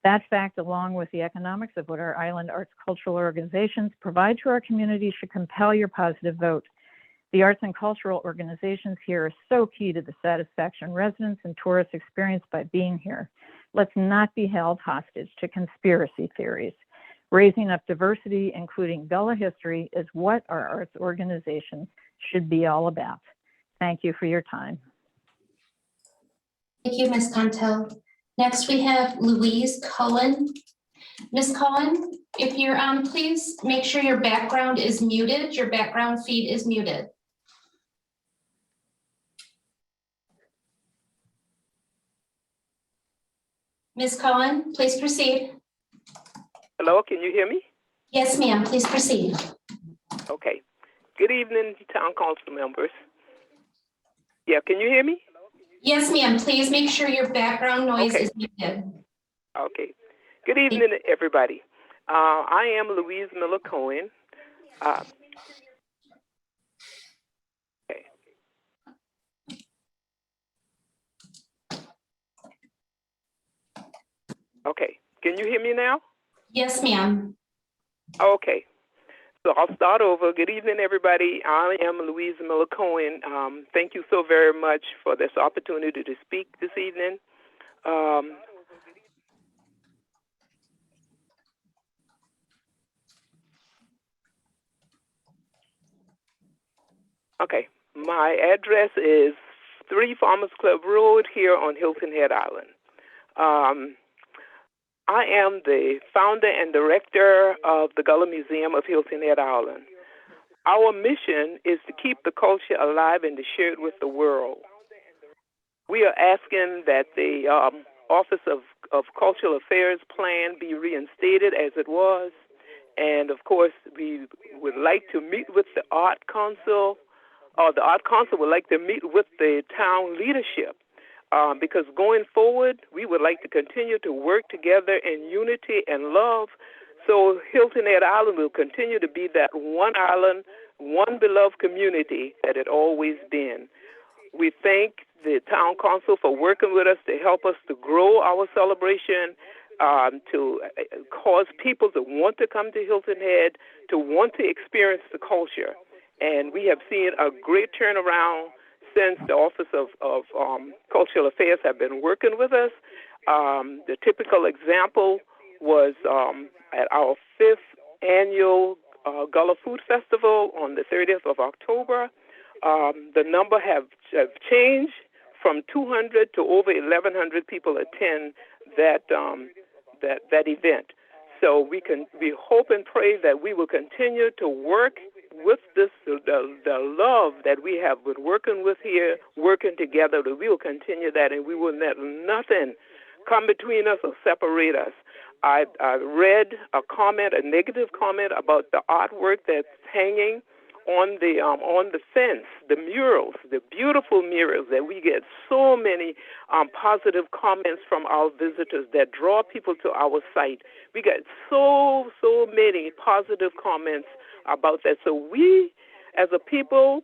That fact, along with the economics of what our island arts cultural organizations provide to our community, should compel your positive vote. The arts and cultural organizations here are so key to the satisfaction residents and tourists experience by being here. Let's not be held hostage to conspiracy theories. Raising up diversity, including Gullah history, is what our arts organizations should be all about. Thank you for your time. Thank you, Ms. Contel. Next, we have Louise Cohen. Ms. Cohen, if you're on, please make sure your background is muted. Your background feed is muted. Ms. Cohen, please proceed. Hello, can you hear me? Yes, ma'am, please proceed. Okay. Good evening, town council members. Yeah, can you hear me? Yes, ma'am, please make sure your background noise is muted. Okay. Good evening, everybody. I am Louise Miller Cohen. Okay. Can you hear me now? Yes, ma'am. Okay. So I'll start over. Good evening, everybody. I am Louise Cohen. Thank you so very much for this opportunity to speak this evening. Okay, my address is 3 Farmers Club Road here on Hilton Head Island. I am the founder and director of the Gullah Museum of Hilton Head Island. Our mission is to keep the culture alive and to share it with the world. We are asking that the Office of Cultural Affairs plan be reinstated as it was. And of course, we would like to meet with the Art Council, or the Art Council would like to meet with the town leadership. Because going forward, we would like to continue to work together in unity and love, so Hilton Head Island will continue to be that one island, one beloved community that it always been. We thank the town council for working with us to help us to grow our celebration, to cause people to want to come to Hilton Head, to want to experience the culture. And we have seen a great turnaround since the Office of Cultural Affairs have been working with us. The typical example was at our 5th annual Gullah Food Festival on the 30th of October. The number have changed from 200 to over 1,100 people attend that event. So we hope and pray that we will continue to work with this, the love that we have been working with here, working together, that we will continue that, and we will let nothing come between us or separate us. I read a negative comment about the artwork that's hanging on the fence, the murals, the beautiful murals that we get so many positive comments from our visitors that draw people to our site. We get so many positive comments about that. So we, as a people,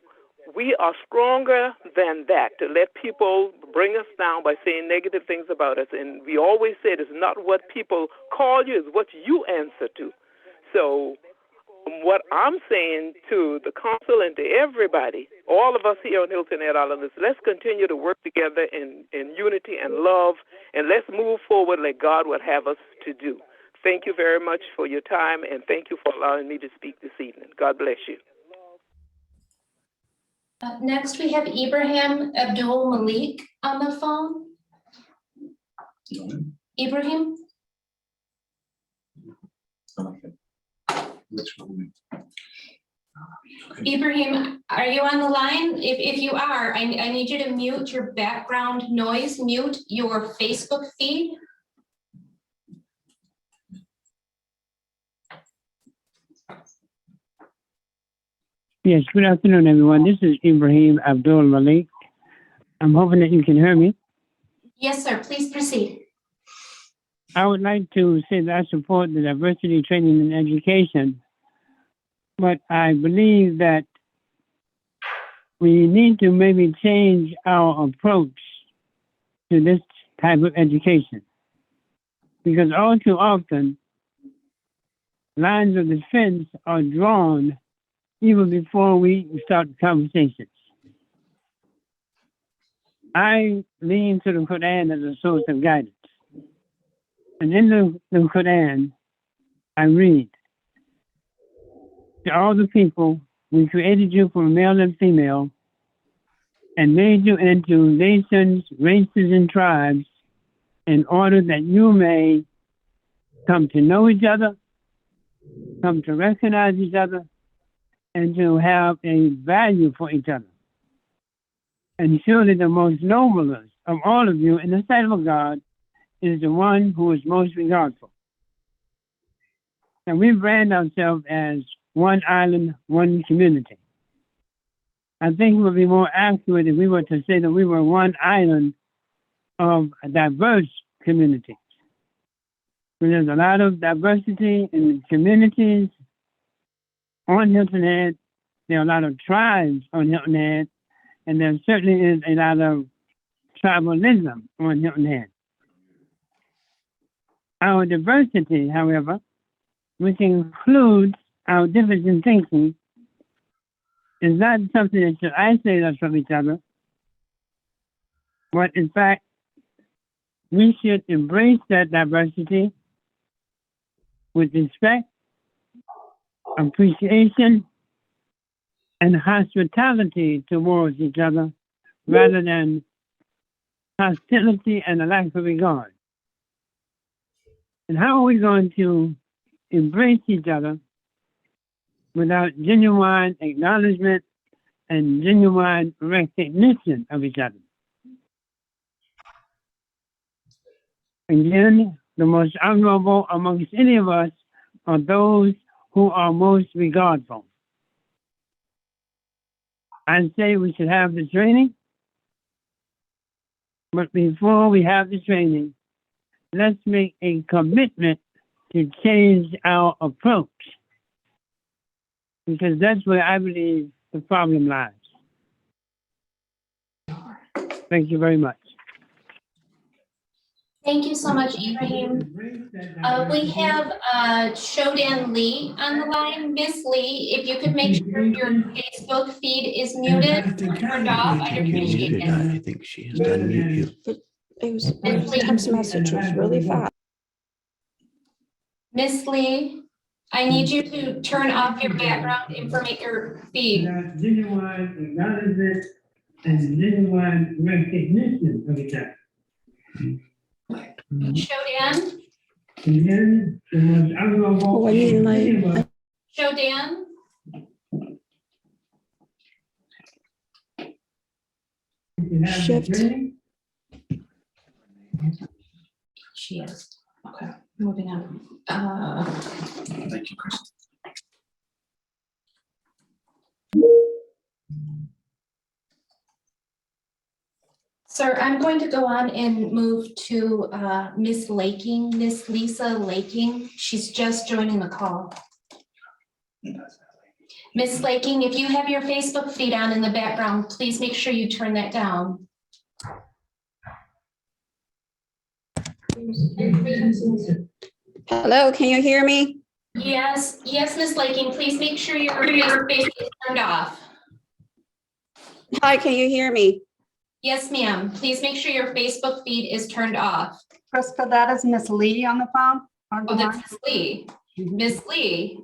we are stronger than that, to let people bring us down by saying negative things about us. And we always say it's not what people call you, it's what you answer to. So what I'm saying to the council and to everybody, all of us here on Hilton Head Island, is let's continue to work together in unity and love, and let's move forward like God would have us to do. Thank you very much for your time, and thank you for allowing me to speak this evening. God bless you. Next, we have Ibrahim Abdul Malik on the phone. Ibrahim? Ibrahim, are you on the line? If you are, I need you to mute your background noise, mute your Facebook feed. Yes, good afternoon, everyone. This is Ibrahim Abdul Malik. I'm hoping that you can hear me. Yes, sir. Please proceed. I would like to say that I support the diversity training and education, but I believe that we need to maybe change our approach to this type of education, because all too often lines of defense are drawn even before we start conversations. I lean to the Quran as a source of guidance. And in the Quran, I read, to all the people, we created you from male and female and made you into nations, races, and tribes in order that you may come to know each other, come to recognize each other, and to have a value for each other. And surely the most noblest of all of you in the sight of God is the one who is most regardful. And we brand ourselves as one island, one community. I think it would be more accurate if we were to say that we were one island of diverse communities. There's a lot of diversity in communities on Hilton Head. There are a lot of tribes on Hilton Head, and there certainly is a lot of tribalism on Hilton Head. Our diversity, however, which includes our difference in thinking is not something that should isolate us from each other, but in fact, we should embrace that diversity with respect, appreciation, and hospitality towards each other rather than hostility and a lack of regard. And how are we going to embrace each other without genuine acknowledgement and genuine recognition of each other? Again, the most honorable amongst any of us are those who are most regardful. I say we should have the training, but before we have the training, let's make a commitment to change our approach, because that's where I believe the problem lies. Thank you very much. Thank you so much, Ibrahim. We have Shodan Lee on the line. Miss Lee, if you could make sure your Facebook feed is muted, turned off, I'd appreciate it. I think she is done mute. It was text message was really fast. Miss Lee, I need you to turn off your background your feed. Genuine acknowledgement and genuine recognition of each other. Shodan? Again, the most honorable. Oh, I mean, like, Shodan? shift. She is. Okay, moving on. Thank you, Chris. Sir, I'm going to go on and move to Miss Laking, Miss Lisa Laking. She's just joining the call. Miss Laking, if you have your Facebook feed on in the background, please make sure you turn that down. Hello, can you hear me? Yes, Miss Laking, please make sure your Facebook is turned off. Hi, can you hear me? Yes, ma'am. Please make sure your Facebook feed is turned off. Krista, that is Miss Lee on the phone. Oh, that's Miss Lee. Miss Lee,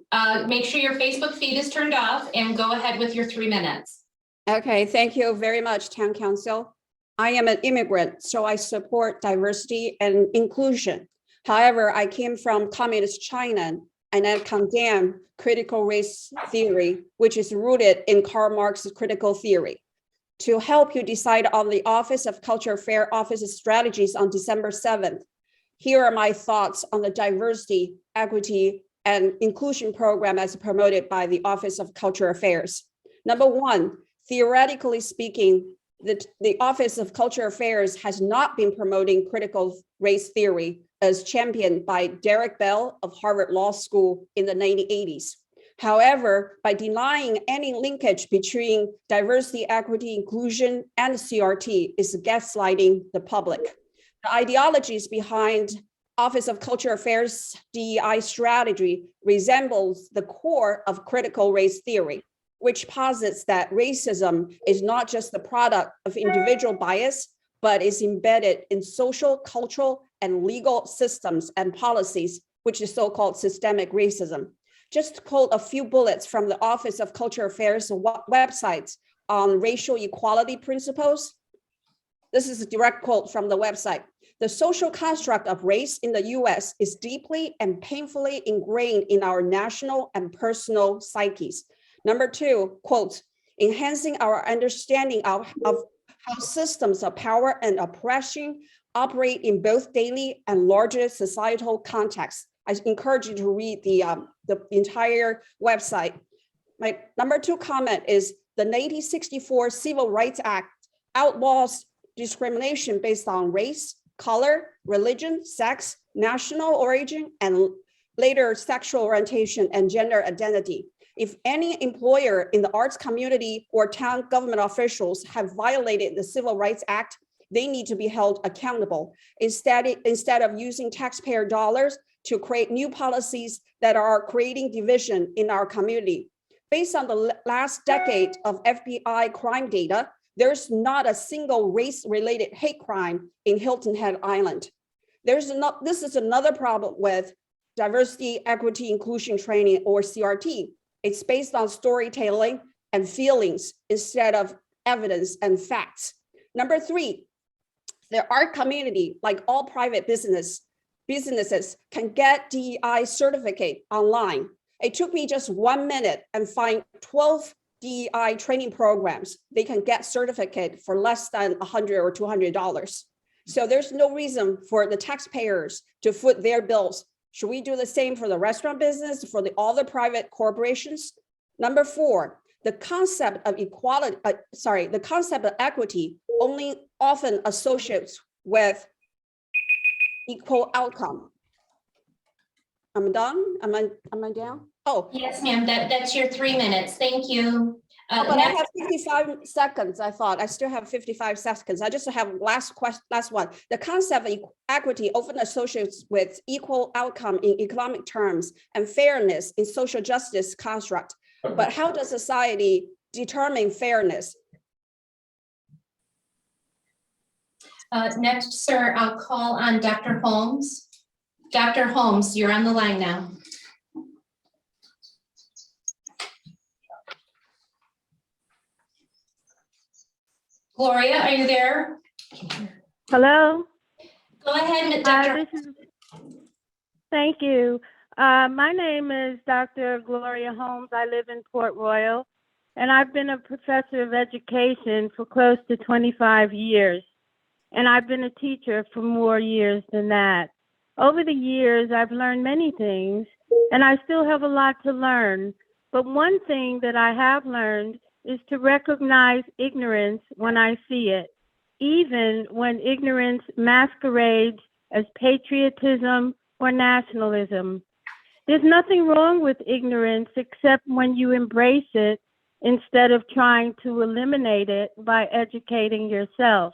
make sure your Facebook feed is turned off and go ahead with your 3 minutes. Okay, thank you very much, Town Council. I am an immigrant, so I support diversity and inclusion. However, I came from communist China and I condemn critical race theory, which is rooted in Karl Marx's critical theory. To help you decide on the Office of Culture Affairs Office's strategies on December 7th, here are my thoughts on the diversity, equity, and inclusion program as promoted by the Office of Culture Affairs. Number one, theoretically speaking, the Office of Culture Affairs has not been promoting critical race theory as championed by Derek Bell of Harvard Law School in the 1980s. However, by denying any linkage between diversity, equity, inclusion, and CRT is gaslighting the public. The ideologies behind Office of Culture Affairs DEI strategy resembles the core of critical race theory, which posits that racism is not just the product of individual bias, but is embedded in social, cultural, and legal systems and policies, which is so-called systemic racism. Just to quote a few bullets from the Office of Culture Affairs website on racial equality principles. This is a direct quote from the website. The social construct of race in the US is deeply and painfully ingrained in our national and personal psyches. Number two, quote, enhancing our understanding of how systems of power and oppression operate in both daily and larger societal contexts. I encourage you to read the entire website. My number two comment is the 1964 Civil Rights Act outlaws discrimination based on race, color, religion, sex, national origin, and later sexual orientation and gender identity. If any employer in the arts community or town government officials have violated the Civil Rights Act, they need to be held accountable. Instead of using taxpayer dollars to create new policies that are creating division in our community. Based on the last decade of FBI crime data, there's not a single race-related hate crime in Hilton Head Island. This is another problem with diversity, equity, inclusion training, or CRT. It's based on storytelling and feelings instead of evidence and facts. Number three, the art community, like all private businesses, can get DEI certificate online. It took me just 1 minute and find 12 DEI training programs. They can get certificate for less than $100 or $200. So there's no reason for the taxpayers to foot their bills. Should we do the same for the restaurant business, for all the private corporations? Number four, the concept of equality, the concept of equity only often associates with equal outcome. I'm done? Am I down? Oh. Yes, ma'am, that's your 3 minutes. Thank you. But I have 55 seconds, I thought. I still have 55 seconds. I just have last one. The concept of equity often associates with equal outcome in economic terms and fairness in social justice construct. But how does society determine fairness? Next, sir, I'll call on Dr. Holmes. Dr. Holmes, you're on the line now. Gloria, are you there? Hello? Go ahead, Dr. Thank you. My name is Dr. Gloria Holmes. I live in Port Royal, and I've been a professor of education for close to 25 years, and I've been a teacher for more years than that. Over the years, I've learned many things, and I still have a lot to learn. But one thing that I have learned is to recognize ignorance when I see it, even when ignorance masquerades as patriotism or nationalism. There's nothing wrong with ignorance except when you embrace it instead of trying to eliminate it by educating yourself.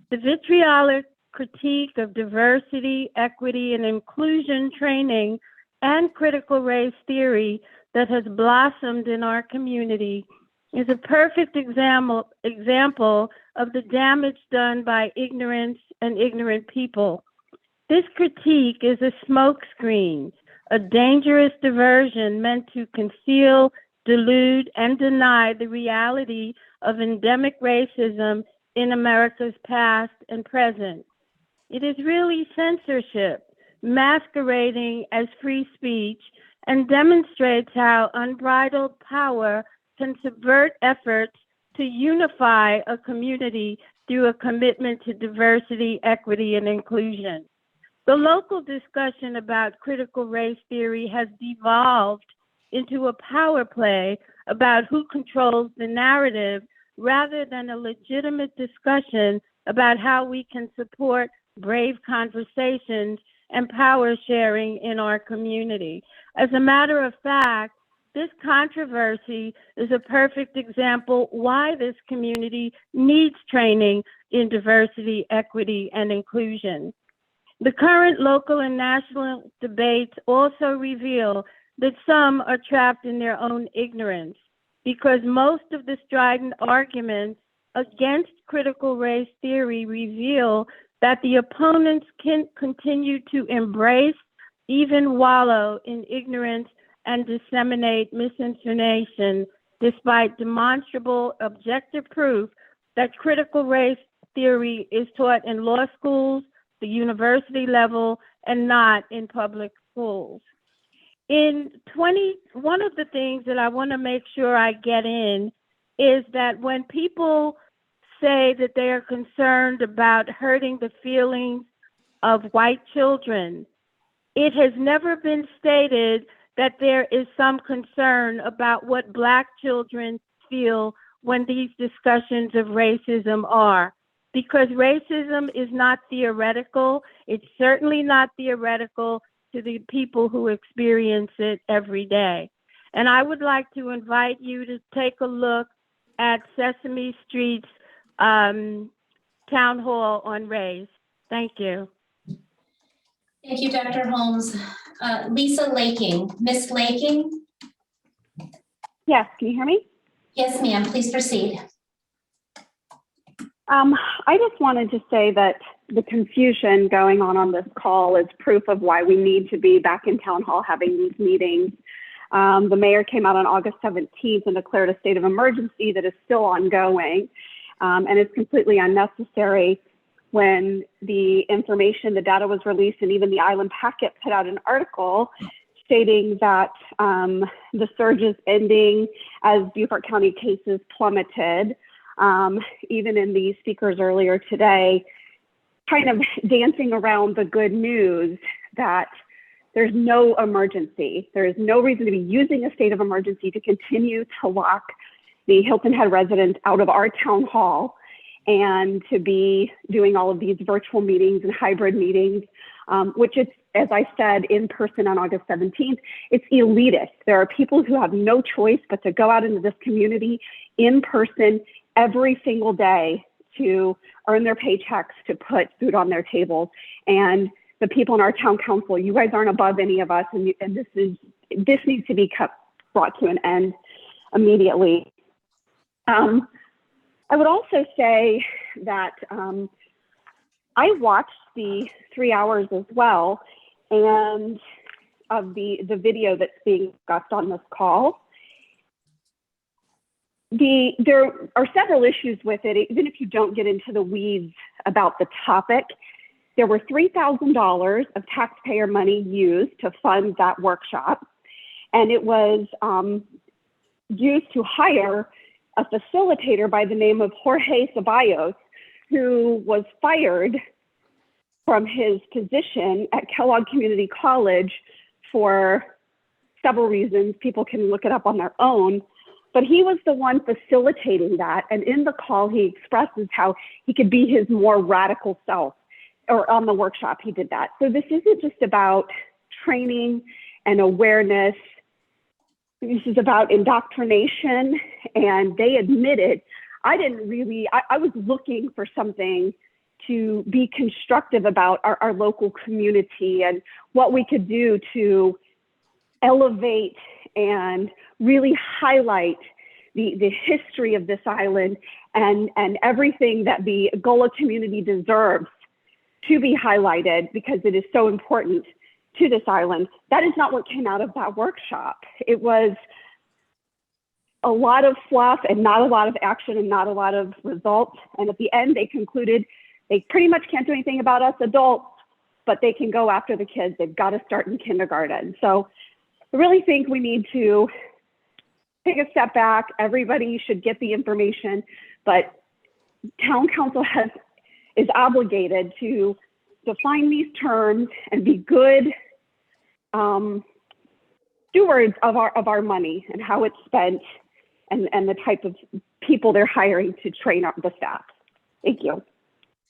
The vitriolic critique of diversity, equity, and inclusion training and critical race theory that has blossomed in our community is a perfect example of the damage done by ignorance and ignorant people. This critique is a smokescreen, a dangerous diversion meant to conceal, delude, and deny the reality of endemic racism in America's past and present. It is really censorship, masquerading as free speech, and demonstrates how unbridled power can subvert efforts to unify a community through a commitment to diversity, equity, and inclusion. The local discussion about critical race theory has devolved into a power play about who controls the narrative rather than a legitimate discussion about how we can support brave conversations and power sharing in our community. As a matter of fact, this controversy is a perfect example why this community needs training in diversity, equity, and inclusion. The current local and national debates also reveal that some are trapped in their own ignorance because most of the strident arguments against critical race theory reveal that the opponents can continue to embrace, even wallow in ignorance and disseminate misinformation despite demonstrable objective proof that critical race theory is taught in law schools, the university level, and not in public schools. One of the things that I want to make sure I get in is that when people say that they are concerned about hurting the feelings of white children, it has never been stated that there is some concern about what Black children feel when these discussions of racism are. Because racism is not theoretical. It's certainly not theoretical to the people who experience it every day. And I would like to invite you to take a look at Sesame Street's town hall on race. Thank you. Thank you, Dr. Holmes. Lisa Laking, Miss Laking? Yes, can you hear me? Yes, ma'am, please proceed. I just wanted to say that the confusion going on this call is proof of why we need to be back in town hall having these meetings. The mayor came out on August 17th and declared a state of emergency that is still ongoing, and it's completely unnecessary. When the information, the data was released, and even the Island Packet put out an article stating that the surge is ending as Beaufort County cases plummeted. Even in the speakers earlier today, kind of dancing around the good news that there's no emergency. There is no reason to be using a state of emergency to continue to lock the Hilton Head residents out of our town hall and to be doing all of these virtual meetings and hybrid meetings, which is, as I said, in person on August 17th, it's elitist. There are people who have no choice but to go out into this community in person every single day to earn their paychecks, to put food on their tables. And the people in our town council, you guys aren't above any of us, and this needs to be brought to an end immediately. I would also say that I watched the 3 hours as well, and of the video that's being discussed on this call. There are several issues with it, even if you don't get into the weeds about the topic. There were $3,000 of taxpayer money used to fund that workshop, and it was used to hire a facilitator by the name of Jorge Ceballos, who was fired from his position at Kellogg Community College for several reasons. People can look it up on their own. But he was the one facilitating that. And in the call, he expresses how he could be his more radical self, or on the workshop, he did that. So this isn't just about training and awareness. This is about indoctrination. And they admitted, I was looking for something to be constructive about our local community and what we could do to elevate and really highlight the history of this island and everything that the Gullah community deserves to be highlighted because it is so important to this island. That is not what came out of that workshop. It was a lot of fluff and not a lot of action and not a lot of results. And at the end, they concluded they pretty much can't do anything about us adults, but they can go after the kids. They've got to start in kindergarten. So I really think we need to take a step back. Everybody should get the information, but town council is obligated to define these terms and be good stewards of our money and how it's spent and the type of people they're hiring to train up the staff. Thank you.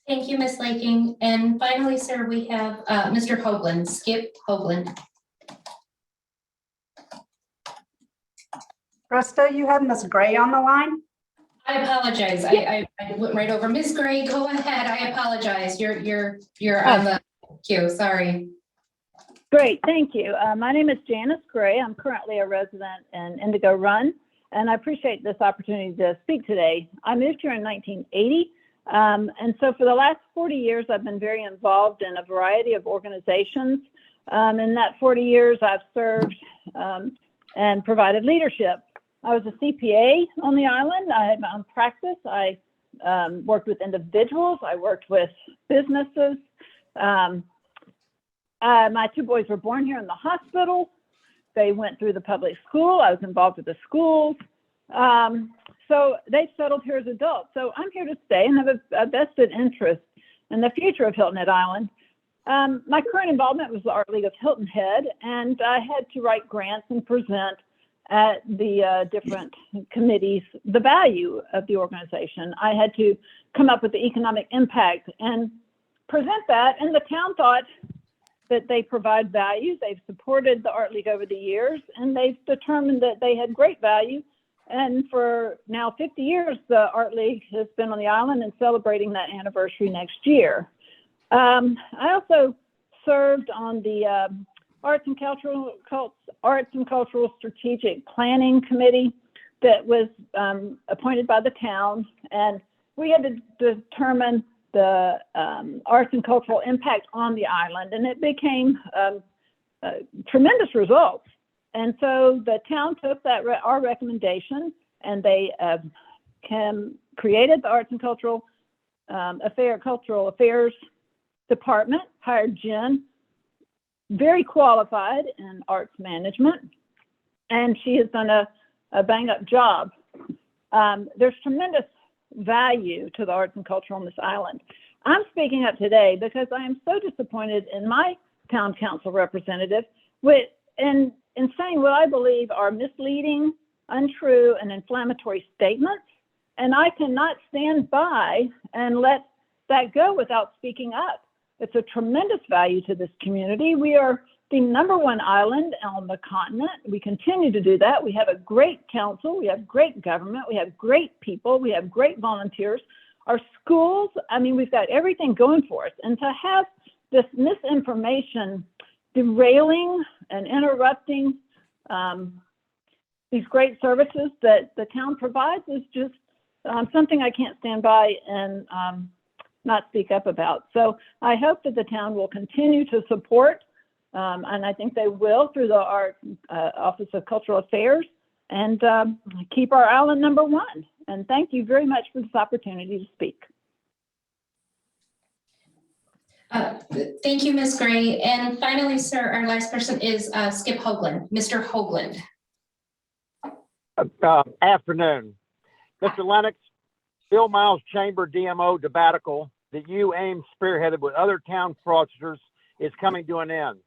Thank you, Ms. Laking. And finally, sir, we have Mr. Hoagland, Skip Hoagland. Krista, you had Ms. Gray on the line? I apologize. I went right over. Ms. Gray, go ahead. I apologize. You're on the queue. Sorry. Great, thank you. My name is Janice Gray. I'm currently a resident in Indigo Run, and I appreciate this opportunity to speak today. I moved here in 1980, and so for the last 40 years, I've been very involved in a variety of organizations. In that 40 years, I've served and provided leadership. I was a CPA on the island. I had my own practice. I worked with individuals. I worked with businesses. My two boys were born here in the hospital. They went through the public school. I was involved with the schools. So they settled here as adults. So I'm here to stay and have a vested interest in the future of Hilton Head Island. My current involvement was the Art League of Hilton Head, and I had to write grants and present at the different committees the value of the organization. I had to come up with the economic impact and present that, and the town thought that they provide value. They've supported the Art League over the years, and they've determined that they had great value. And for now 50 years, the Art League has been on the island and celebrating that anniversary next year. I also served on the Arts and Cultural Strategic Planning Committee that was appointed by the town, and we had to determine the arts and cultural impact on the island, and it became tremendous results. And so the town took that our recommendation, and they created the Arts and Cultural Affairs Department, hired Jen, very qualified in arts management, and she has done a bang-up job. There's tremendous value to the arts and culture on this island. I'm speaking up today because I am so disappointed in my town council representative in saying what I believe are misleading, untrue, and inflammatory statements. And I cannot stand by and let that go without speaking up. It's a tremendous value to this community. We are the #1 island on the continent. We continue to do that. We have a great council. We have great government. We have great people. We have great volunteers. Our schools, I mean, we've got everything going for us. And to have this misinformation derailing and interrupting these great services that the town provides is just something I can't stand by and not speak up about. So I hope that the town will continue to support, and I think they will through the Office of Cultural Affairs, and keep our island #1. And thank you very much for this opportunity to speak. Thank you, Ms. Gray. And finally, sir, our last person is Skip Hoagland, Mr. Hoagland. Afternoon. Mr. Lennox, Bill Miles Chamber DMO debaticle that you aim spearheaded with other town fraudsters is coming to an end.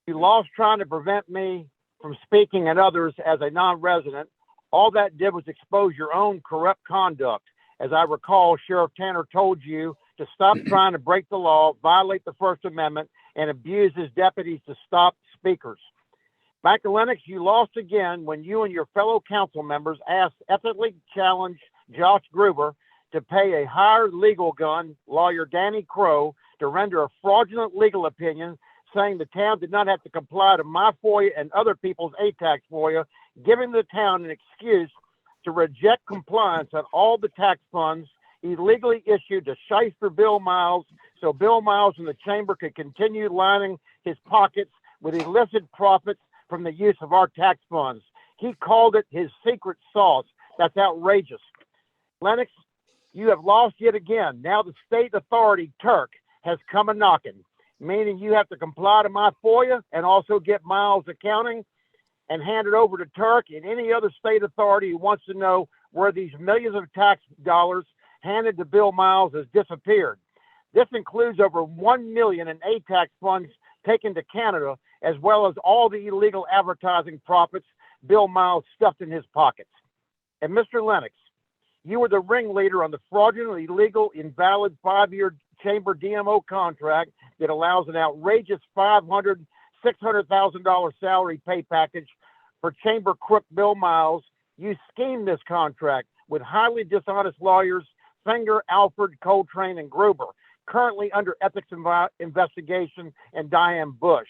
You lost trying to prevent me from speaking and others as a non-resident. All that did was expose your own corrupt conduct. As I recall, Sheriff Tanner told you to stop trying to break the law, violate the First Amendment, and abuse his deputies to stop speakers. Michael Lennox, you lost again when you and your fellow council members asked ethically challenged Josh Gruber to pay a hired legal gun, lawyer Danny Crow, to render a fraudulent legal opinion saying the town did not have to comply to my FOIA and other people's ATAX FOIA, giving the town an excuse to reject compliance on all the tax funds illegally issued to shyster Bill Miles, so Bill Miles and the chamber could continue lining his pockets with illicit profits from the use of our tax funds. He called it his secret sauce. That's outrageous. Lennox, you have lost yet again. Now the state authority, Turk, has come a-knocking, meaning you have to comply to my FOIA and also get Miles' accounting and hand it over to Turk and any other state authority who wants to know where these millions of tax dollars handed to Bill Miles has disappeared. This includes over $1 million in ATAX funds taken to Canada, as well as all the illegal advertising profits Bill Miles stuffed in his pockets. And Mr. Lennox, you were the ringleader on the fraudulent, illegal, invalid 5-year chamber DMO contract that allows an outrageous $500,000, $600,000 salary pay package for chamber crook Bill Miles. You schemed this contract with highly dishonest lawyers, Finger, Alfred, Coltrane, and Gruber, currently under ethics investigation, and Diane Bush.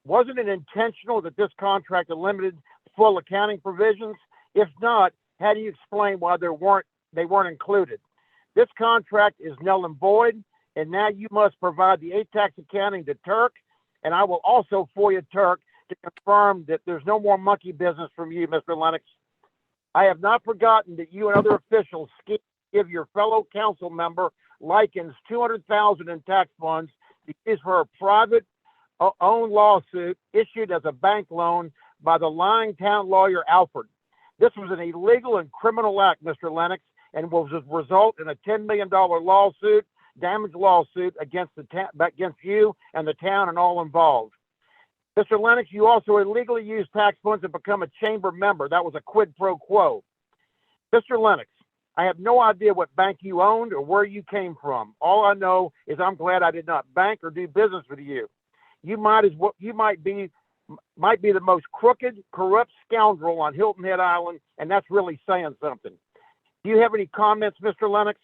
Wasn't it intentional that this contract limited full accounting provisions? If not, how do you explain why they weren't included? This contract is null and void, and now you must provide the ATAX accounting to Turk, and I will also FOIA Turk to confirm that there's no more monkey business from you, Mr. Lennox. I have not forgotten that you and other officials schemed to give your fellow council member Likens $200,000 in tax funds to use for a private owned lawsuit issued as a bank loan by the lying town lawyer Alfred. This was an illegal and criminal act, Mr. Lennox, and will result in a $10 million lawsuit, damage lawsuit against you and the town and all involved. Mr. Lennox, you also illegally used tax funds to become a chamber member. That was a quid pro quo. Mr. Lennox, I have no idea what bank you owned or where you came from. All I know is I'm glad I did not bank or do business with you. You might be the most crooked, corrupt scoundrel on Hilton Head Island, and that's really saying something. Do you have any comments, Mr. Lennox?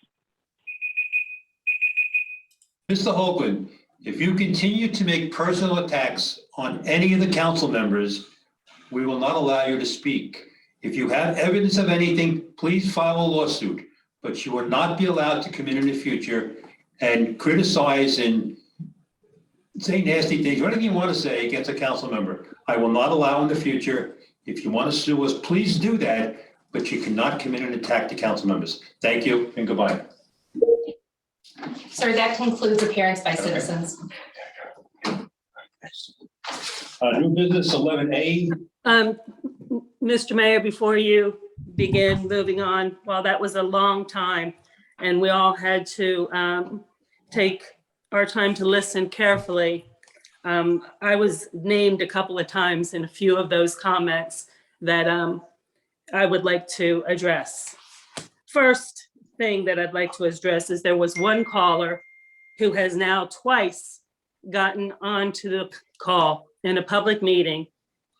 Mr. Hoagland, If you continue to make personal attacks on any of the council members, we will not allow you to speak. If you have evidence of anything, please file a lawsuit, but you will not be allowed to come in the future and criticize and say nasty things, or anything you want to say against a council member. I will not allow in the future. If you want to sue us, please do that, but you cannot come in and attack the council members. Thank you and goodbye. Sir, that concludes appearance by citizens. New business 11A. Mr. Mayor, before you begin moving on, well, that was a long time and we all had to take our time to listen carefully. I was named a couple of times in a few of those comments that I would like to address. First thing that I'd like to address is there was one caller who has now twice gotten onto the call in a public meeting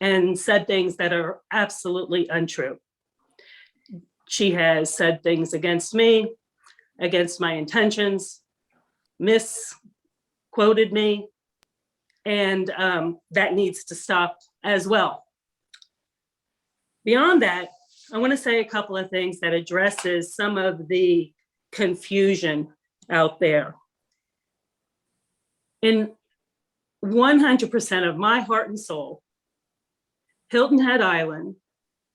and said things that are absolutely untrue. She has said things against me, against my intentions, misquoted me, and that needs to stop as well. Beyond that, I want to say a couple of things that addresses some of the confusion out there. In 100% of my heart and soul, Hilton Head Island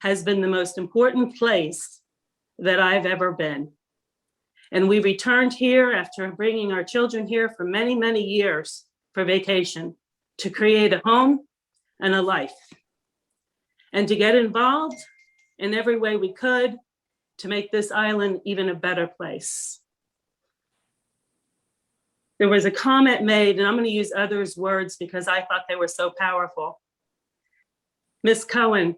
has been the most important place that I've ever been. And we returned here after bringing our children here for many, many years for vacation to create a home and a life and to get involved in every way we could to make this island even a better place. There was a comment made, and I'm going to use others' words because I thought they were so powerful. Ms. Cohen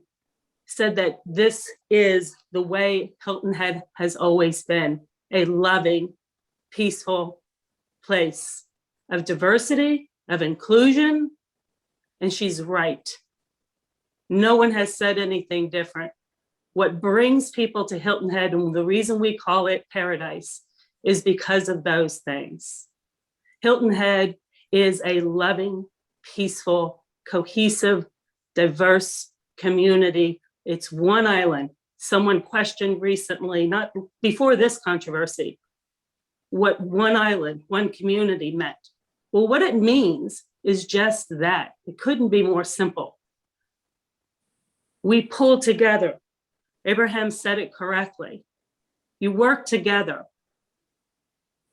said that this is the way Hilton Head has always been, a loving, peaceful place of diversity, of inclusion, and she's right. No one has said anything different. What brings people to Hilton Head, and the reason we call it paradise, is because of those things. Hilton Head is a loving, peaceful, cohesive, diverse community. It's one island. Someone questioned recently, not before this controversy, what one island, one community meant. Well, what it means is just that. It couldn't be more simple. We pull together. Abraham said it correctly. You work together.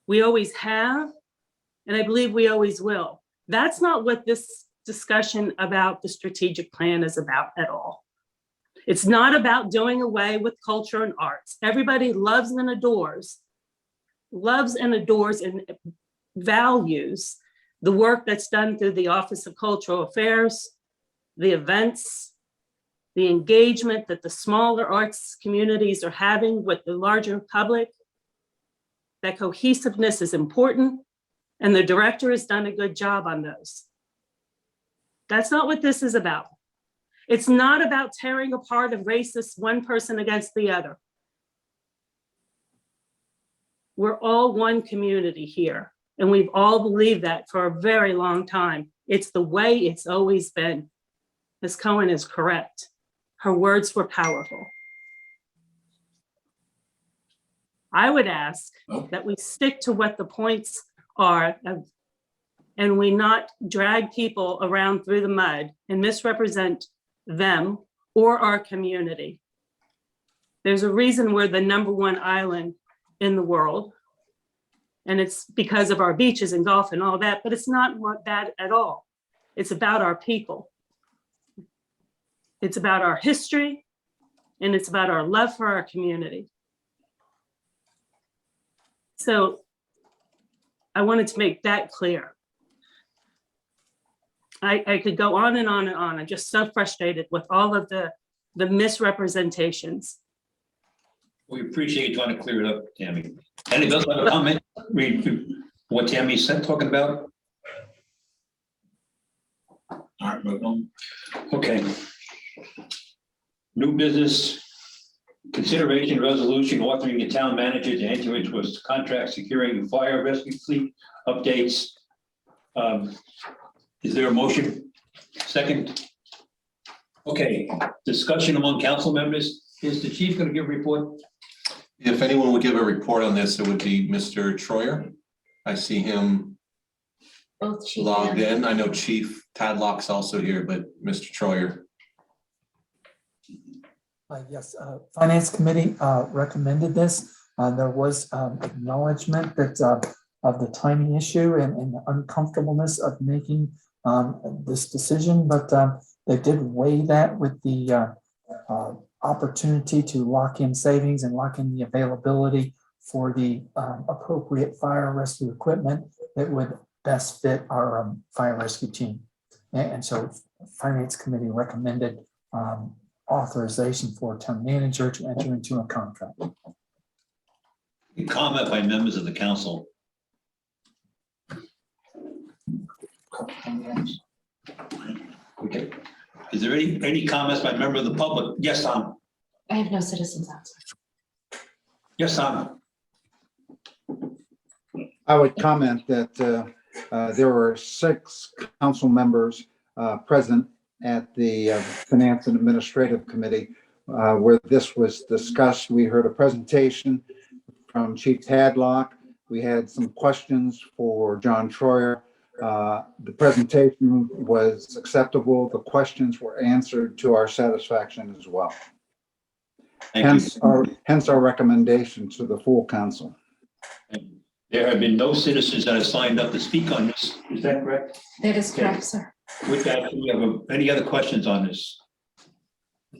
We always have, and I believe we always will. That's not what this discussion about the strategic plan is about at all. It's not about doing away with culture and arts. Everybody loves and adores and values the work that's done through the Office of Cultural Affairs, the events, the engagement that the smaller arts communities are having with the larger public. That cohesiveness is important, and the director has done a good job on those. That's not what this is about. It's not about tearing apart and racist one person against the other. We're all one community here, and we've all believed that for a very long time. It's the way it's always been. Ms. Cohen is correct. Her words were powerful. I would ask that we stick to what the points are and we not drag people around through the mud and misrepresent them or our community. There's a reason we're the #1 island in the world, and it's because of our beaches and golf and all that, but it's not that at all. It's about our people. It's about our history, and it's about our love for our community. So I wanted to make that clear. I could go on and on and on. I'm just so frustrated with all of the misrepresentations. We appreciate you trying to clear it up, Tammy. Anybody else have a comment? Read what Tammy said, talking about? All right, moving on. Okay. New business, consideration resolution authoring the town manager to enter into a contract securing fire rescue fleet updates. Is there a motion? Second? Okay, discussion among council members. Is the chief going to give a report? If anyone would give a report on this, it would be Mr. Troyer. I see him Both chief logged and- in. I know Chief Tadlock's also here, but Mr. Troyer. Yes, Finance Committee recommended this. There was acknowledgement that of the timing issue and the uncomfortableness of making this decision, but they did weigh that with the opportunity to lock in savings and lock in the availability for the appropriate fire rescue equipment that would best fit our fire rescue team. And so Finance Committee recommended authorization for town manager to enter into a contract. Comment by members of the council. Okay. Is there any comments by member of the public? Yes, Tom. I have no citizens outside. Yes, Tom. I would comment that there were 6 council members present at the Finance and Administrative Committee where this was discussed. We heard a presentation from Chief Tadlock. We had some questions for John Troyer. The presentation was acceptable. The questions were answered to our satisfaction as well. Hence our recommendation to the full council. There have been no citizens that have signed up to speak on this. Is that correct? That is correct, sir. With that, do we have any other questions on this?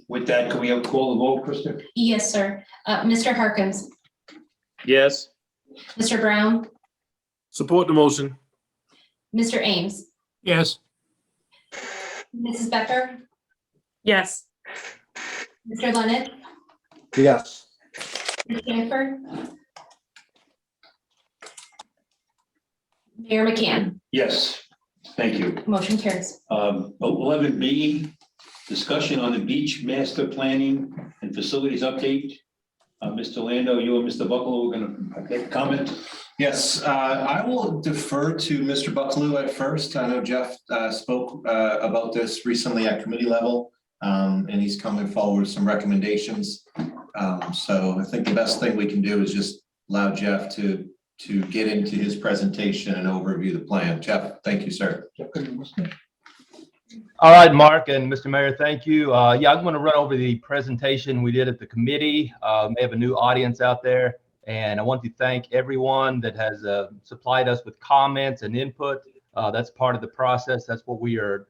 With that, can we have call the vote, Krista? Yes, sir. Mr. Harkins, Yes. Mr. Brown, Support the motion. Mr. Ames, Yes. Mrs. Becker, Yes. Mr. Leonard, Yes. Ms. Jennifer, Mayor McCann. Yes, thank you. Motion carries. 11B, discussion on the beach master planning and facilities update. Mr. Lando, you and Mr. Buckle are going to comment. Yes, I will defer to Mr. Bucklew at first. I know Jeff spoke about this recently at committee level, and he's coming forward with some recommendations. So I think the best thing we can do is just allow Jeff to get into his presentation and overview the plan. Jeff, thank you, sir. All right, Mark and Mr. Mayor, thank you. Yeah, I'm going to run over the presentation we did at the committee. May have a new audience out there, and I want to thank everyone that has supplied us with comments and input. That's part of the process. That's what we are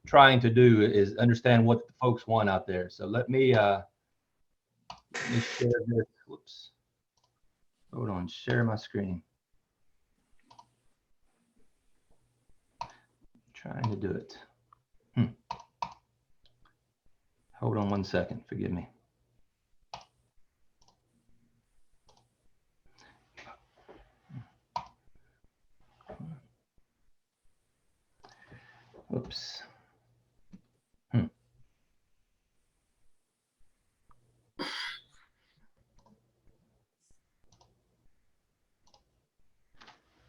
trying to do, is understand what the folks want out there. So let me share this. Whoops. Hold on, share my screen. Trying to do it. Hold on one second, forgive me. Oops.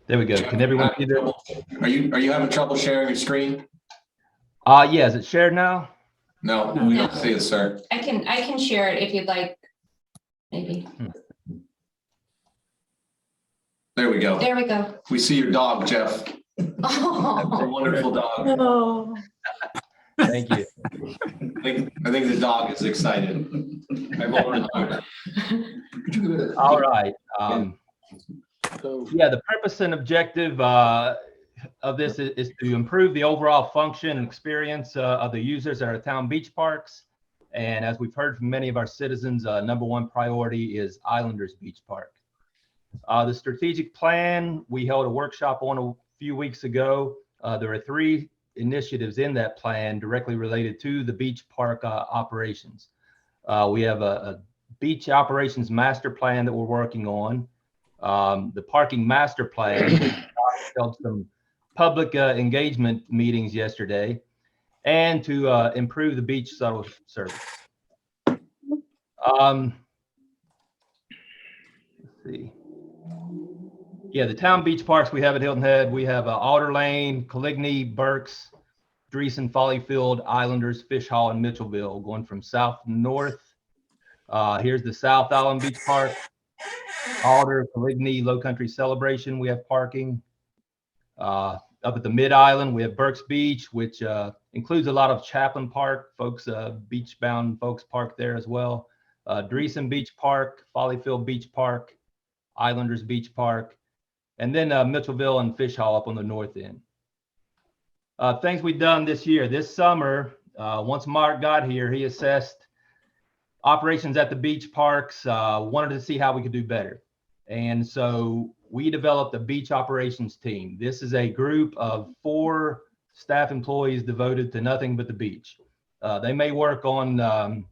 There we go. Can everyone see that? Are you having trouble sharing your screen? Yeah, is it shared now? No, we don't see it, sir. I can share it if you'd like, maybe. There we go. There we go. We see your dog, Jeff. Oh. That's a wonderful dog. No. Thank you. I think the dog is excited. I've already All right. Yeah, the purpose and objective of this is to improve the overall function and experience of the users at our town beach parks. And as we've heard from many of our citizens, number one priority is Islanders Beach Park. The strategic plan, we held a workshop on a few weeks ago. There are 3 initiatives in that plan directly related to the beach park operations. We have a beach operations master plan that we're working on. The parking master plan, held some public engagement meetings yesterday, and to improve the beach shuttle service. Let's see. Yeah, the town beach parks we have at Hilton Head, we have Alder Lane, Coligny, Berks, Dreesen, Follyfield, Islanders, Fish Hall, and Mitchellville, going from south to north. Here's the South Island Beach Park, Alder, Coligny, Low Country Celebration, we have parking. Up at the Mid Island, we have Berks Beach, which includes a lot of Chaplin Park, folks, beach-bound folks park there as well. Dreesen Beach Park, Follyfield Beach Park, Islanders Beach Park, and then Mitchellville and Fish Hall up on the north end. Things we've done this year. This summer, once Mark got here, he assessed operations at the beach parks, wanted to see how we could do better. And so we developed a beach operations team. This is a group of 4 staff employees devoted to nothing but the beach. They may work on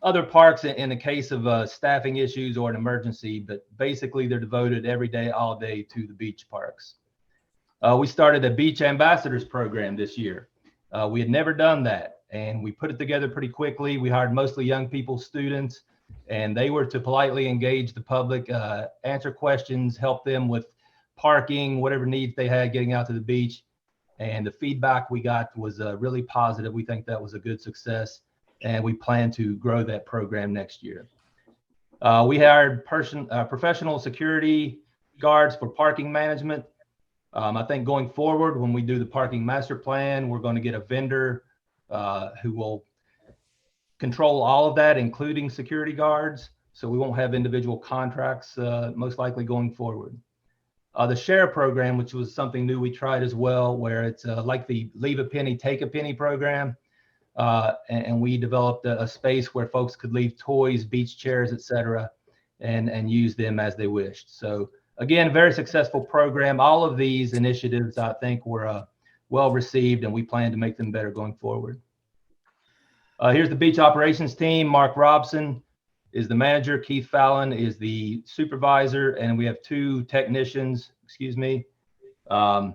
other parks in the case of staffing issues or an emergency, but basically they're devoted every day, all day to the beach parks. We started a beach ambassadors program this year. We had never done that, and we put it together pretty quickly. We hired mostly young people, students, and they were to politely engage the public, answer questions, help them with parking, whatever needs they had getting out to the beach. And the feedback we got was really positive. We think that was a good success, and we plan to grow that program next year. We hired professional security guards for parking management. I think going forward, when we do the parking master plan, we're going to get a vendor who will control all of that, including security guards. So we won't have individual contracts, most likely going forward. The share program, which was something new we tried as well, where it's like the leave a penny, take a penny program. And we developed a space where folks could leave toys, beach chairs, etc., and use them as they wished. So again, very successful program. All of these initiatives, I think, were well received, and we plan to make them better going forward. Here's the beach operations team. Mark Robson is the manager. Keith Fallon is the supervisor, and we have 2 technicians, hide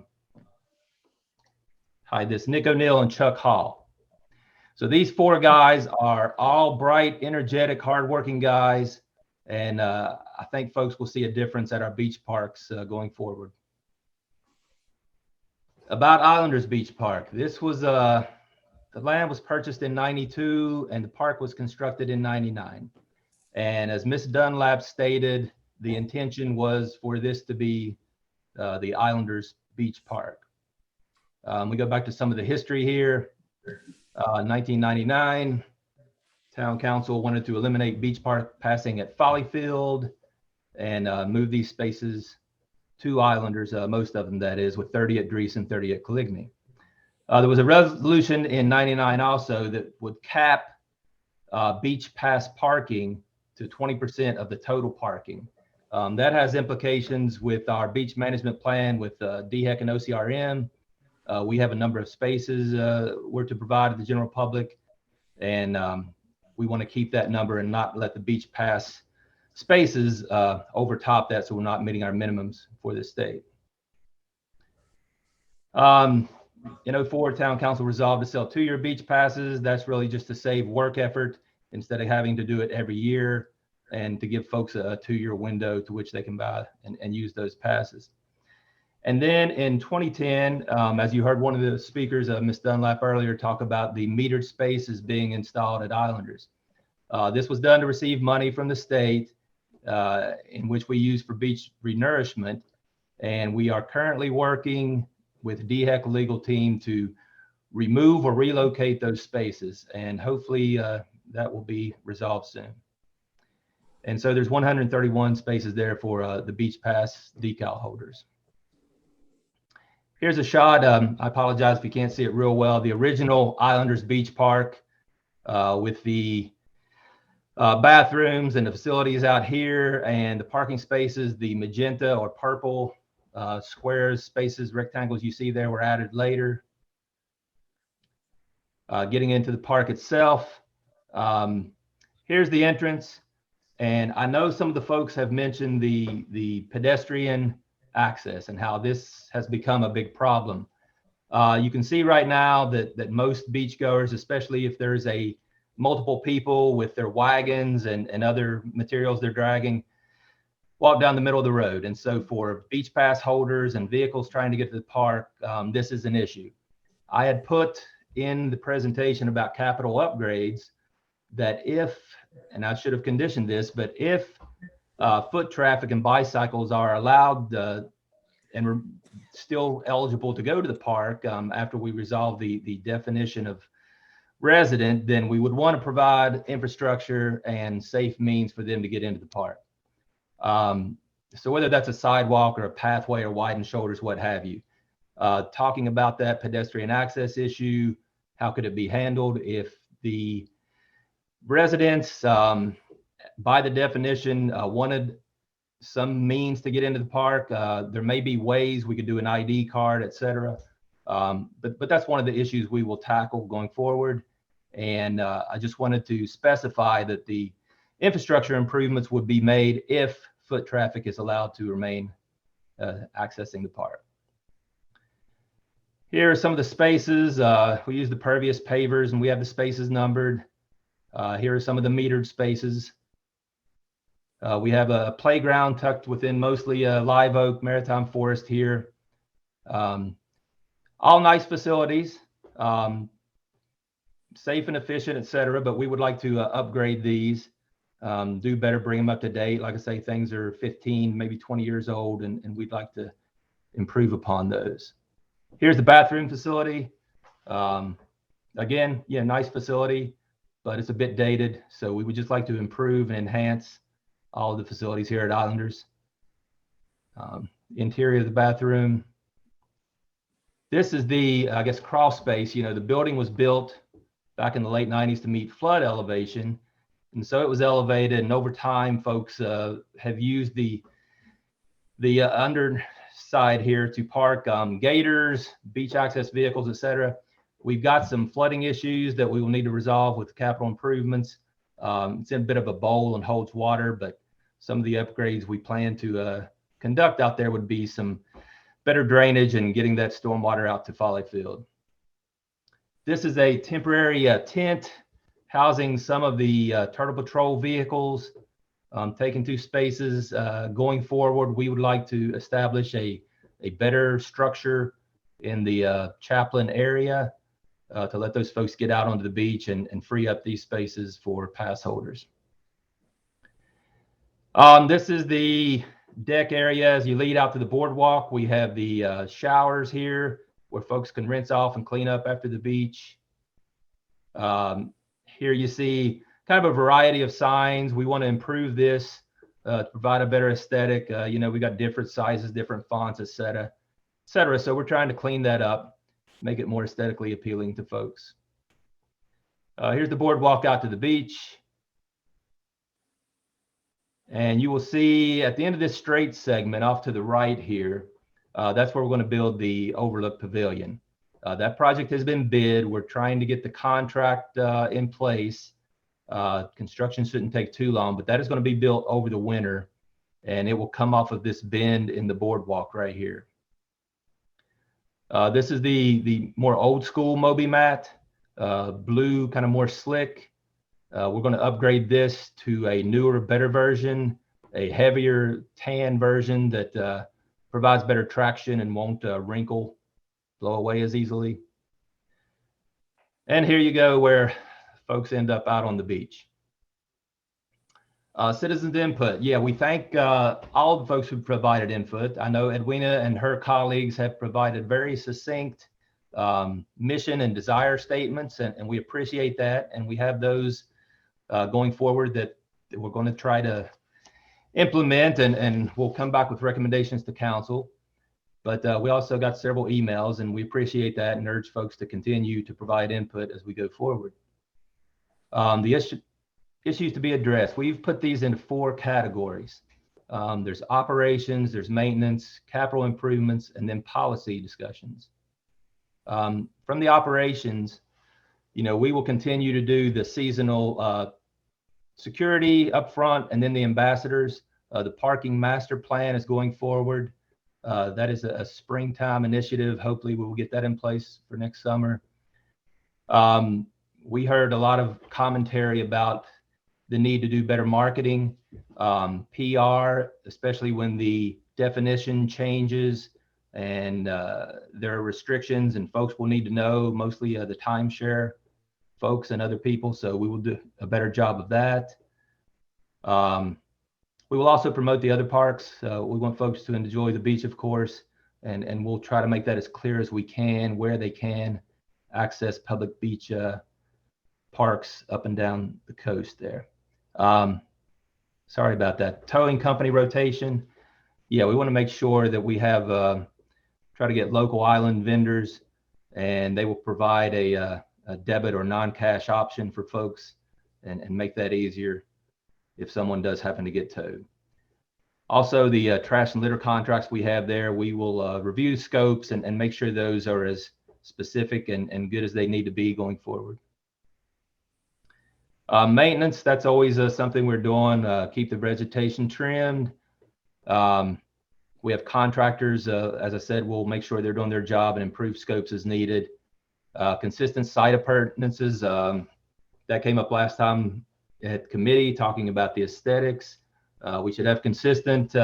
this, Nick O'Neill and Chuck Hall. So these 4 guys are all bright, energetic, hardworking guys, and I think folks will see a difference at our beach parks going forward. About Islanders Beach Park, this was the land was purchased in '92 and the park was constructed in '99. And as Ms. Dunlap stated, the intention was for this to be the Islanders Beach Park. We go back to some of the history here. 1999, Town Council wanted to eliminate beach park passing at Follyfield and move these spaces to Islanders, most of them that is, with 30 at Dreesen, 30 at Coligny. There was a resolution in '99 also that would cap beach pass parking to 20% of the total parking. That has implications with our beach management plan with DHEC and OCRM. We have a number of spaces we're to provide to the general public, and we want to keep that number and not let the beach pass spaces overtop that, so we're not meeting our minimums for this state. In '04, Town Council resolved to sell 2-year beach passes. That's really just to save work effort instead of having to do it every year, and to give folks a 2-year window to which they can buy and use those passes. And then in 2010, as you heard one of the speakers, Ms. Dunlap earlier, talk about the metered spaces being installed at Islanders. This was done to receive money from the state, in which we use for beach renourishment. And we are currently working with DHEC legal team to remove or relocate those spaces. And hopefully that will be resolved soon. And so there's 131 spaces there for the beach pass decal holders. Here's a shot. I apologize if you can't see it real well. The original Islanders Beach Park with the bathrooms and the facilities out here, and the parking spaces, the magenta or purple squares, spaces, rectangles you see there were added later. Getting into the park itself, here's the entrance. And I know some of the folks have mentioned the pedestrian access and how this has become a big problem. You can see right now that most beachgoers, especially if there's multiple people with their wagons and other materials they're dragging, walk down the middle of the road. And so for beach pass holders and vehicles trying to get to the park, this is an issue. I had put in the presentation about capital upgrades that if, and I should have conditioned this, but if foot traffic and bicycles are allowed and we're still eligible to go to the park after we resolve the definition of resident, then we would want to provide infrastructure and safe means for them to get into the park. So whether that's a sidewalk or a pathway or widened shoulders, what have you. Talking about that pedestrian access issue, how could it be handled if the residents, by the definition, wanted some means to get into the park? There may be ways we could do an ID card, et cetera. But that's one of the issues we will tackle going forward. And I just wanted to specify that the infrastructure improvements would be made if foot traffic is allowed to remain accessing the park. Here are some of the spaces. We use the pervious pavers and we have the spaces numbered. Here are some of the metered spaces. We have a playground tucked within mostly live oak maritime forest here. All nice facilities, safe and efficient, et cetera, but we would like to upgrade these, do better, bring them up to date. Like I say, things are 15, maybe 20 years old, and we'd like to improve upon those. Here's the bathroom facility. Again, yeah, nice facility, but it's a bit dated. So we would just like to improve and enhance all of the facilities here at Islanders. Interior of the bathroom. This is the, I guess, crawl space. You know, the building was built back in the late 90s to meet flood elevation. And so it was elevated, and over time, folks have used the underside here to park gators, beach access vehicles, et cetera. We've got some flooding issues that we will need to resolve with capital improvements. It's in a bit of a bowl and holds water, but some of the upgrades we plan to conduct out there would be some better drainage and getting that stormwater out to Folly Field. This is a temporary tent housing some of the Turtle Patrol vehicles, taking 2 spaces. Going forward, we would like to establish a better structure in the Chaplain area to let those folks get out onto the beach and free up these spaces for pass holders. This is the deck area. As you lead out to the boardwalk, we have the showers here where folks can rinse off and clean up after the beach. Here you see kind of a variety of signs. We want to improve this to provide a better aesthetic. You know, we got different sizes, different fonts, et cetera. So we're trying to clean that up, make it more aesthetically appealing to folks. Here's the boardwalk out to the beach. And you will see at the end of this straight segment off to the right here, that's where we're going to build the Overlook Pavilion. That project has been bid. We're trying to get the contract in place. Construction shouldn't take too long, but that is going to be built over the winter, and it will come off of this bend in the boardwalk right here. This is the more old school Moby mat, blue, kind of more slick. We're going to upgrade this to a newer, better version, a heavier tan version that provides better traction and won't wrinkle, blow away as easily. And here you go where folks end up out on the beach. Citizens input. Yeah, we thank all the folks who provided input. I know Edwina and her colleagues have provided very succinct mission and desire statements, and we appreciate that. And we have those going forward that we're going to try to implement, and we'll come back with recommendations to council. But we also got several emails, and we appreciate that and urge folks to continue to provide input as we go forward. The issues to be addressed, we've put these into 4 categories. There's operations, there's maintenance, capital improvements, and then policy discussions. From the operations, you know, we will continue to do the seasonal security up front, and then the ambassadors. The parking master plan is going forward. That is a springtime initiative. Hopefully we will get that in place for next summer. We heard a lot of commentary about the need to do better marketing, PR, especially when the definition changes and there are restrictions and folks will need to know, mostly the timeshare folks and other people. So we will do a better job of that. We will also promote the other parks. We want folks to enjoy the beach, of course, and we'll try to make that as clear as we can, where they can access public beach parks up and down the coast there. Sorry about that. Towing company rotation. Yeah, we want to make sure that we have, try to get local island vendors, and they will provide a debit or non-cash option for folks and make that easier if someone does happen to get towed. Also, the trash and litter contracts we have there, we will review scopes and make sure those are as specific and good as they need to be going forward. Maintenance, that's always something we're doing, keep the vegetation trimmed. We have contractors, as I said, we'll make sure they're doing their job and improve scopes as needed. Consistent site appurtenances, that came up last time at committee talking about the aesthetics. We should have consistent,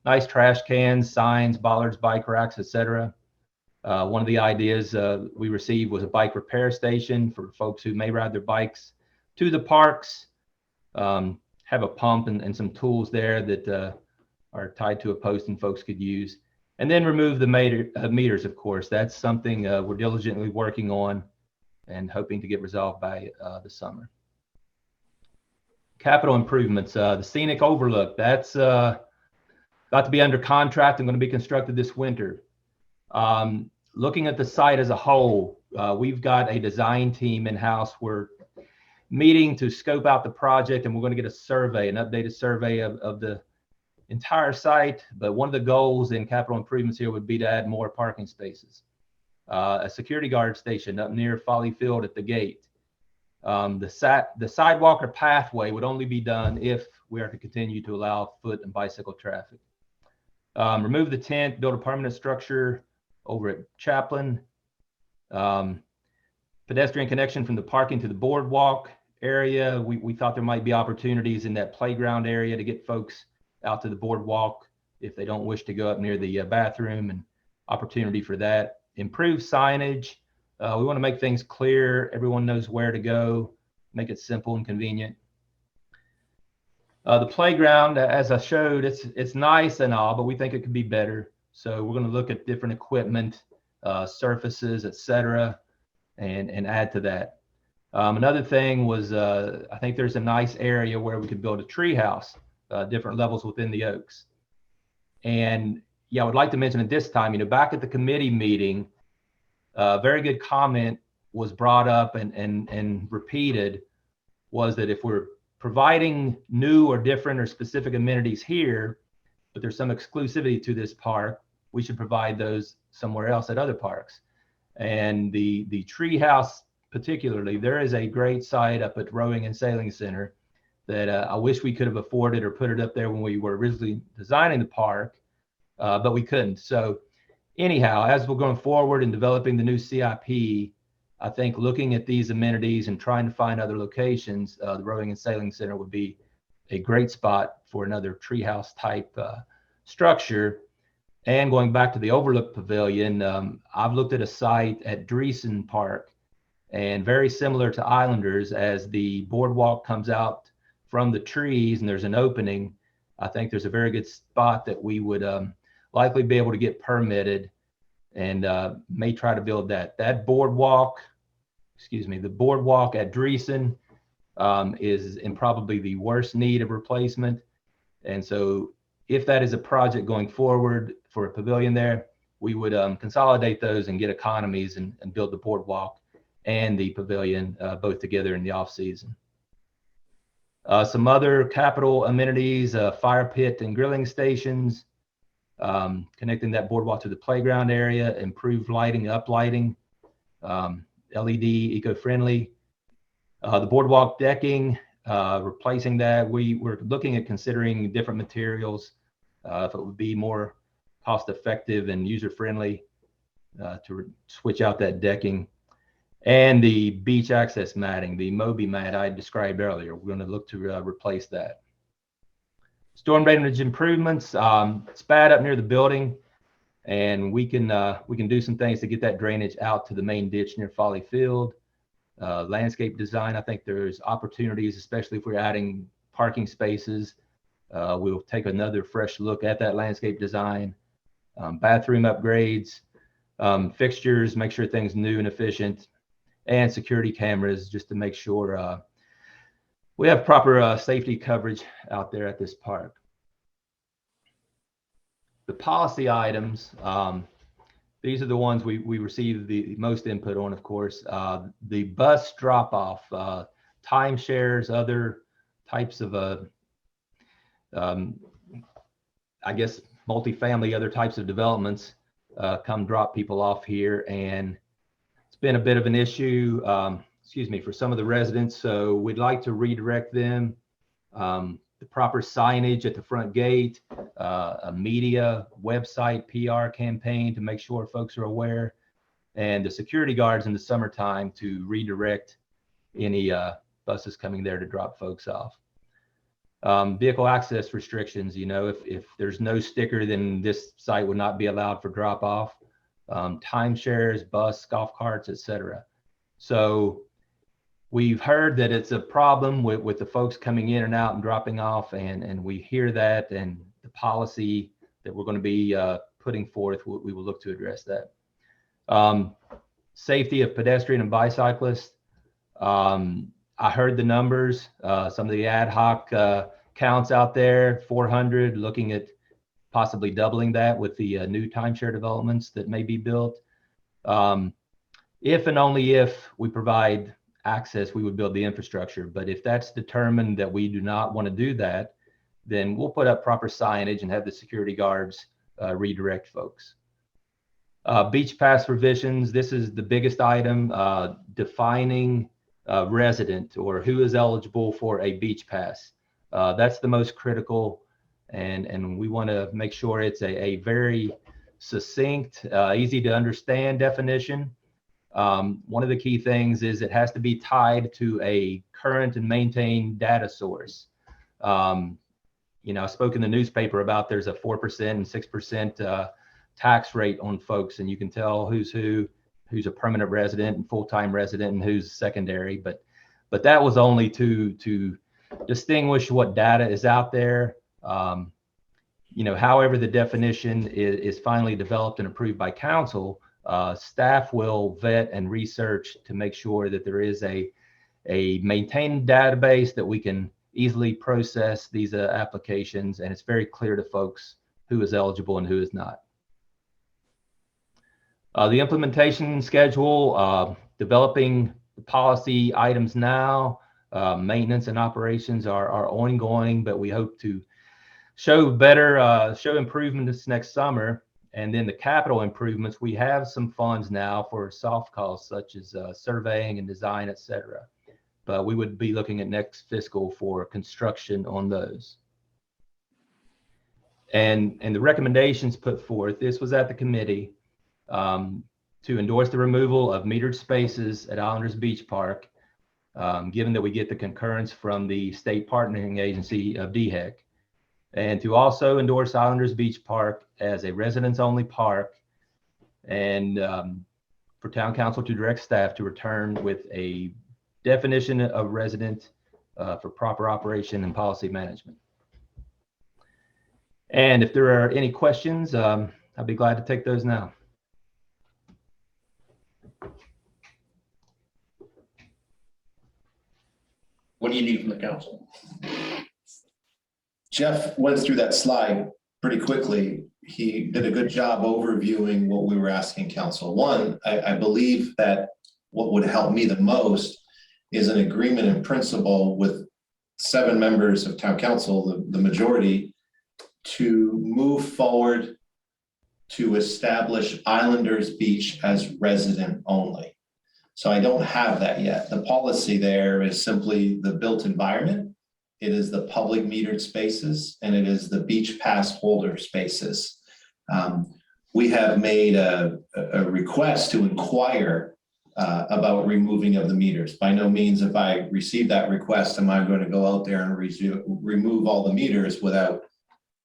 nice trash cans, signs, bollards, bike racks, etc. One of the ideas we received was a bike repair station for folks who may ride their bikes to the parks, have a pump and some tools there that are tied to a post and folks could use. And then remove the meters, of course. That's something we're diligently working on and hoping to get resolved by the summer. Capital improvements, the Scenic Overlook, that's about to be under contract and going to be constructed this winter. Looking at the site as a whole, we've got a design team in-house. We're meeting to scope out the project, and we're going to get a survey, an updated survey of the entire site. But one of the goals in capital improvements here would be to add more parking spaces, a security guard station up near Folly Field at the gate. The sidewalk or pathway would only be done if we are to continue to allow foot and bicycle traffic. Remove the tent, build a permanent structure over at Chaplin. Pedestrian connection from the parking to the boardwalk area. We thought there might be opportunities in that playground area to get folks out to the boardwalk if they don't wish to go up near the bathroom, and opportunity for that. Improve signage. We want to make things clear. Everyone knows where to go, make it simple and convenient. The playground, as I showed, it's nice and all, but we think it could be better. So we're going to look at different equipment, surfaces, etc., and add to that. Another thing was, I think there's a nice area where we could build a tree house, different levels within the oaks. And yeah, I would like to mention at this time, back at the committee meeting, a very good comment was brought up and repeated, was that if we're providing new or different or specific amenities here, but there's some exclusivity to this park, we should provide those somewhere else at other parks. And the tree house particularly, there is a great site up at Rowing and Sailing Center that I wish we could have afforded or put it up there when we were originally designing the park, but we couldn't. So anyhow, as we're going forward and developing the new CIP, I think looking at these amenities and trying to find other locations, the Rowing and Sailing Center would be a great spot for another treehouse type structure. And going back to the Overlook Pavilion, I've looked at a site at Dreesen Park, and very similar to Islanders, as the boardwalk comes out from the trees and there's an opening, I think there's a very good spot that we would likely be able to get permitted, and may try to build that. That boardwalk, the boardwalk at Dreesen is in probably the worst need of replacement. And so if that is a project going forward for a pavilion there, we would consolidate those and get economies and build the boardwalk and the pavilion both together in the off season. Some other capital amenities, fire pit and grilling stations, connecting that boardwalk to the playground area, improved lighting, uplighting, LED, eco-friendly. The boardwalk decking, replacing that. We're looking at considering different materials if it would be more cost effective and user friendly to switch out that decking. And the beach access matting, the Moby mat I described earlier, we're going to look to replace that. Storm drainage improvements, it's bad up near the building, and we can do some things to get that drainage out to the main ditch near Folly Field. Landscape design, I think there's opportunities, especially if we're adding parking spaces. We'll take another fresh look at that landscape design. Bathroom upgrades, fixtures, make sure things new and efficient, and security cameras just to make sure we have proper safety coverage out there at this park. The policy items, these are the ones we received the most input on, of course. The bus drop-off, timeshares, other types of, I guess, multifamily, other types of developments come drop people off here. And it's been a bit of an issue, for some of the residents. So we'd like to redirect them. The proper signage at the front gate, a media website PR campaign to make sure folks are aware, and the security guards in the summertime to redirect any buses coming there to drop folks off. Vehicle access restrictions, if there's no sticker, then this site would not be allowed for drop off. Timeshares, bus, golf carts, etc. So we've heard that it's a problem with the folks coming in and out and dropping off, and we hear that, and the policy that we're going to be putting forth, we will look to address that. Safety of pedestrian and bicyclists. I heard the numbers, some of the ad hoc counts out there, 400, looking at possibly doubling that with the new timeshare developments that may be built. If and only if we provide access, we would build the infrastructure. But if that's determined that we do not want to do that, then we'll put up proper signage and have the security guards redirect folks. Beach pass revisions, this is the biggest item, defining resident or who is eligible for a beach pass. That's the most critical, and we want to make sure it's a very succinct, easy to understand definition. One of the key things is it has to be tied to a current and maintained data source. I spoke in the newspaper about there's a 4% and 6% tax rate on folks, and you can tell who's a permanent resident and full-time resident and who's secondary. But that was only to distinguish what data is out there. However, the definition is finally developed and approved by council. Staff will vet and research to make sure that there is a maintained database that we can easily process these applications, and it's very clear to folks who is eligible and who is not. The implementation schedule, developing the policy items now, maintenance and operations are ongoing, but we hope to show improvement this next summer. And then the capital improvements, we have some funds now for soft costs such as surveying and design, etc. But we would be looking at next fiscal for construction on those. And the recommendations put forth, this was at the committee, to endorse the removal of metered spaces at Islanders Beach Park, given that we get the concurrence from the state partnering agency of DHEC. And to also endorse Islanders Beach Park as a residents-only park, and for town council to direct staff to return with a definition of resident for proper operation and policy management. And if there are any questions, I'd be glad to take those now. What do you need from the council? Jeff went through that slide pretty quickly. He did a good job overviewing what we were asking council. One, I believe that what would help me the most is an agreement in principle with 7 members of town council, the majority, to move forward to establish Islanders Beach as resident only. So I don't have that yet. The policy there is simply the built environment. It is the public metered spaces, and it is the beach pass holder spaces. We have made a request to inquire about removing of the meters. By no means, if I receive that request, am I going to go out there and remove all the meters without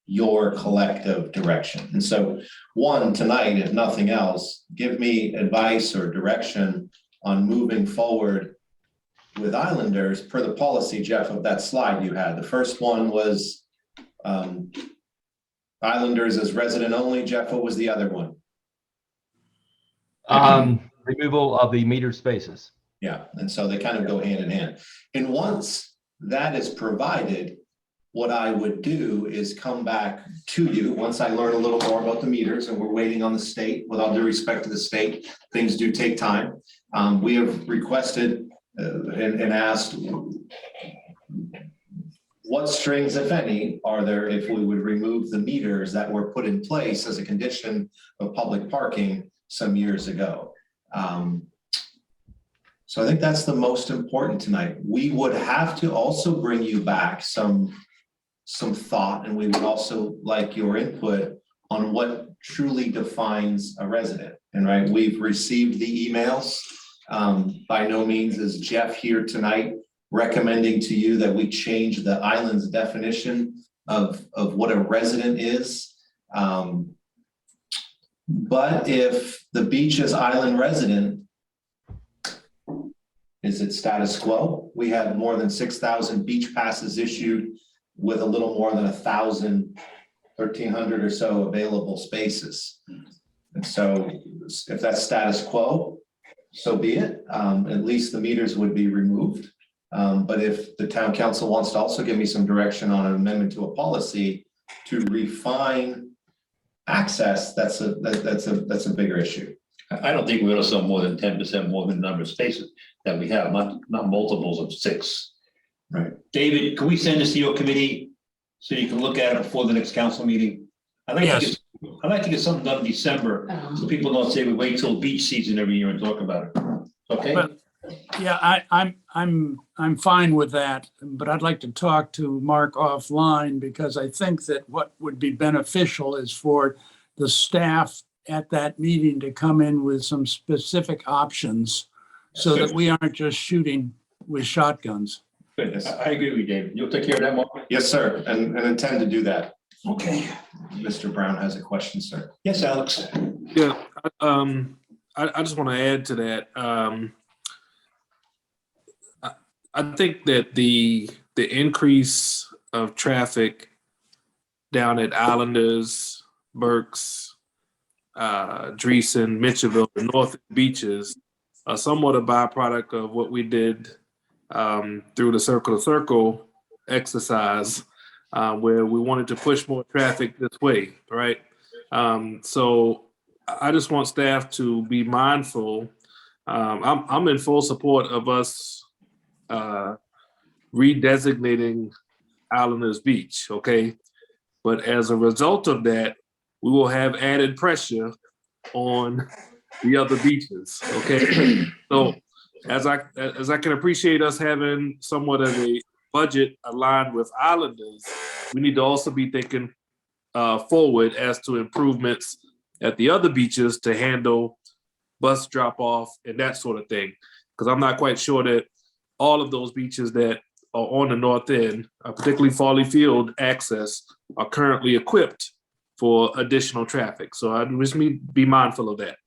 your collective direction. And so one, tonight, if nothing else, give me advice or direction on moving forward with Islanders per the policy, Jeff, of that slide you had. The first one was Islanders as resident only. Jeff, what was the other one? Removal of the metered spaces. Yeah, and so they kind of go hand in hand. And once that is provided, what I would do is come back to you once I learn a little more about the meters, and we're waiting on the state. With all due respect to the state, things do take time. We have requested and asked what strings, if any, are there if we would remove the meters that were put in place as a condition of public parking some years ago. So I think that's the most important tonight. We would have to also bring you back some thought, and we would also like your input on what truly defines a resident. And right, we've received the emails. By no means is Jeff here tonight recommending to you that we change the island's definition of what a resident is. But if the beach is island resident, is it status quo? We have more than 6,000 beach passes issued with a little more than 1,300 or so available spaces. And so if that's status quo, so be it. At least the meters would be removed. But if the town council wants to also give me some direction on an amendment to a policy to refine access, that's a bigger issue. I don't think we're gonna sell more than 10% more than the number of spaces that we have, not multiples of 6. Right. David, can we send this to your committee so you can look at it before the next council meeting? I'd like to get something done in December so people don't say we wait till beach season every year and talk about it. Okay? But, yeah, I'm fine with that, but I'd like to talk to Mark offline because I think that what would be beneficial is for the staff at that meeting to come in with some specific options so that we aren't just shooting with shotguns. Goodness, I agree with you, David. You'll take care of that, Mark? Yes, sir, and intend to do that. Okay. Mr. Brown has a question, sir. Yes, Alex. Yeah, I just want to add to that. I think that the increase of traffic down at Islanders, Burks, Dreesen, Mitchellville, the north beaches are somewhat a byproduct of what we did through the Circle to Circle exercise, where we wanted to push more traffic this way, right? So I just want staff to be mindful. I'm in full support of us redesignating Islanders Beach, okay? But as a result of that, we will have added pressure on the other beaches, okay? So as I can appreciate us having somewhat of a budget aligned with Islanders, we need to also be thinking forward as to improvements at the other beaches to handle bus drop off and that sort of thing. Because I'm not quite sure that all of those beaches that are on the north end, particularly Farley Field access, are currently equipped for additional traffic. So I just need to be mindful of that.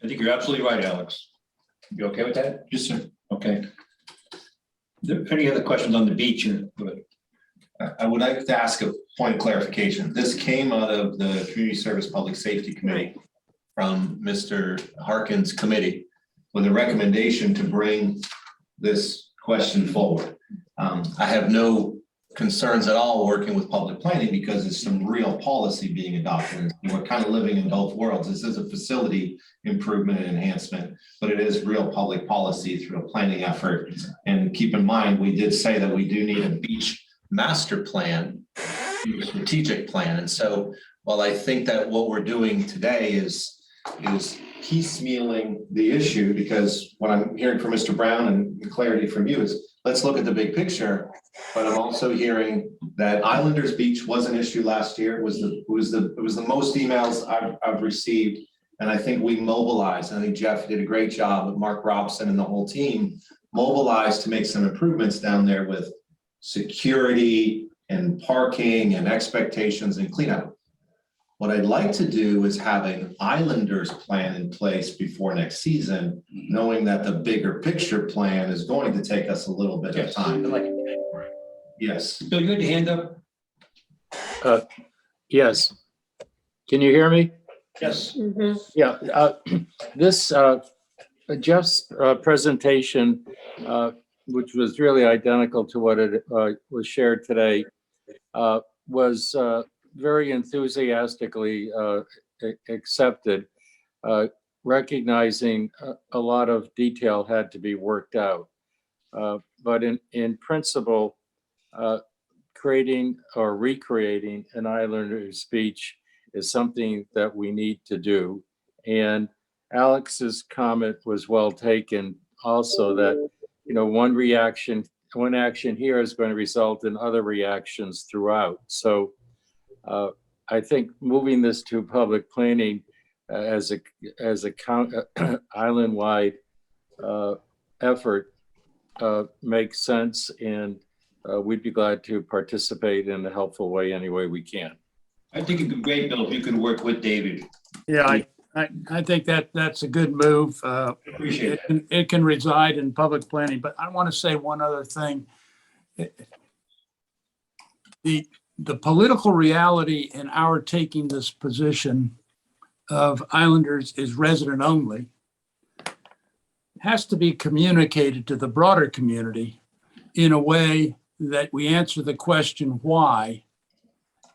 I think you're absolutely right, Alex. You okay with that? Yes, sir. Okay. Any other questions on the beach? I would like to ask a point of clarification. This came out of the Community Service Public Safety Committee from Mr. Harkin's committee with a recommendation to bring this question forward. I have no concerns at all working with public planning because it's some real policy being adopted. We're kind of living in both worlds. This is a facility improvement and enhancement, but it is real public policy through a planning effort. And keep in mind, we did say that we do need a beach master plan, strategic plan. And so while I think that what we're doing today is piecemealing the issue, because what I'm hearing from Mr. Brown and clarity from you is let's look at the big picture. But I'm also hearing that Islanders Beach was an issue last year. It was the most emails I've received And I think we mobilized, I think Jeff did a great job with Mark Robson and the whole team, mobilized to make some improvements down there with security and parking and expectations and cleanup. What I'd like to do is have an Islanders plan in place before next season, knowing that the bigger picture plan is going to take us a little bit of time. Yes. Bill, you had your hand up? Yes. Can you hear me? Yes. Yeah. This Jeff's presentation, which was really identical to what it was shared today, was very enthusiastically accepted, recognizing a lot of detail had to be worked out. But in principle, creating or recreating an Islanders beach is something that we need to do. And Alex's comment was well taken also, that, you know, one action here is going to result in other reactions throughout. So I think moving this to public planning as a island-wide effort makes sense, and we'd be glad to participate in a helpful way any way we can. I think it'd be great, Bill, if you could work with David. Yeah, I think that's a good move. Appreciate it. It can reside in public planning, but I want to say one other thing. The political reality in our taking this position of Islanders is resident only has to be communicated to the broader community in a way that we answer the question why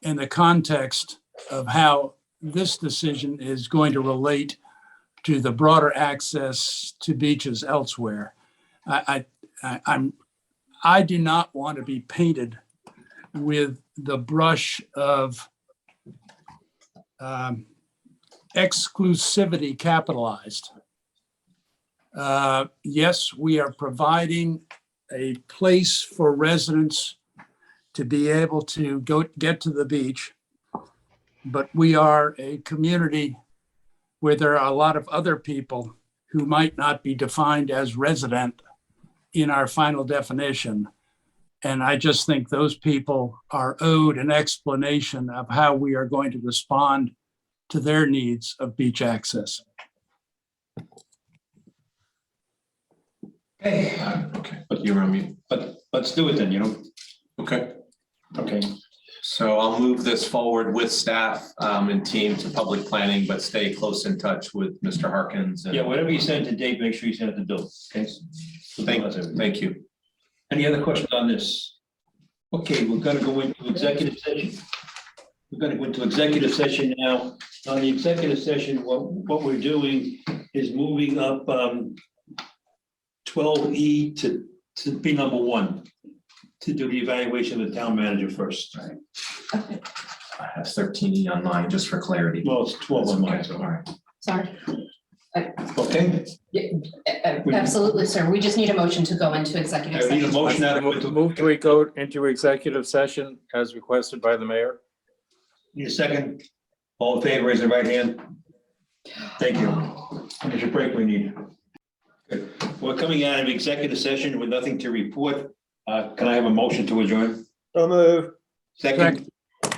in the context of how this decision is going to relate to the broader access to beaches elsewhere. I do not want to be painted with the brush of exclusivity capitalized. Yes, we are providing a place for residents to be able to get to the beach, but we are a community where there are a lot of other people who might not be defined as resident in our final definition. And I just think those people are owed an explanation of how we are going to respond to their needs of beach access. Okay. Okay, but you're on mute. But let's do it then, you know? Okay. Okay. So I'll move this forward with staff and team to public planning, but stay close in touch with Mr. Harkins. Yeah, whatever you send to Dave, make sure you send it to Bill. Okay. Thank you. Any other questions on this? Okay, we're going to go into executive session. We're going to go into executive session now. On the executive session, what we're doing is moving up 12E to be number 1, to do the evaluation of the town manager first. Right. I have 13E on mine, just for clarity. Well, it's 12 on mine, so all right. Sorry. Okay. Absolutely, sir. We just need a motion to go into executive I need a session. motion out of Move we go into executive session as requested by the mayor. Need a second? All in favor, raise the right hand. Thank you. How much a break we need? Good. We're coming out of executive session with nothing to report. Can I have a motion to adjourn? So move. Second.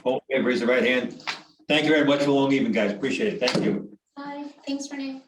All in favor, raise the right hand. Thank you very much for a long evening, guys. Appreciate it. Thank you. Bye. Thanks, Renee.